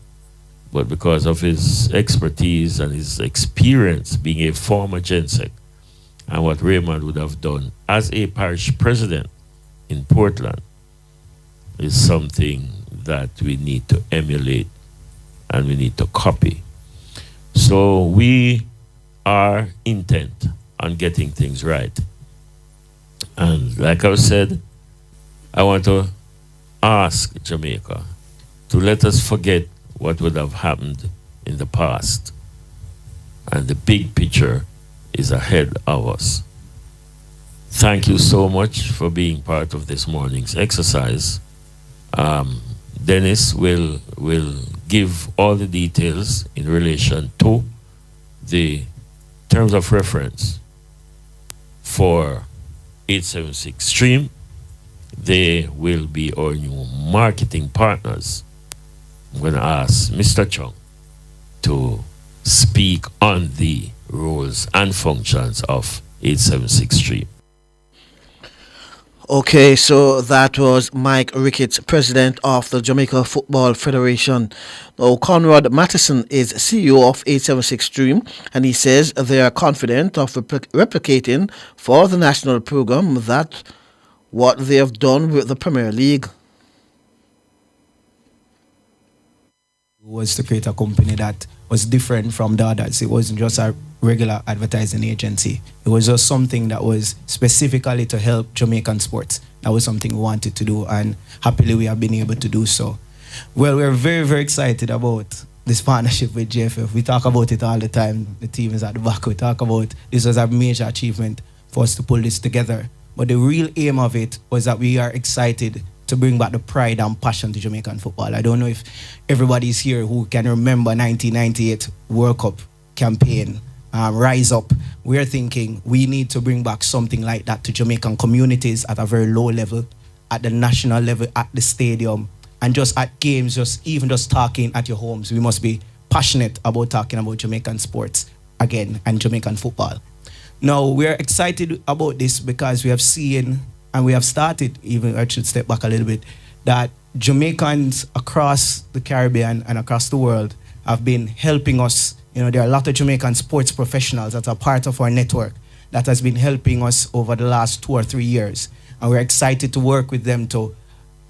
but because of his expertise and his experience being a former GenSec, and what Raymond would have done as a parish president in Portland is something that we need to emulate and we need to copy. So we are intent on getting things right. And like I said, I want to ask Jamaica to let us forget what would have happened in the past. And the big picture is ahead of us. Thank you so much for being part of this morning's exercise. Dennis will give all the details in relation to the terms of reference for 876 Stream. They will be our new marketing partners. I'm going to ask Mr. Chung to speak on the roles and functions of 876 Stream. Okay, so that was Mike Ricketts, president of the Jamaica Football Federation. Now, Conrad Matheson is CEO of 876 Stream, and he says they are confident of replicating for the national program that what they have done with the Premier League. Was to create a company that was different from the others. It wasn't just a regular advertising agency. It was just something that was specifically to help Jamaican sports. That was something we wanted to do, and happily we have been able to do so. Well, we're very, very excited about this partnership with JFF. We talk about it all the time. The team is at the back. We talk about this was a major achievement for us to pull this together. But the real aim of it was that we are excited to bring back the pride and passion to Jamaican football. I don't know if everybody's here who can remember 1998 World Cup campaign, Rise Up. We're thinking we need to bring back something like that to Jamaican communities at a very low level, at the national level, at the stadium, and just at games, even just talking at your homes. We must be passionate about talking about Jamaican sports again and Jamaican football. Now, we're excited about this because we have seen and we have started, even I should step back a little bit, that Jamaicans across the Caribbean and across the world have been helping us. You know, there are a lot of Jamaican sports professionals that are part of our network that has been helping us over the last 2 or 3 years. And we're excited to work with them to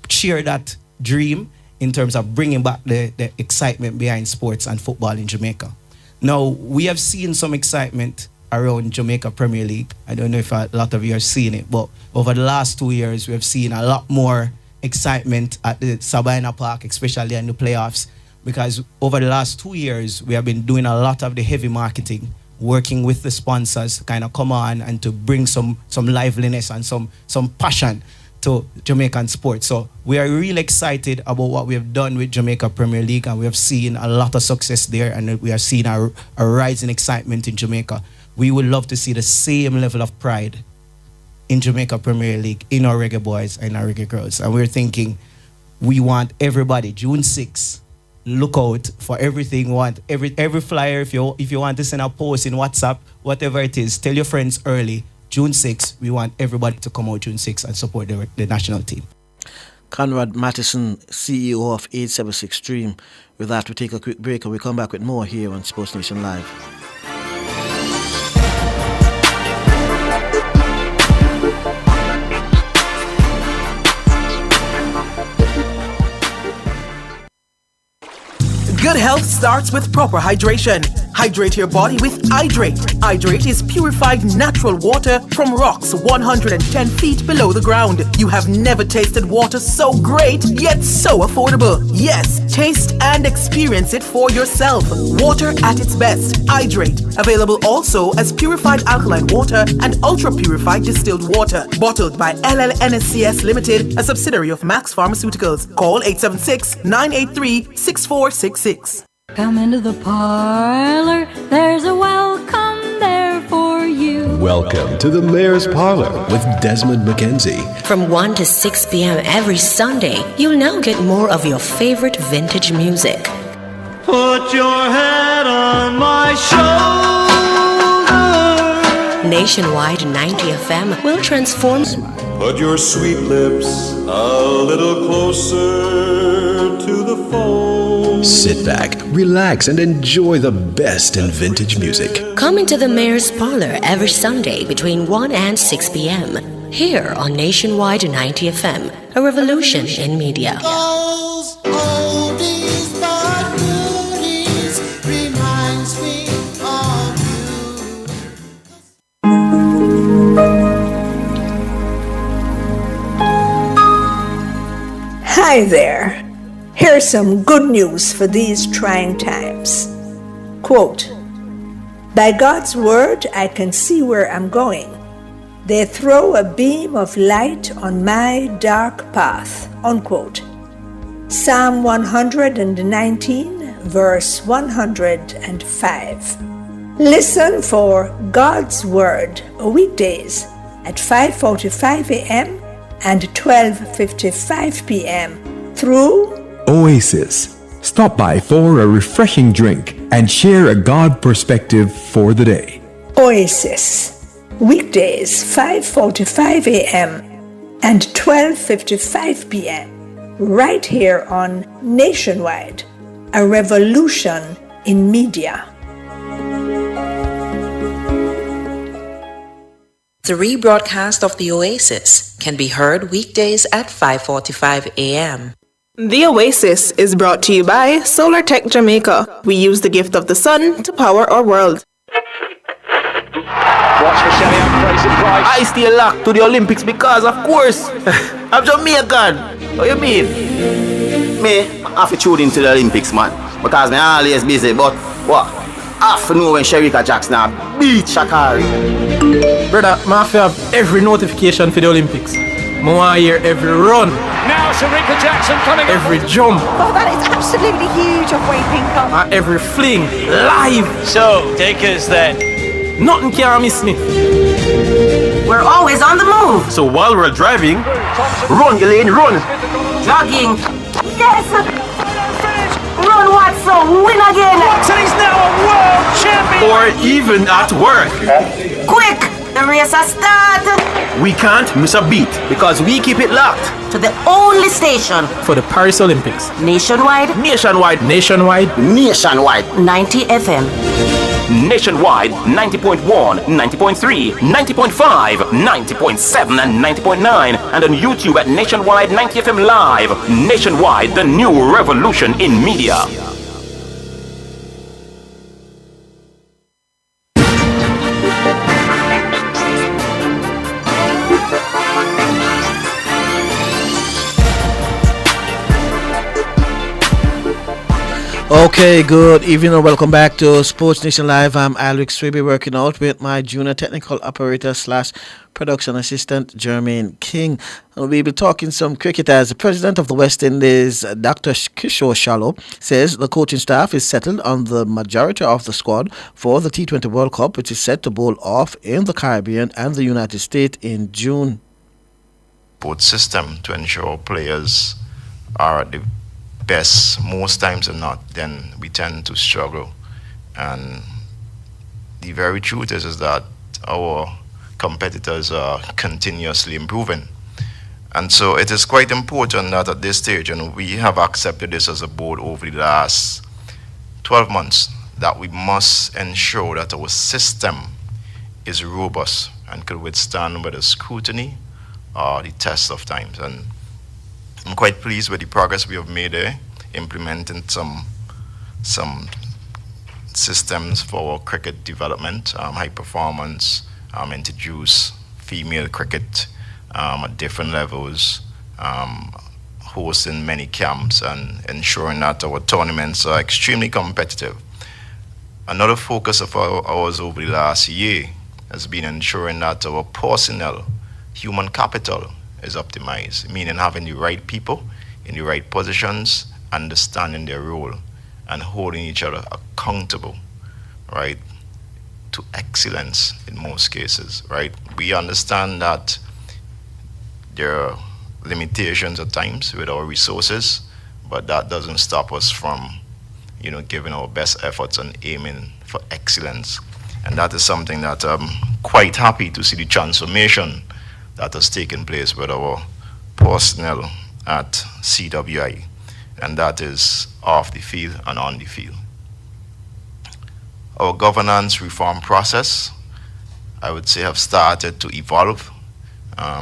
share that dream in terms of bringing back the excitement behind sports and football in Jamaica. Now, we have seen some excitement around Jamaica Premier League. I don't know if a lot of you have seen it, but over the last 2 years, we have seen a lot more excitement at the Sabina Park, especially in the playoffs, because over the last 2 years, we have been doing a lot of the heavy marketing, working with the sponsors to kind of come on and to bring some liveliness and some passion to Jamaican sports. So we are really excited about what we have done with Jamaica Premier League, and we have seen a lot of success there, and we are seeing a rise in excitement in Jamaica. We would love to see the same level of pride in Jamaica Premier League, in our reggae boys and our reggae girls. And we're thinking, we want everybody, June 6th, look out for everything. Want every flyer. If you want to send a post in WhatsApp, whatever it is, tell your friends early. June 6th, we want everybody to come out June 6th and support the national team. Conrad Mattison, CEO of 876 Stream. With that, we take a quick break and we come back with more here on Sports Nation Live. Good health starts with proper hydration. Hydrate your body with Hydrate. Hydrate is purified natural water from rocks 110 feet below the ground. You have never tasted water so great, yet so affordable. Yes, taste and experience it for yourself. Water at its best. Hydrate. Available also as purified alkaline water and ultra-purified distilled water. Bottled by LLNSCS Limited, a subsidiary of Max Pharmaceuticals. Call 876-983-6466. Come into the parlor, there's a welcome there for you. Welcome to the Mayor's Parlor with Desmond McKenzie. From 1 to 6 p.m. every Sunday, you'll now get more of your favorite vintage music. Put your head on my shoulder. Nationwide 90 FM will transform. Put your sweet lips a little closer to the phone. Sit back, relax, and enjoy the best in vintage music. Come into the Mayor's Parlor every Sunday between 1 and 6 p.m. here on Nationwide 90 FM, a revolution in media. Hi there. Here's some good news for these trying times. Quote, by God's word, I can see where I'm going. They throw a beam of light on my dark path. Unquote. Psalm 119, verse 105. Listen for God's word weekdays at 5:45 a.m. and 12:55 p.m. through Oasis. Stop by for a refreshing drink and share a God perspective for the day. Oasis. Weekdays 5:45 a.m. and 12:55 p.m. right here on Nationwide, a revolution in media. The rebroadcast of the Oasis can be heard weekdays at 5:45 a.m. The Oasis is brought to you by Solar Tech Jamaica. We use the gift of the sun to power our world. Watch for Shelly and Fraser Price. I stay locked to the Olympics because, of course, I'm Jamaican. What you mean? Me, I have to tune into the Olympics, man. Because I'm always busy, but what? I have to know when Sherika Jackson beat Shakari. Brother, I have to have every notification for the Olympics. I want to hear every run. Now Sherika Jackson coming every jump. Oh, that is absolutely huge of Wade Pinkham. Every fling, live. So, take us then. Nothing can miss me. We're always on the move. So while we're driving, run, Elaine, run. Jogging. Yes. Run, Watson, win again. Watson is now a world champion. Or even at work. Quick, The race has started. We can't miss a beat because we keep it locked To the only station. For the Paris Olympics. Nationwide. Nationwide. Nationwide. Nationwide. 90 FM. Nationwide 90.1, 90.3, 90.5, 90.7 and 90.9 and on YouTube at Nationwide 90 FM Live. Nationwide, the new revolution in media. Okay, good evening and welcome back to Sports Nation Live. I'm Alex Swiby, working out with my junior technical operator / production assistant, Jermaine King. And we'll be talking some cricket as the president of the West Indies, Dr. Kishore Shallow, says the coaching staff is settled on the majority of the squad for the T20 World Cup, which is set to bowl off in the Caribbean and the United States in June. Both system to ensure players are at the best most times than not, then we tend to struggle. And the very truth is that our competitors are continuously improving. And so it is quite important that at this stage, and we have accepted this as a board over the last 12 months, that we must ensure that our system is robust and could withstand whether scrutiny or the test of times. And I'm quite pleased with the progress we have made there, implementing some systems for cricket development, high performance, introduce female cricket at different levels, hosting many camps and ensuring that our tournaments are extremely competitive. Another focus of ours over the last year has been ensuring that our personnel, human capital, is optimized, meaning having the right people in the right positions, understanding their role, and holding each other accountable, right, to excellence in most cases, right? We understand that there are limitations at times with our resources, but that doesn't stop us from, giving our best efforts and aiming for excellence. And that is something that I'm quite happy to see the transformation that has taken place with our personnel at CWI, and that is off the field and on the field. Our governance reform process, I would say, have started to evolve.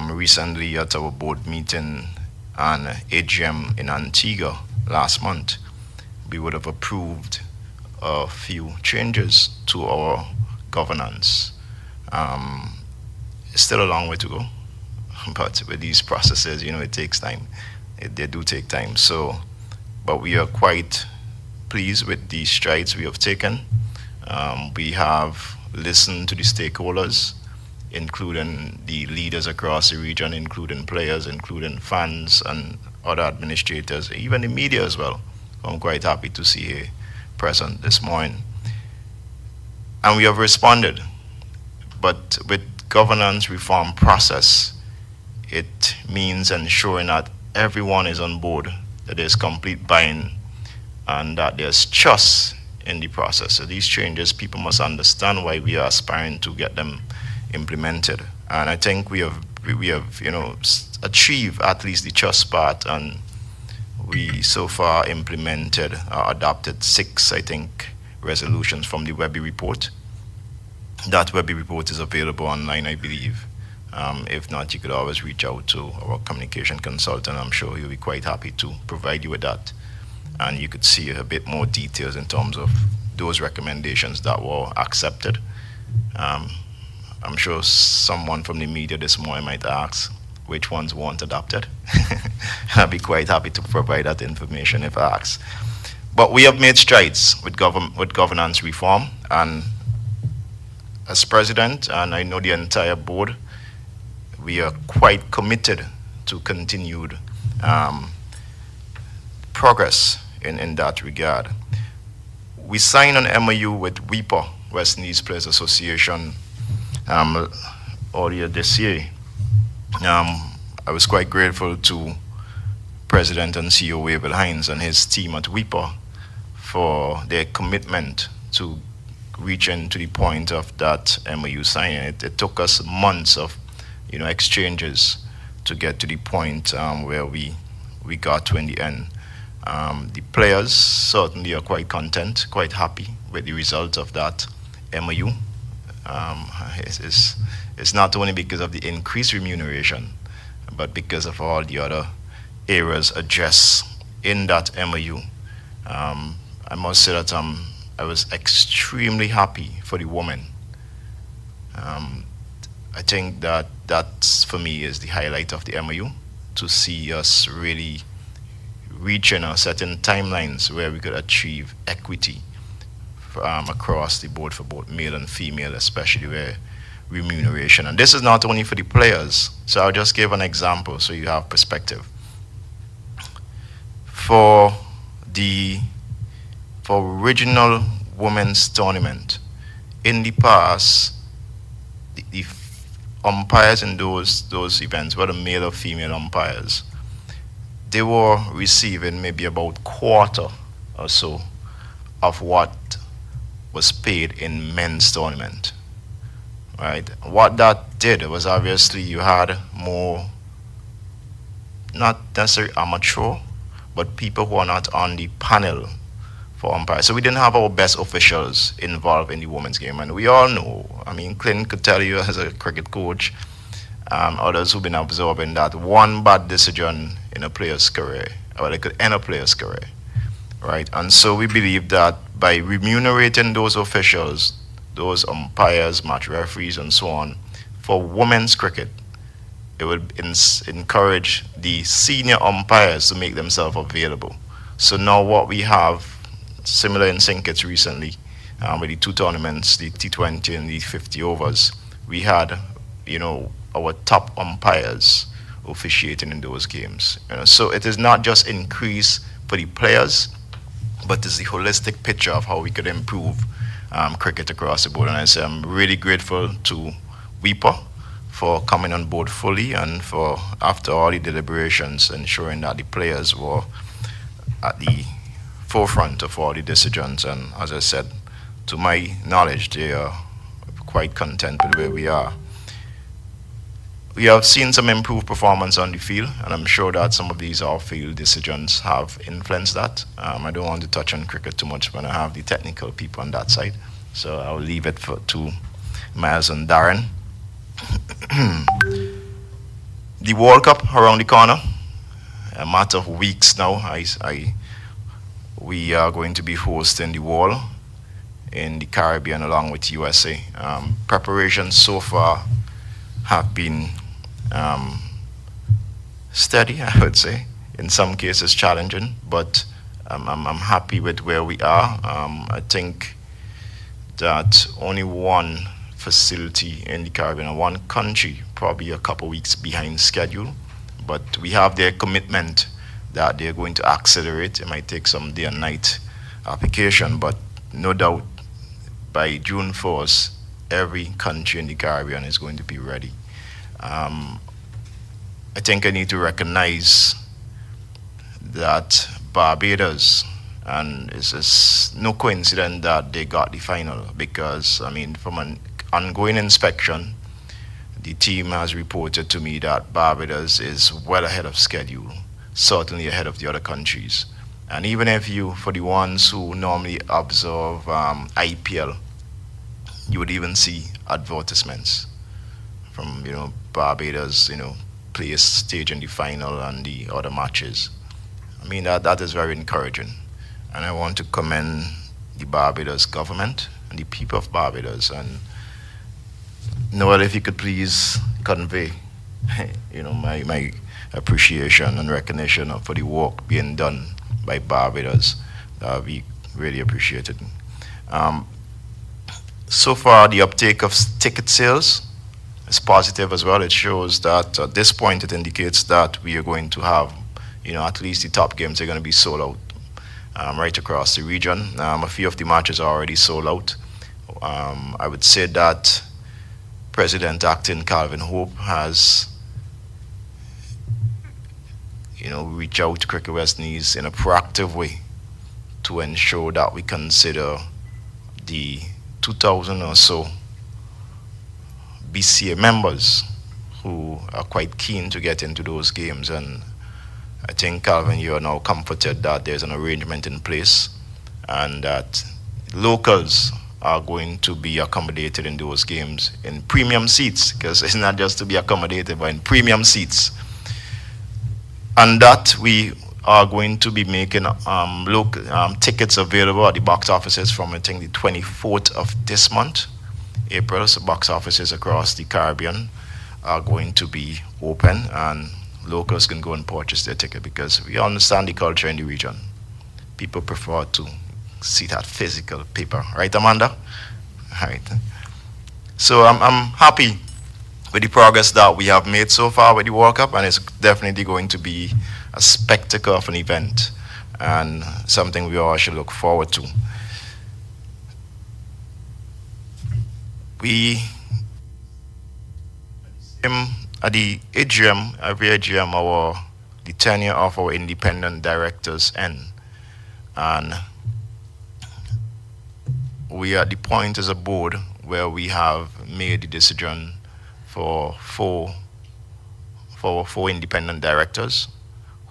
Recently at our board meeting and AGM in Antigua last month, we would have approved a few changes to our governance. It's still a long way to go. But with these processes, it takes time. They do take time. But we are quite pleased with the strides we have taken. We have listened to the stakeholders, including the leaders across the region, including players, including fans and other administrators, even the media as well. I'm quite happy to see here present this morning. And we have responded. But with governance reform process, it means ensuring that everyone is on board, that there's complete buy-in, and that there's trust in the process. So these changes, people must understand why we are aspiring to get them implemented. And I think we have achieved at least the trust part, and we so far implemented, adopted 6, I think, resolutions from the Webby report. That Webby report is available online, I believe. If not, you could always reach out to our communication consultant. I'm sure he'll be quite happy to provide you with that. And you could see a bit more details in terms of those recommendations that were accepted. I'm sure someone from the media this morning might ask which ones weren't adopted. I'd be quite happy to provide that information if asked. But we have made strides with governance reform, and as president, and I know the entire board, we are quite committed to continued progress in that regard. We signed an MOU with WIPA, West Indies Players Association, earlier this year. I was quite grateful to President and CEO Wavell Hines and his team at WIPA for their commitment to reaching to the point of that MOU signing. It took us months of, exchanges to get to the point where we got to in the end. The players certainly are quite content, quite happy with the result of that MOU. It's not only because of the increased remuneration, but because of all the other areas addressed in that MOU. I must say that I was extremely happy for the women. I think that for me is the highlight of the MOU, to see us really reaching certain timelines where we could achieve equity across the board for both male and female, especially where remuneration. And this is not only for the players, so I'll just give an example so you have perspective. For original women's tournament, in the past, the umpires in those events, whether male or female umpires, they were receiving maybe about quarter or so of what was paid in men's tournament, right? What that did was, obviously you had more, not necessarily amateur, but people who are not on the panel for umpires. So we didn't have our best officials involved in the women's game. And we all know, Clint could tell you as a cricket coach, others who've been absorbing, that one bad decision in a player's career, or it could end a player's career, right? And so we believe that by remunerating those officials, those umpires, match referees, and so on, for women's cricket, it would encourage the senior umpires to make themselves available. So now what we have, similar in St. Kitts recently, with the two tournaments, the T20 and the 50 overs, we had, our top umpires officiating in those games. So it is not just increase for the players, but it's the holistic picture of how we could improve cricket across the board. And I say I'm really grateful to WIPA for coming on board fully, and for, after all the deliberations, ensuring that the players were at the forefront of all the decisions. And as I said, to my knowledge, they are quite content with where we are. We have seen some improved performance on the field, and I'm sure that some of these off-field decisions have influenced that. I don't want to touch on cricket too much when I have the technical people on that side, so I'll leave it to Miles and Darren. The World Cup around the corner, a matter of weeks now. We are going to be hosting the World in the Caribbean along with USA. Preparations so far have been steady, I would say. In some cases challenging, but I'm happy with where we are. I think that only one facility in the Caribbean, and one country, probably a couple weeks behind schedule, but we have their commitment that they're going to accelerate. It might take some day and night application, but no doubt by June 1st, every country in the Caribbean is going to be ready. I think I need to recognize that Barbados, and it's no coincidence that they got the final, because, from an ongoing inspection, the team has reported to me that Barbados is well ahead of schedule, certainly ahead of the other countries. And even if for the ones who normally observe IPL, you would even see advertisements from, Barbados, place stage in the final and the other matches. That is very encouraging. And I want to commend the Barbados government and the people of Barbados. And Noel, if you could please convey, my appreciation and recognition for the work being done by Barbados. We really appreciate it. So far, the uptake of ticket sales is positive as well. It shows that at this point, it indicates that we are going to have, at least the top games are going to be sold out right across the region. A few of the matches are already sold out. I would say that President Acting Calvin Hope has, reached out to Cricket West Indies in a proactive way to ensure that we consider the 2,000 or so BCA members who are quite keen to get into those games. And I think, Calvin, you are now comforted that there's an arrangement in place and that locals are going to be accommodated in those games in premium seats, because it's not just to be accommodated, but in premium seats. And that we are going to be making tickets available at the box offices from, I think, the 24th of this month, April. So box offices across the Caribbean are going to be open, and locals can go and purchase their ticket, because we understand the culture in the region. People prefer to see that physical paper. Right, Amanda? Right. So I'm happy with the progress that we have made so far with the World Cup, and it's definitely going to be a spectacle of an event and something we all should look forward to. We, at the AGM, every AGM, the tenure of our independent directors end, and we are at the point as a board where we have made the decision for four independent directors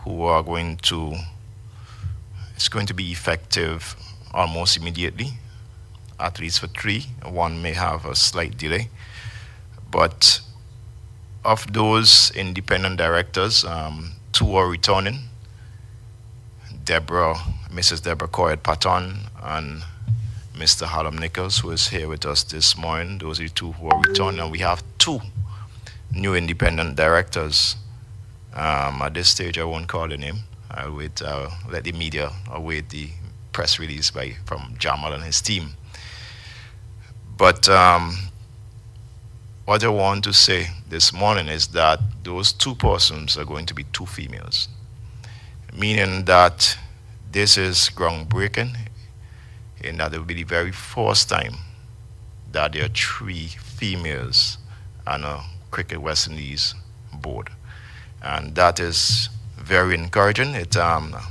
who are going to, it's going to be effective almost immediately, at least for 3. One may have a slight delay. But of those independent directors, 2 are returning. Mrs. Deborah Coyett Patton and Mr. Hallam Nichols, who is here with us this morning. Those are the 2 who are returning, and we have 2 new independent directors. At this stage, I won't call the name. I'll let the media await the press release from Jamal and his team. But what I want to say this morning is that those 2 persons are going to be 2 females, meaning that this is groundbreaking, in that it will be the very first time that there are 3 females on a Cricket West Indies board. And that is very encouraging. It's a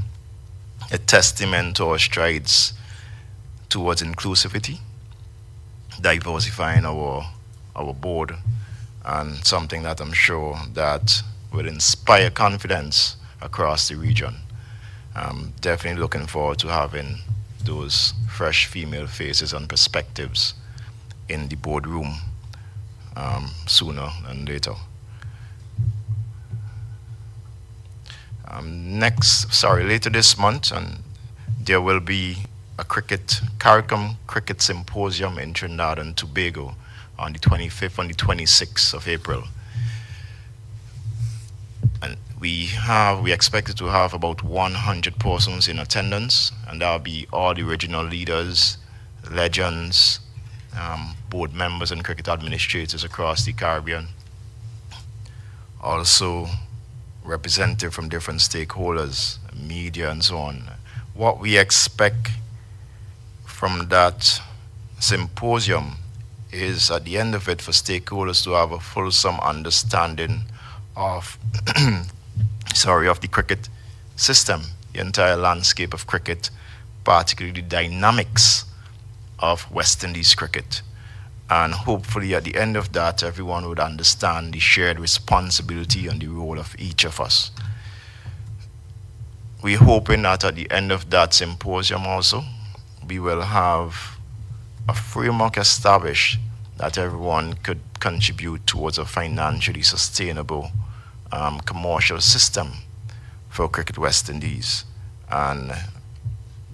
testament to our strides towards inclusivity, diversifying our board, and something that I'm sure that will inspire confidence across the region. I'm definitely looking forward to having those fresh female faces and perspectives in the boardroom sooner than later. Later this month, and there will be a CARICOM Cricket Symposium in Trinidad and Tobago on the 25th and the 26th of April. And we expected to have about 100 persons in attendance, and that will be all the regional leaders, legends, board members and cricket administrators across the Caribbean. Also, representative from different stakeholders, media and so on. What we expect from that symposium is, at the end of it, for stakeholders to have a fulsome understanding of of the cricket system, the entire landscape of cricket, particularly the dynamics of West Indies cricket. And hopefully at the end of that, everyone would understand the shared responsibility and the role of each of us. We're hoping that at the end of that symposium also, we will have a framework established that everyone could contribute towards a financially sustainable commercial system for Cricket West Indies. And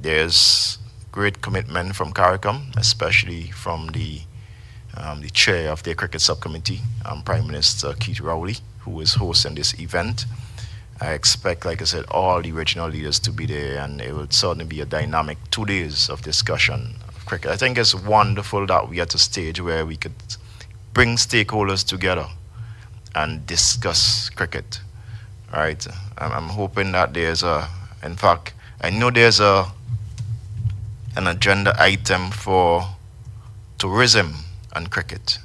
there's great commitment from CARICOM, especially from the chair of their cricket subcommittee, Prime Minister Keith Rowley, who is hosting this event. I expect, like I said, all the regional leaders to be there, and it will certainly be a dynamic 2 days of discussion of cricket. I think it's wonderful that we're at a stage where we could bring stakeholders together and discuss cricket. All right. I'm hoping that in fact, I know there's an agenda item for tourism and cricket.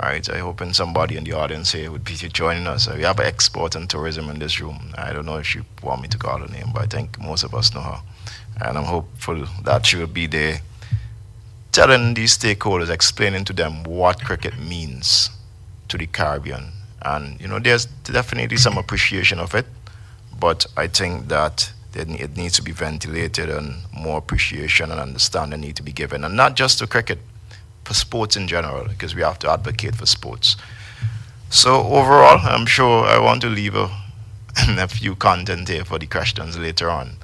All right, I hope somebody in the audience here would be joining us. We have an expert in tourism in this room. I don't know if she want me to call her name, but I think most of us know her. And I'm hopeful that she will be there telling these stakeholders, explaining to them what cricket means to the Caribbean. And, there's definitely some appreciation of it, but I think that it needs to be ventilated and more appreciation and understanding need to be given. And not just to cricket, for sports in general, because we have to advocate for sports. So overall, I'm sure I want to leave a few content here for the questions later on.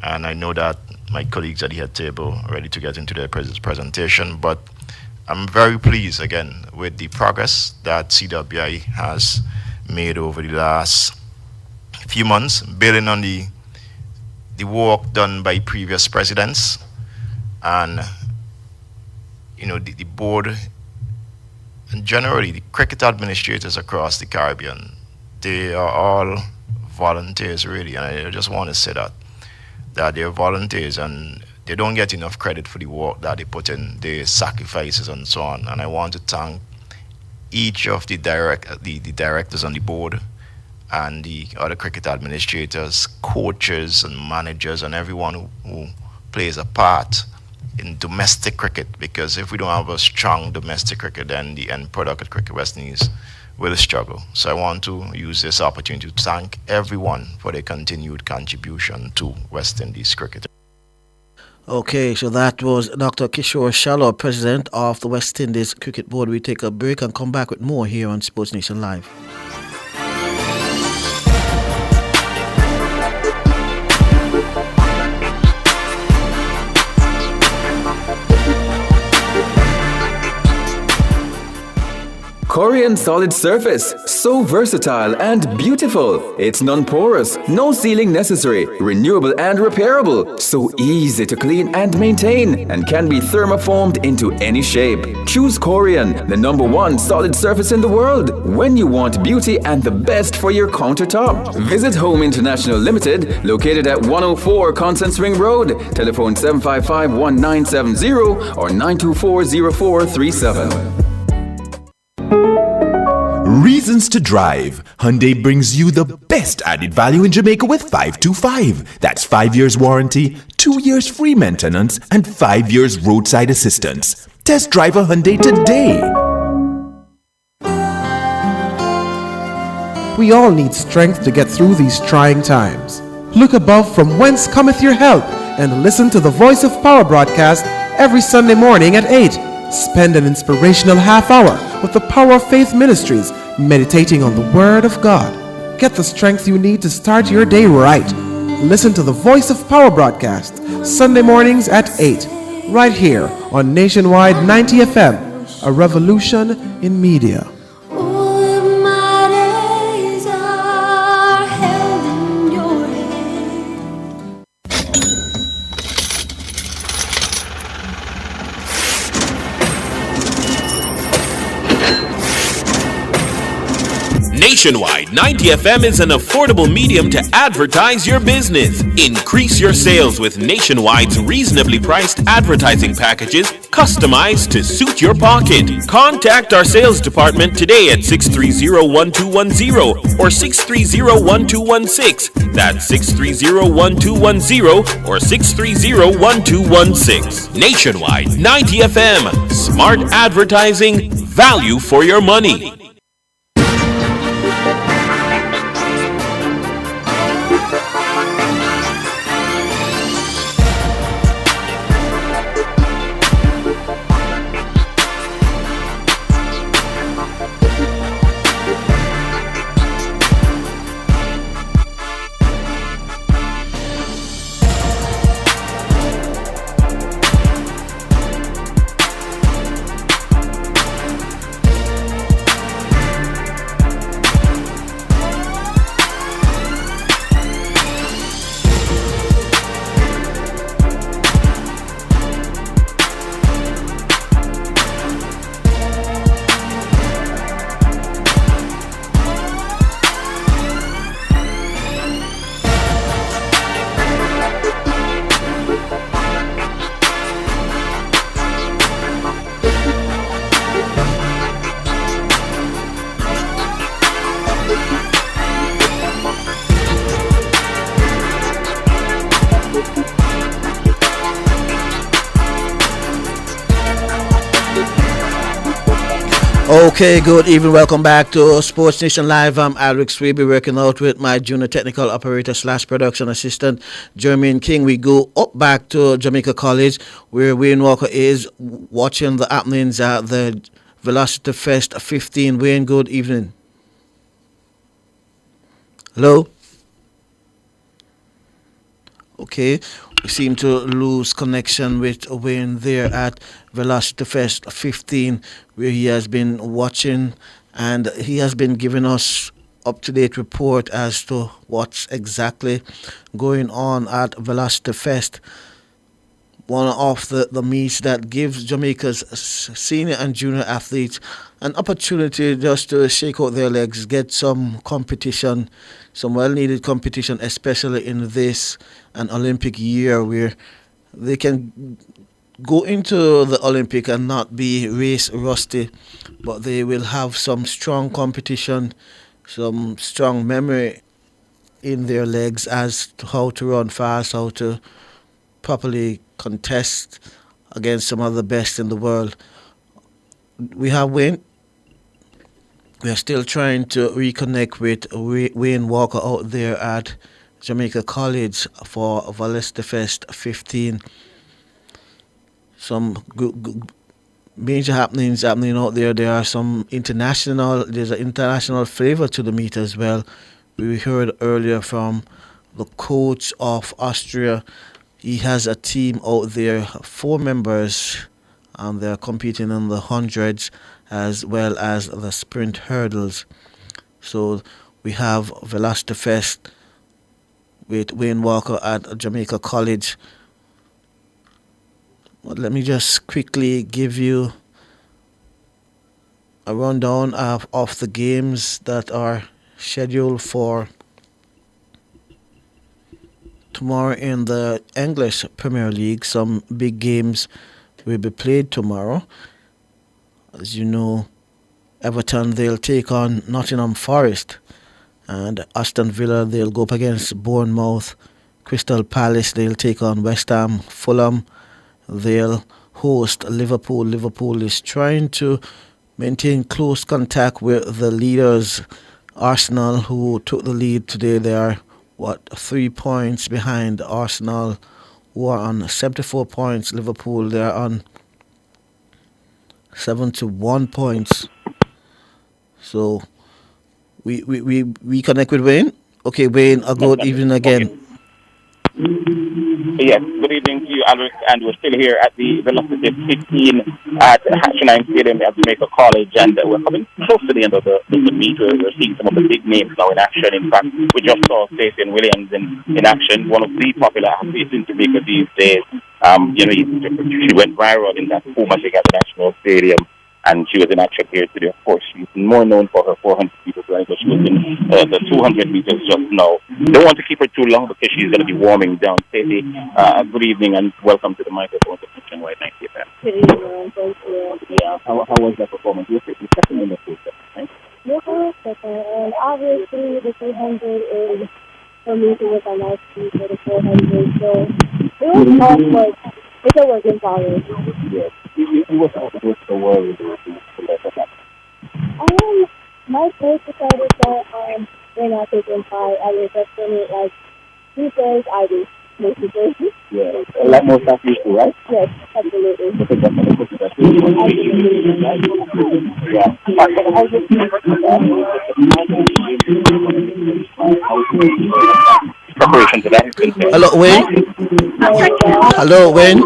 And I know that my colleagues at the head table are ready to get into their presentation, but I'm very pleased again with the progress that CWI has made over the last few months, building on the work done by previous presidents. And the board and generally the cricket administrators across the Caribbean, they are all volunteers really, and I just want to say that they're volunteers and they don't get enough credit for the work that they put in, the sacrifices and so on. And I want to thank each of the directors on the board and the other cricket administrators, coaches and managers and everyone who plays a part in domestic cricket, because if we don't have a strong domestic cricket, then the end product of Cricket West Indies will struggle. So I want to use this opportunity to thank everyone for their continued contribution to West Indies cricket. Okay, so that was Dr. Kishore Shallow, President of the West Indies Cricket Board. We take a break and come back with more here on Sports Nation Live. Corian Solid Surface, so versatile and beautiful. It's non-porous, no sealing necessary, renewable and repairable, so easy to clean and maintain, and can be thermoformed into any shape. Choose Corian, the #1 solid surface in the world, when you want beauty and the best for your countertop. Visit Home International Limited, located at 104 Constance Ring Road. Telephone 755-1970 or 924-0437. Reasons to drive. Hyundai brings you the best added value in Jamaica with 525. That's 5 years warranty, 2 years free maintenance, and 5 years roadside assistance. Test drive a Hyundai today. We all need strength to get through these trying times. Look above from whence cometh your help and listen to the Voice of Power broadcast every Sunday morning at 8. Spend an inspirational half hour with the Power of Faith Ministries, meditating on the Word of God. Get the strength you need to start your day right. Listen to the Voice of Power broadcast, Sunday mornings at 8, right here on Nationwide 90 FM, a revolution in media. Nationwide 90 FM is an affordable medium to advertise your business. Increase your sales with Nationwide's reasonably priced advertising packages customized to suit your pocket. Contact our sales department today at 630-1210 or 630-1216. That's 630-1210 or 630-1216. Nationwide 90 FM. Smart advertising, value for your money. Okay, good evening. Welcome back to Sportsnation Live. I'm Alex Weeby, working out with my junior technical operator / production assistant, Jermaine King. We go up back to Jamaica College, where Wayne Walker is watching the happenings at the Velocity Fest 15. Wayne, good evening. Hello? Okay, we seem to lose connection with Wayne there at Velocity Fest 15, where he has been watching, and he has been giving us up-to-date report as to what's exactly going on at Velocity Fest, one of the meets that gives Jamaica's senior and junior athletes an opportunity just to shake out their legs, get some competition, some well-needed competition, especially in this an Olympic year where they can go into the Olympic and not be race rusty, but they will have some strong competition, some strong memory in their legs as to how to run fast, how to properly contest against some of the best in the world. We have Wayne. We are still trying to reconnect with Wayne Walker out there at Jamaica College for Velocity Fest 15. Some major happenings happening out there. There are some there's an international flavor to the meet as well. We heard earlier from the coach of Austria. He has a team out there, 4 members, and they're competing in the hundreds as well as the sprint hurdles. So we have Velocity Fest with Wayne Walker at Jamaica College. But let me just quickly give you a rundown of the games that are scheduled for tomorrow in the English Premier League. Some big games will be played tomorrow. As you know, Everton, they'll take on Nottingham Forest, and Aston Villa, they'll go up against Bournemouth. Crystal Palace, they'll take on West Ham. Fulham, they'll host Liverpool. Liverpool is trying to maintain close contact with the leaders, Arsenal, who took the lead today. They are 3 points behind Arsenal, who are on 74 points. Liverpool, they are on 71 points. So we connect with Wayne. Okay, Wayne, a good evening again. Yes, good evening to you, Alex, and we're still here at the Velocity 15 at Hatchinine Stadium at Jamaica College, and we're coming close to the end of the meet. We're seeing some of the big names now in action. In fact, we just saw Stacey Williams in action, one of the popular athletes in Jamaica these days. She went viral in that Puma at the National Stadium, and she was in action here today. Of course, she's more known for her 400 meters running, but she was in the 200 meters just now. Don't want to keep her too long because she's going to be warming down. Stacey, good evening and welcome to the microphone to Nationwide 90 FM. Good evening, thank you. Yeah, how was that performance? You were second in the process, right? Yes, I was second, and obviously the 200 is for me to work on my speed for the 400, so it was tough, but it's a work in progress. Yes. It was the world. My coach decided that we're not taking part. I was just doing it like he says I do, basically. Yeah, like most athletes do, right? Yes, absolutely. Preparation to that. Hello, Wayne. Hello, Wayne.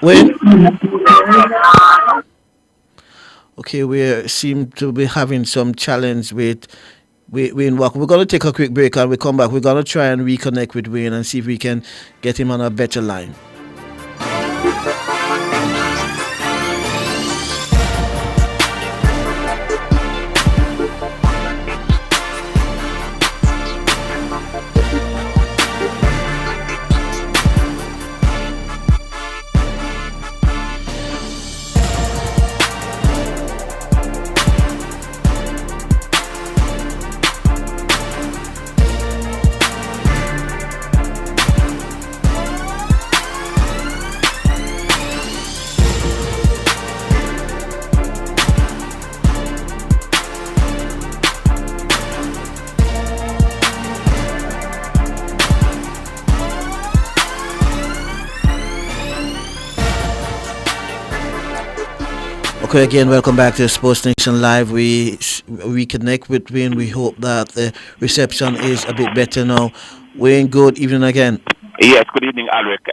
Wayne. Okay, we seem to be having some challenge with Wayne Walker. We're going to take a quick break and we come back. We're going to try and reconnect with Wayne and see if we can get him on a better line. Okay, again, welcome back to Sports Nation Live. We connect with Wayne. We hope that the reception is a bit better now. Wayne, good evening again. Yes, good evening, Alric.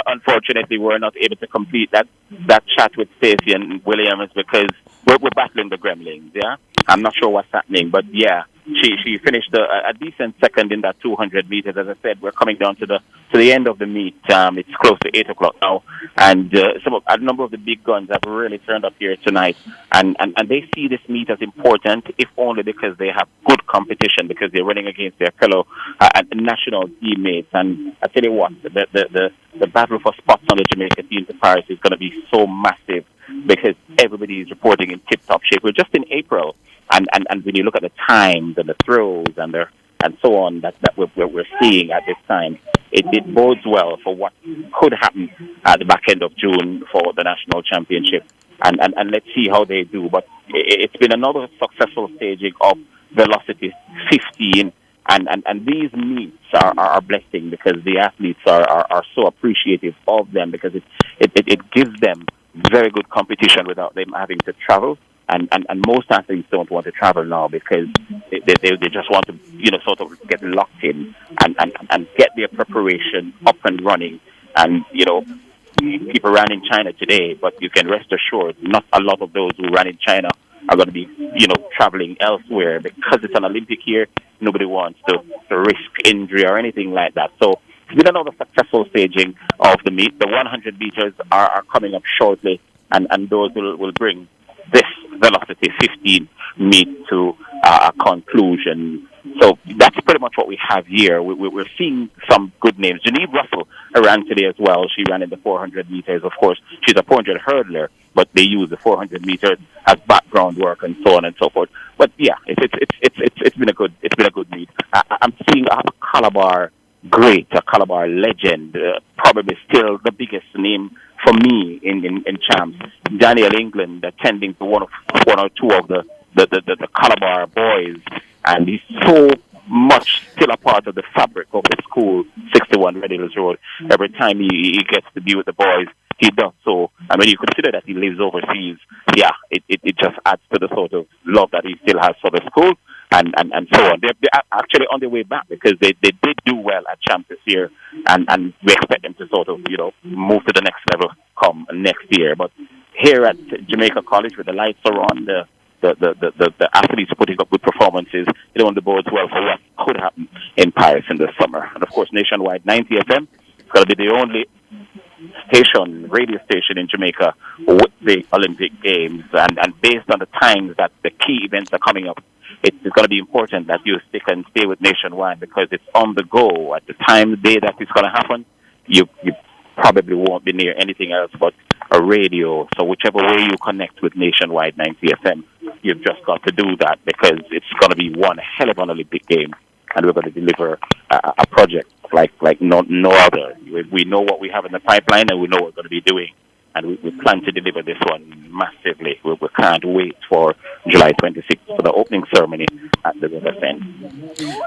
Unfortunately, we're not able to complete that chat with Stacey and Williams because we're battling the Gremlins, yeah? I'm not sure what's happening, but yeah, she finished a decent second in that 200 meters. As I said, we're coming down to the end of the meet. It's close to 8 o'clock now, and a number of the big guns have really turned up here tonight, and they see this meet as important, if only because they have good competition, because they're running against their fellow national teammates. And I tell you what, the battle for spots on the Jamaica team to Paris is going to be so massive because everybody is reporting in tip-top shape. We're just in April. And when you look at the times and the throws and so on that we're seeing at this time, it bodes well for what could happen at the back end of June for the national championship. And let's see how they do. But it's been another successful staging of Velocity 15. And these meets are blessing because the athletes are so appreciative of them because it gives them very good competition without them having to travel. And most athletes don't want to travel now because they just want to, sort of get locked in and get their preparation up and running. And, people ran in China today, but you can rest assured not a lot of those who ran in China are going to be, traveling elsewhere because it's an Olympic year. Nobody wants to risk injury or anything like that. So it's been another successful staging of the meet. The 100 meters are coming up shortly, and those will bring this Velocity 15 meet to a conclusion. So that's pretty much what we have here. We're seeing some good names. Janine Russell ran today as well. She ran in the 400 meters. Of course, she's a 400 hurdler, but they use the 400 meters as background work and so on and so forth. But yeah, it's been a good meet. I'm seeing a Calabar great, a Calabar legend, probably still the biggest name for me in champs. Daniel England attending to one or two of the Calabar boys, and he's so much still a part of the fabric of the school, 61 Red Hills Road. Every time he gets to be with the boys, he does so. And when you consider that he lives overseas, yeah, it just adds to the sort of love that he still has for the school and so on. They're actually on their way back because they did do well at champs this year, and we expect them to sort of, move to the next level come next year. But here at Jamaica College, where the lights are on, the athletes putting up good performances, on the boards well for what could happen in Paris in the summer. And of course, nationwide 90 FM is going to be the only radio station in Jamaica with the Olympic Games. And based on the times that the key events are coming up, it's going to be important that you stick and stay with Nationwide because it's on the go. At the time, the day that it's going to happen, you probably won't be near anything else but a radio. So whichever way you connect with Nationwide 90 FM, you've just got to do that because it's going to be one hell of an Olympic game, and we're going to deliver a project like no other. We know what we have in the pipeline, and we know what we're going to be doing, and we plan to deliver this one massively. We can't wait for July 26th for the opening ceremony at the River Bend.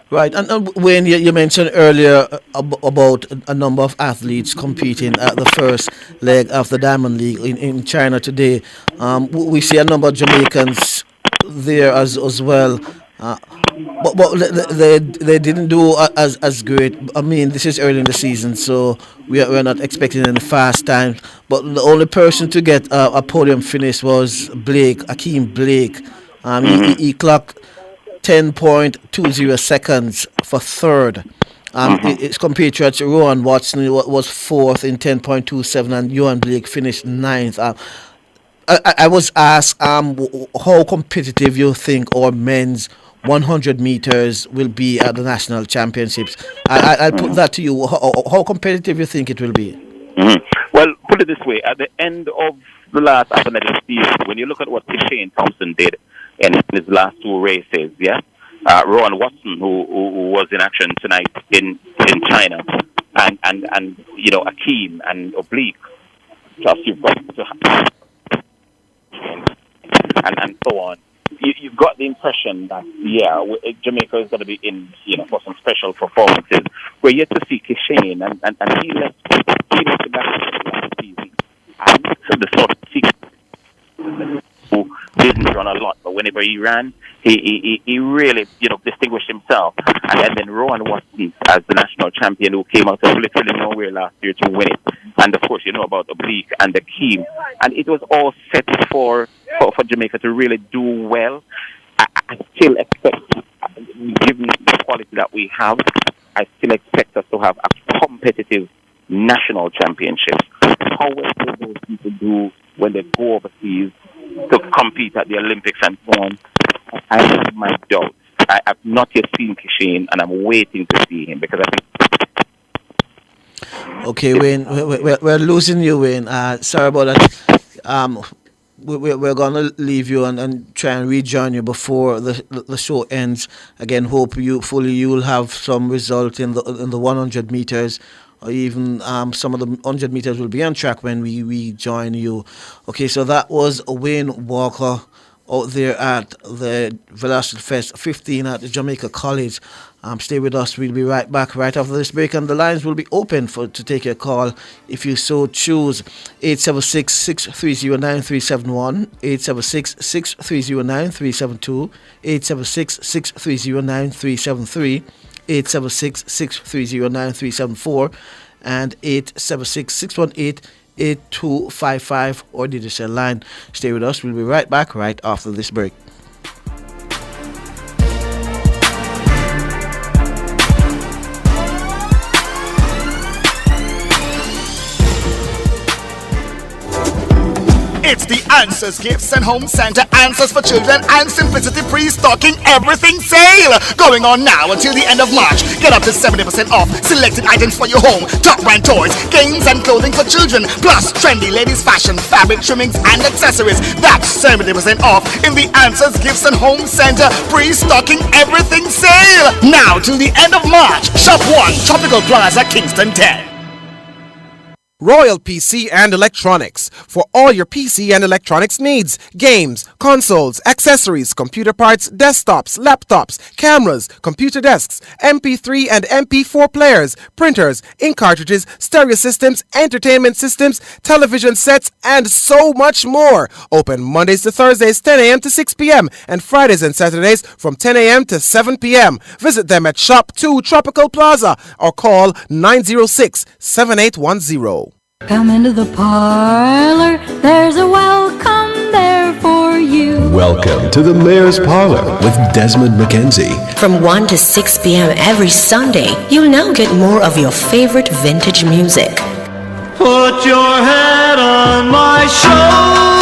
Right, and when you mentioned earlier about a number of athletes competing at the first leg of the Diamond League in China today, we see a number of Jamaicans there as well. But they didn't do as great. I mean, this is early in the season, so we're not expecting any fast times. But the only person to get a podium finish was Akeem Blake. He clocked 10.20 seconds for third. His compatriots Rowan Watson was fourth in 10.27, and Johan Blake finished ninth. I was asked how competitive you think our men's 100 meters will be at the national championships. I'll put that to you. How competitive you think it will be? Well, put it this way. At the end of the last Athletics season, when you look at what Shane Thompson did in his last two races, Rowan Watson, who was in action tonight in China, and Akeem and Oblique, plus you've got to and so on. You've got the impression that, Jamaica is going to be in, for some special performances. We're yet to see Kishane, and he left the back last season. And the sort of whenever he ran, he really, distinguished himself. And then Rowan Watkins, as the national champion, who came out of literally nowhere last year to win it. And of course, you know about Oblique and the Keem. And it was all set for Jamaica to really do well. I still expect, given the quality that we have, I still expect us to have a competitive national championships. How well will those people do when they go overseas to compete at the Olympics and so on? I have my doubts. I have not yet seen Kishane, and I'm waiting to see him because I think. Okay, Wayne, we're losing you, Wayne. Sorry about that. We're going to leave you and try and rejoin you before the show ends. Again, hope you'll have some result in the 100 meters, or even some of the 100 meters will be on track when we rejoin you. Okay, so that was Wayne Walker out there at the Velocity Fest 15 at the Jamaica College. Stay with us. We'll be right back right after this break, and the lines will be open to take your call if you so choose. 876-630-9371, 876-630-9372, 876-630-9373, 876-630-9374, and 876-618-8255 or digital line. Stay with us. We'll be right back right after this break. It's the Answers Gifts and Home Center Answers for Children and Simplicity Pre-Stocking Everything Sale. Going on now until the end of March. Get up to 70% off selected items for your home, top brand toys, games and clothing for children, plus trendy ladies fashion, fabric trimmings and accessories. That's 70% off in the Answers Gifts and Home Center Pre-Stocking Everything Sale. Now till the end of March. Shop 1, Tropical Plaza, Kingston 10. Royal PC and Electronics. For all your PC and electronics needs, games, consoles, accessories, computer parts, desktops, laptops, cameras, computer desks, MP3 and MP4 players, printers, ink cartridges, stereo systems, entertainment systems, television sets, and so much more. Open Mondays to Thursdays 10 a.m. to 6 p.m. and Fridays and Saturdays from 10 a.m. to 7 p.m. Visit them at Shop 2 Tropical Plaza or call 906-7810. Come into the parlor, there's a welcome there for you. Welcome to the Mayor's Parlor with Desmond McKenzie. From 1 to 6 p.m. every Sunday, you'll now get more of your favorite vintage music. Put your head on my shoulder.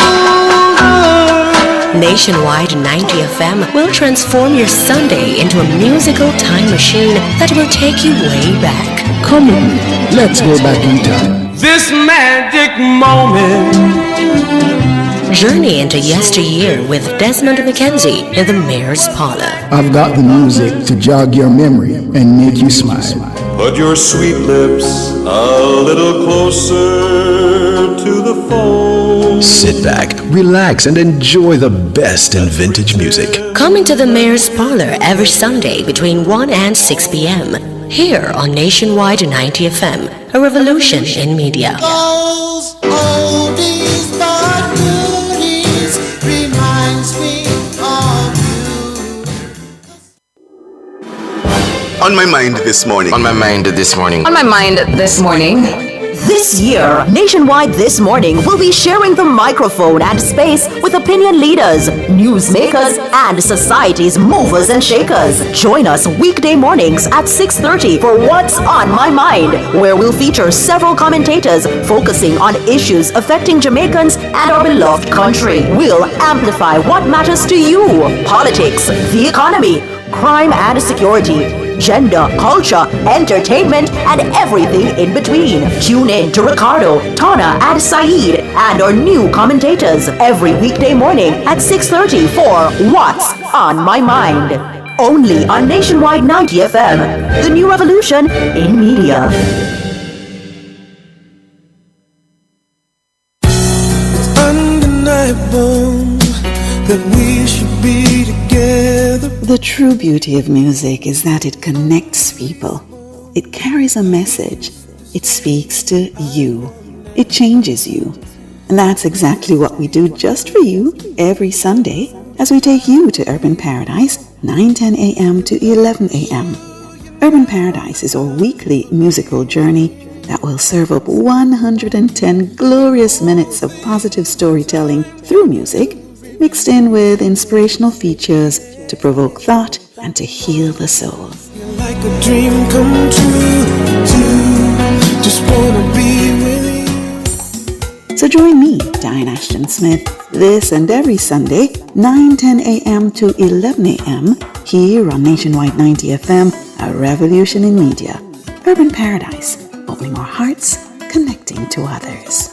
Nationwide 90 FM will transform your Sunday into a musical time machine that will take you way back. Come on, let's go back in time. This magic moment. Journey into yesteryear with Desmond McKenzie in the Mayor's Parlor. I've got the music to jog your memory and make you smile. Put your sweet lips a little closer to the phone. Sit back, relax, and enjoy the best in vintage music. Come into the Mayor's Parlor every Sunday between 1 and 6 p.m. here on Nationwide 90 FM, a revolution in media. Those oldies but goodies reminds me of you. On my mind this morning. On my mind this morning. On my mind this morning. This year, Nationwide This Morning will be sharing the microphone and space with opinion leaders, newsmakers, and society's movers and shakers. Join us weekday mornings at 6:30 for What's on My Mind, where we'll feature several commentators focusing on issues affecting Jamaicans and our beloved country. We'll amplify what matters to you: politics, the economy, crime and security, gender, culture, entertainment, and everything in between. Tune in to Ricardo, Tana, and Saeed and our new commentators every weekday morning at 6:30 for What's on My Mind. Only on Nationwide 90 FM, the new revolution in media. It's undeniable that we should be together. The true beauty of music is that it connects people. It carries a message. It speaks to you. It changes you. And that's exactly what we do just for you every Sunday as we take you to Urban Paradise, 9:10 a.m. to 11 a.m. Urban Paradise is our weekly musical journey that will serve up 110 glorious minutes of positive storytelling through music, mixed in with inspirational features to provoke thought and to heal the soul. Like a dream come true, just wanna be with you. So join me, Diane Ashton Smith, this and every Sunday, 9:10 a.m. to 11 a.m. here on Nationwide 90 FM, a revolution in media. Urban Paradise, opening our hearts, connecting to others.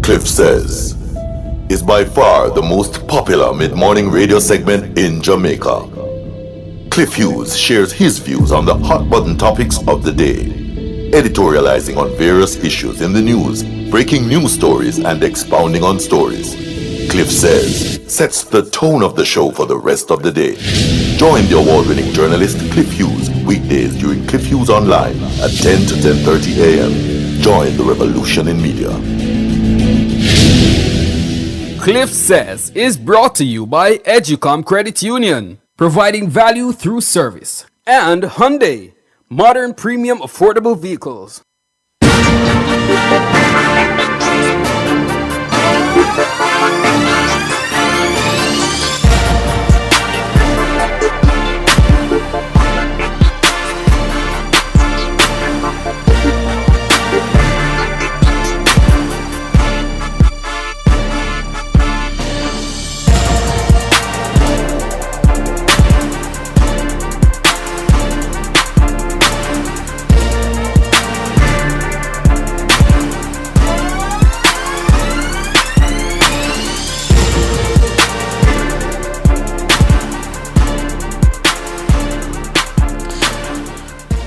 Cliff Says is by far the most popular mid-morning radio segment in Jamaica. Cliff Hughes shares his views on the hot-button topics of the day, editorializing on various issues in the news, breaking news stories, and expounding on stories. Cliff Says sets the tone of the show for the rest of the day. Join the award-winning journalist Cliff Hughes weekdays during Cliff Hughes Online at 10 to 10:30 a.m. Join the revolution in media. Cliff Says is brought to you by Educom Credit Union, providing value through service, and Hyundai, modern premium affordable vehicles.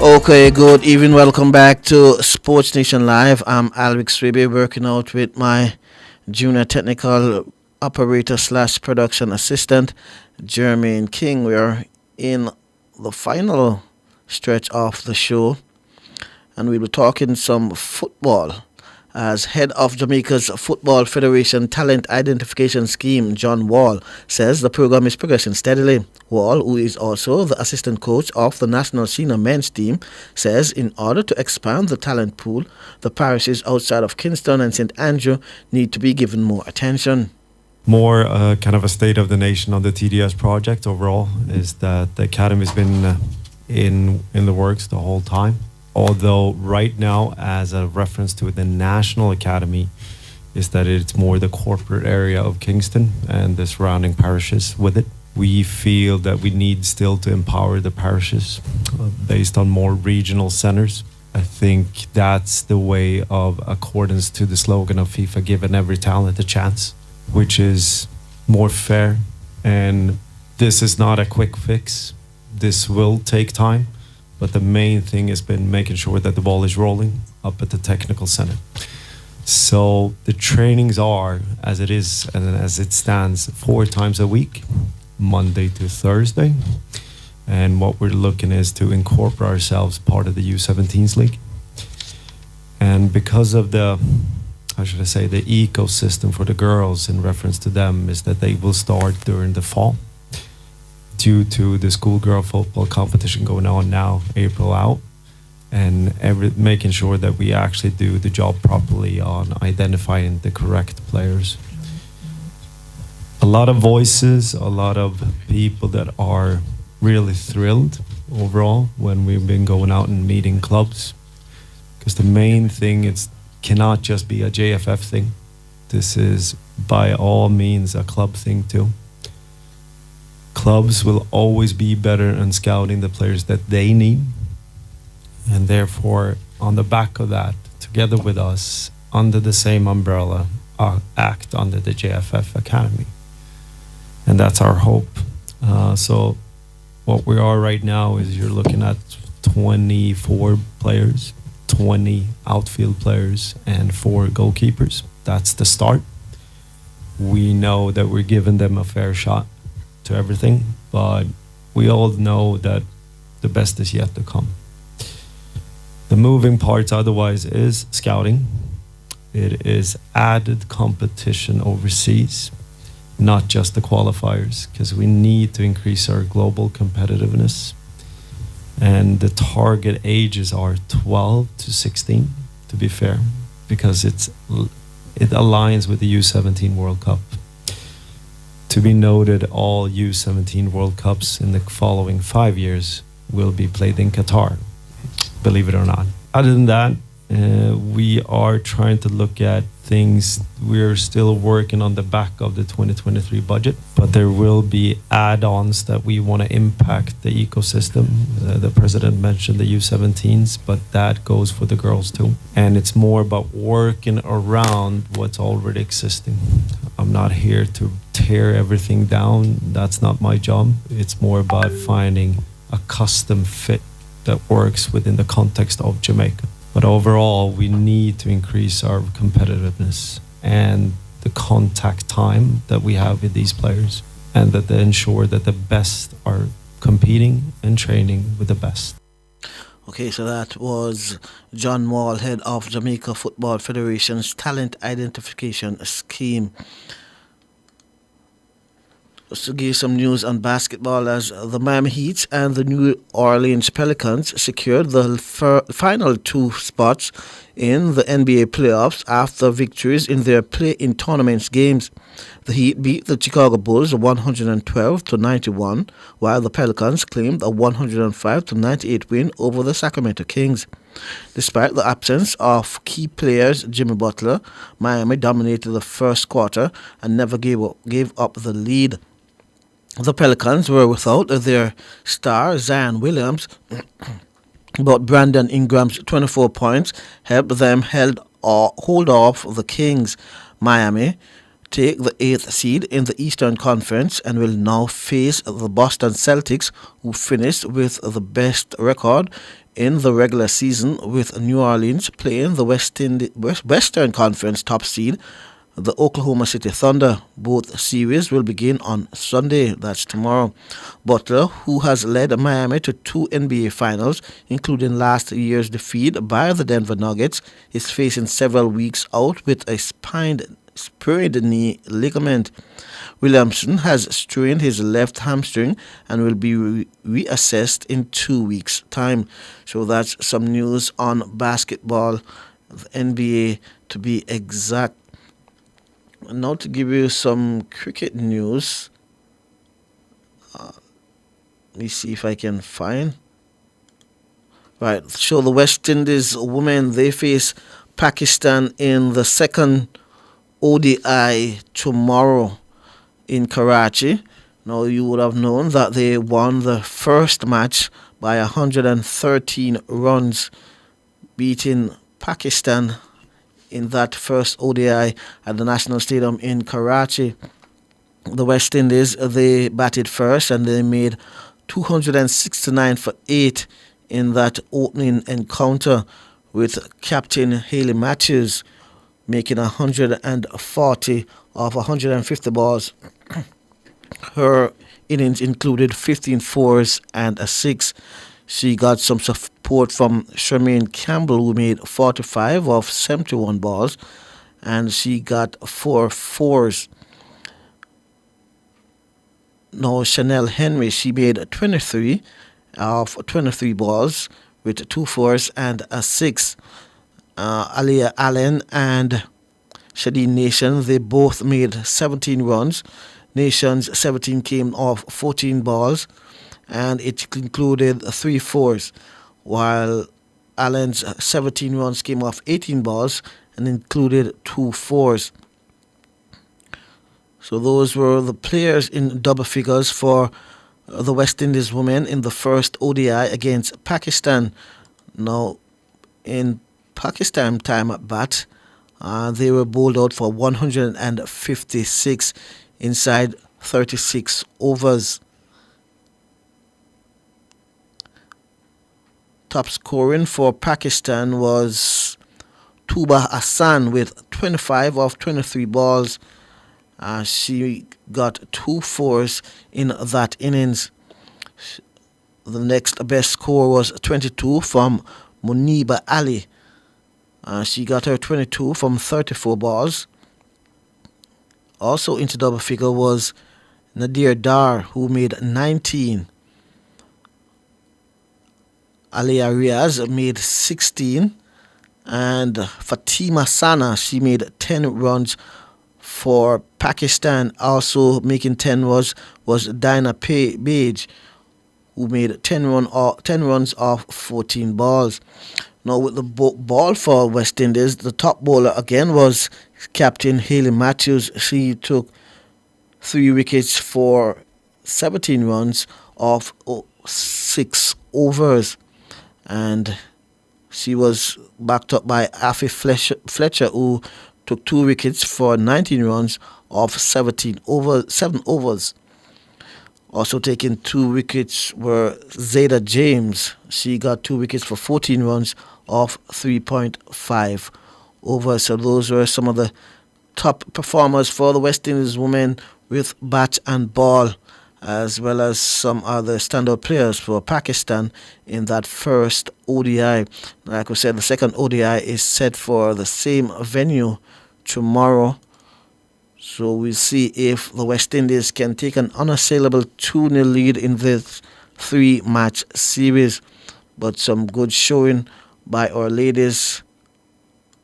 Okay, good evening. Welcome back to Sportsnation Live. I'm Alric Swiby, working out with my junior technical operator / production assistant, Jermaine King. We are in the final stretch of the show, and we'll be talking some football. As head of Jamaica's Football Federation Talent Identification Scheme, John Wall, says the program is progressing steadily. Wall, who is also the assistant coach of the national senior men's team, says in order to expand the talent pool, the parishes outside of Kingston and St. Andrew need to be given more attention. More kind of a state of the nation on the TDS project overall is that the academy has been in the works the whole time. Although right now, as a reference to the National Academy, is that it's more the corporate area of Kingston and the surrounding parishes with it. We feel that we need still to empower the parishes based on more regional centers. I think that's the way of accordance to the slogan of FIFA, giving every talent a chance, which is more fair. And this is not a quick fix. This will take time. But the main thing has been making sure that the ball is rolling up at the technical center. So the trainings are, as it is and as it stands, 4 times a week, Monday to Thursday. And what we're looking is to incorporate ourselves part of the U17s League. And because of the, how should I say, the ecosystem for the girls in reference to them is that they will start during the fall. Due to the schoolgirl football competition going on now, April out, and making sure that we actually do the job properly on identifying the correct players. A lot of voices, a lot of people that are really thrilled overall when we've been going out and meeting clubs, because the main thing is cannot just be a JFF thing. This is by all means a club thing too. Clubs will always be better in scouting the players that they need. And therefore, on the back of that, together with us, under the same umbrella, act under the JFF Academy. And that's our hope. So what we are right now is you're looking at 24 players, 20 outfield players, and 4 goalkeepers. That's the start. We know that we're giving them a fair shot to everything, but we all know that the best is yet to come. The moving parts otherwise is scouting. It is added competition overseas, not just the qualifiers, because we need to increase our global competitiveness. And the target ages are 12 to 16, to be fair, because it aligns with the U17 World Cup. To be noted, all U17 World Cups in the following 5 years will be played in Qatar, believe it or not. Other than that, we are trying to look at things. We're still working on the back of the 2023 budget, but there will be add-ons that we want to impact the ecosystem. The president mentioned the U17s, but that goes for the girls too. And it's more about working around what's already existing. I'm not here to tear everything down. That's not my job. It's more about finding a custom fit that works within the context of Jamaica. But overall, we need to increase our competitiveness and the contact time that we have with these players, and that they ensure that the best are competing and training with the best. Okay, so that was John Wall, head of Jamaica Football Federation's Talent Identification Scheme. Just to give you some news on basketball, as the Miami Heat and the New Orleans Pelicans secured the final two spots in the NBA playoffs after victories in their play-in tournaments games. The Heat beat the Chicago Bulls 112-91, while the Pelicans claimed a 105-98 win over the Sacramento Kings. Despite the absence of key players Jimmy Butler, Miami dominated the first quarter and never gave up the lead. The Pelicans were without their star Zion Williams, but Brandon Ingram's 24 points helped them hold off the Kings. Miami take the 8th seed in the Eastern Conference and will now face the Boston Celtics, who finished with the best record in the regular season, with New Orleans playing the Western Conference top seed, the Oklahoma City Thunder. Both series will begin on Sunday, that's tomorrow. Butler, who has led Miami to 2 NBA finals, including last year's defeat by the Denver Nuggets, is facing several weeks out with a sprained knee ligament. Williamson has strained his left hamstring and will be reassessed in 2 weeks' time. So that's some news on basketball, the NBA to be exact. Now to give you some cricket news. Let me see if I can find. Right, so the West Indies women, they face Pakistan in the second ODI tomorrow in Karachi. Now you would have known that they won the first match by 113 runs, beating Pakistan in that first ODI at the National Stadium in Karachi. The West Indies, they batted first and they made 269 for 8 in that opening encounter, with Captain Hayley Matthews making 140 of 150 balls. Her innings included 15 fours and a 6. She got some support from Shermaine Campbell, who made 45 of 71 balls, and she got 4 fours. Now, Chanel Henry, she made 23 of 23 balls with 2 fours and a 6. Aliyah Allen and Shadeen Nation, they both made 17 runs. Nation's 17 came off 14 balls, and it included 3 fours, while Allen's 17 runs came off 18 balls and included 2 fours. So those were the players in double figures for the West Indies women in the first ODI against Pakistan. Now, in Pakistan time at bat, they were bowled out for 156 inside 36 overs. Top scoring for Pakistan was Tuba Hassan with 25 of 23 balls. She got 2 fours in that innings. The next best score was 22 from Muniba Ali. She got her 22 from 34 balls. Also into double figure was Nadir Dar, who made 19. Alia Riaz made 16. And Fatima Sana, she made 10 runs for Pakistan. Also making 10 was Dinah Page, who made 10 runs off 14 balls. Now with the ball for West Indies, the top bowler again was Captain Haley Matthews. She took 3 wickets for 17 runs off 6 overs. And she was backed up by Afi Fletcher, who took 2 wickets for 19 runs off 7 overs. Also taking 2 wickets were Zeta James. She got 2 wickets for 14 runs off 3.5 overs. So those were some of the top performers for the West Indies women with bat and ball, as well as some other standout players for Pakistan in that first ODI. Like we said, the second ODI is set for the same venue tomorrow. So we'll see if the West Indies can take an unassailable 2-0 lead in this 3-match series. But some good showing by our ladies.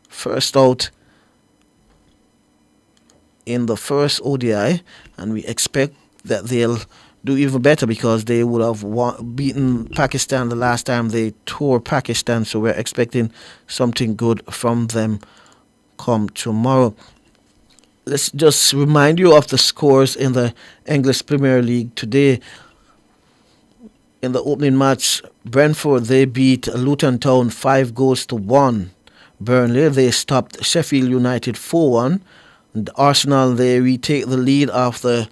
First out in the first ODI, and we expect that they'll do even better because they would have beaten Pakistan the last time they toured Pakistan. So we're expecting something good from them come tomorrow. Let's just remind you of the scores in the English Premier League today. In the opening match, Brentford, they beat Luton Town 5-1. Burnley, they stopped Sheffield United 4-1. And Arsenal, they retake the lead of the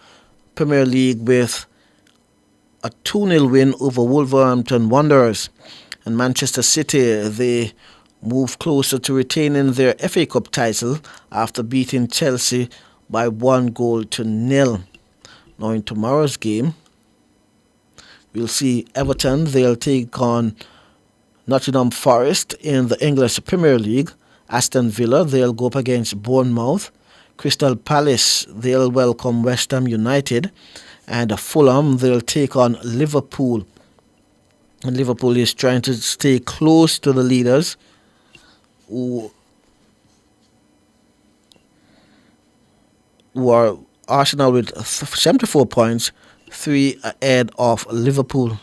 Premier League with a 2-0 win over Wolverhampton Wanderers. And Manchester City, they move closer to retaining their FA Cup title after beating Chelsea by 1-0. Now in tomorrow's game, we'll see Everton, they'll take on Nottingham Forest in the English Premier League. Aston Villa, they'll go up against Bournemouth. Crystal Palace, they'll welcome West Ham United. And Fulham, they'll take on Liverpool. And Liverpool is trying to stay close to the leaders, who are Arsenal with 74 points, 3 ahead of Liverpool.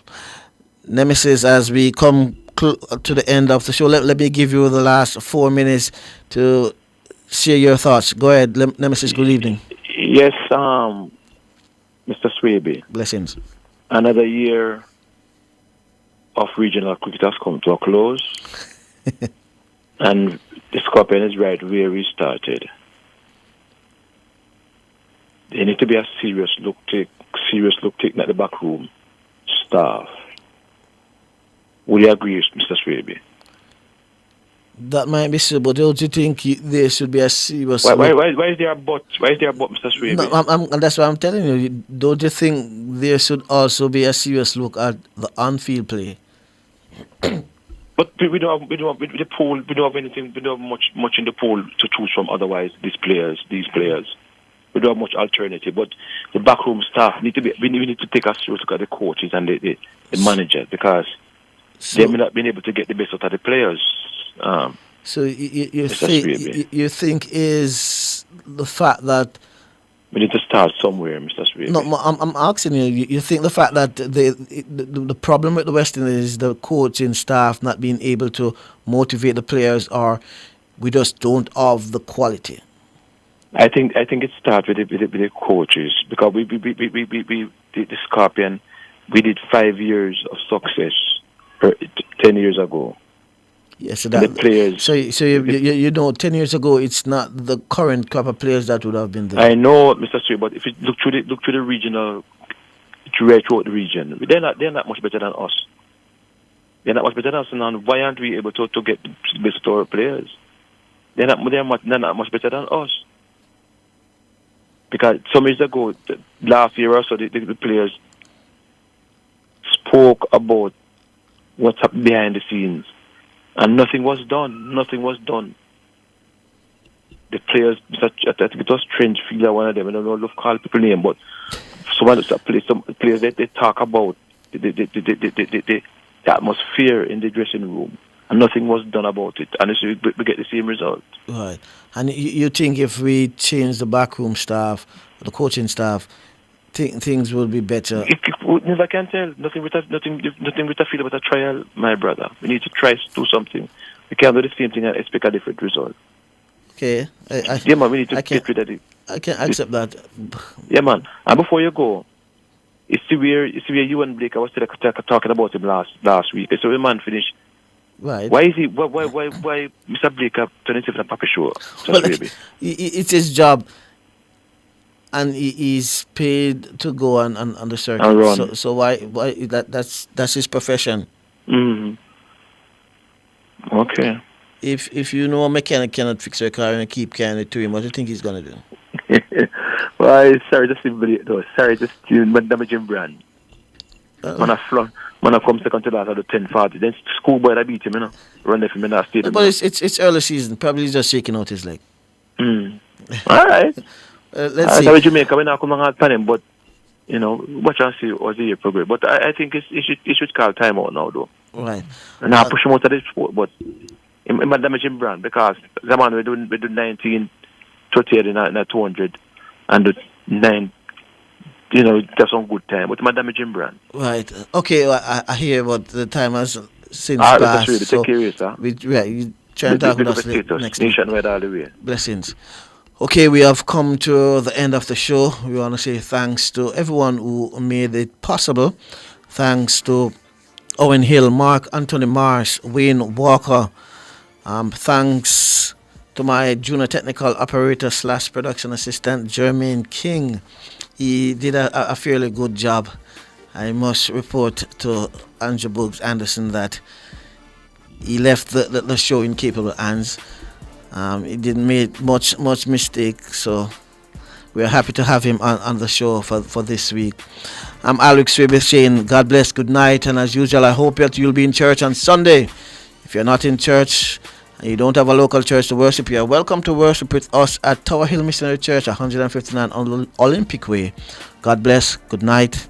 Nemesis, as we come to the end of the show, let me give you the last 4 minutes to share your thoughts. Go ahead, Nemesis, good evening. Yes, Mr. Swaby. Blessings. Another year of regional cricket has come to a close. And the Scorpion is right where we started. There need to be a serious look taken at the back room staff. Would you agree, Mr. Swaby? That might be so, but don't you think there should be a serious why is there a but? Why is there a but, Mr. Swaby? No, that's what I'm telling you. Don't you think there should also be a serious look at the on-field play? But we don't have the pool. We don't have anything. We don't have much in the pool to choose from. Otherwise, these players, we don't have much alternative. But the backroom staff need to be. We need to take a serious look at the coaches and the manager, because they may not been able to get the best out of the players. So you think is the fact that we need to start somewhere, Mr. Swaby. No, I'm asking you. You think the fact that the problem with the West Indies is the coaching staff not being able to motivate the players, or we just don't have the quality? I think it starts with the coaches, because we the Scorpion, we did 5 years of success 10 years ago. Yes, so the players. So you know, 10 years ago, it's not the current crop of players that would have been there. I know, Mr. Swaby, but if you look through the regional, throughout the region, they're not much better than us. They're not much better than us, and why aren't we able to get the best of our players? They're not much better than us. Because some years ago, last year or so, the players spoke about what's happening behind the scenes. And nothing was done. Nothing was done. The players, I think it was Trench Fielder, one of them. I don't know if to call people name, but some players they talk about the atmosphere in the dressing room, and nothing was done about it. And so we get the same result. Right. And you think if we change the backroom staff, the coaching staff, things will be better? I can tell. Nothing with a feel about a trial, my brother. We need to try to do something. We can't do the same thing and expect a different result. Okay. Yeah, man, we need to get rid of it. I can accept that. Yeah, man. And before you go, it's where you and Blake, I was talking about him last week. So the man finished. Right. Why is he? Why Mr. Blake turn himself a puppy show? Well, it's his job, and he's paid to go on the circuit. And run. So why that's his profession. Mm-hmm. Okay. If you know a mechanic cannot fix your car and keep carrying it to him, what do you think he's gonna do? Well, sorry to simply though. Sorry to steal my damaging brand. Man I come second to last at the 10:40. Then schoolboy I beat him, run there for me in that stadium. But it's early season. Probably he's just shaking out his leg. All right. Let's see. So Jamaica, we not come hard pan him, but watch and see as the year progress. But I think he should call time out now, though. Right. And I push him out of the sport, but I'm damaging brand because the man we do 19, 38 in a 200, and the 9. That's some good time, but my damaging brand. Right. Okay. I hear what the time has since That's passed. really So take care of sir. you try and talk with us next week. Nationwide all the way. Blessings. Okay, we have come to the end of the show. We want to say thanks to everyone who made it possible. Thanks to Owen Hill, Mark Anthony Marsh, Wayne Walker. Thanks to my junior technical operator / production assistant, Jermaine King. He did a fairly good job. I must report to Andrew Boogs Anderson that he left the show in capable hands. He didn't make much mistake, so we're happy to have him on the show for this week. I'm Alex Weber saying God bless, good night, and as usual, I hope that you'll be in church on Sunday. If you're not in church and you don't have a local church to worship, you're welcome to worship with us at Tower Hill Missionary Church, 159 on Olympic Way. God bless, good night.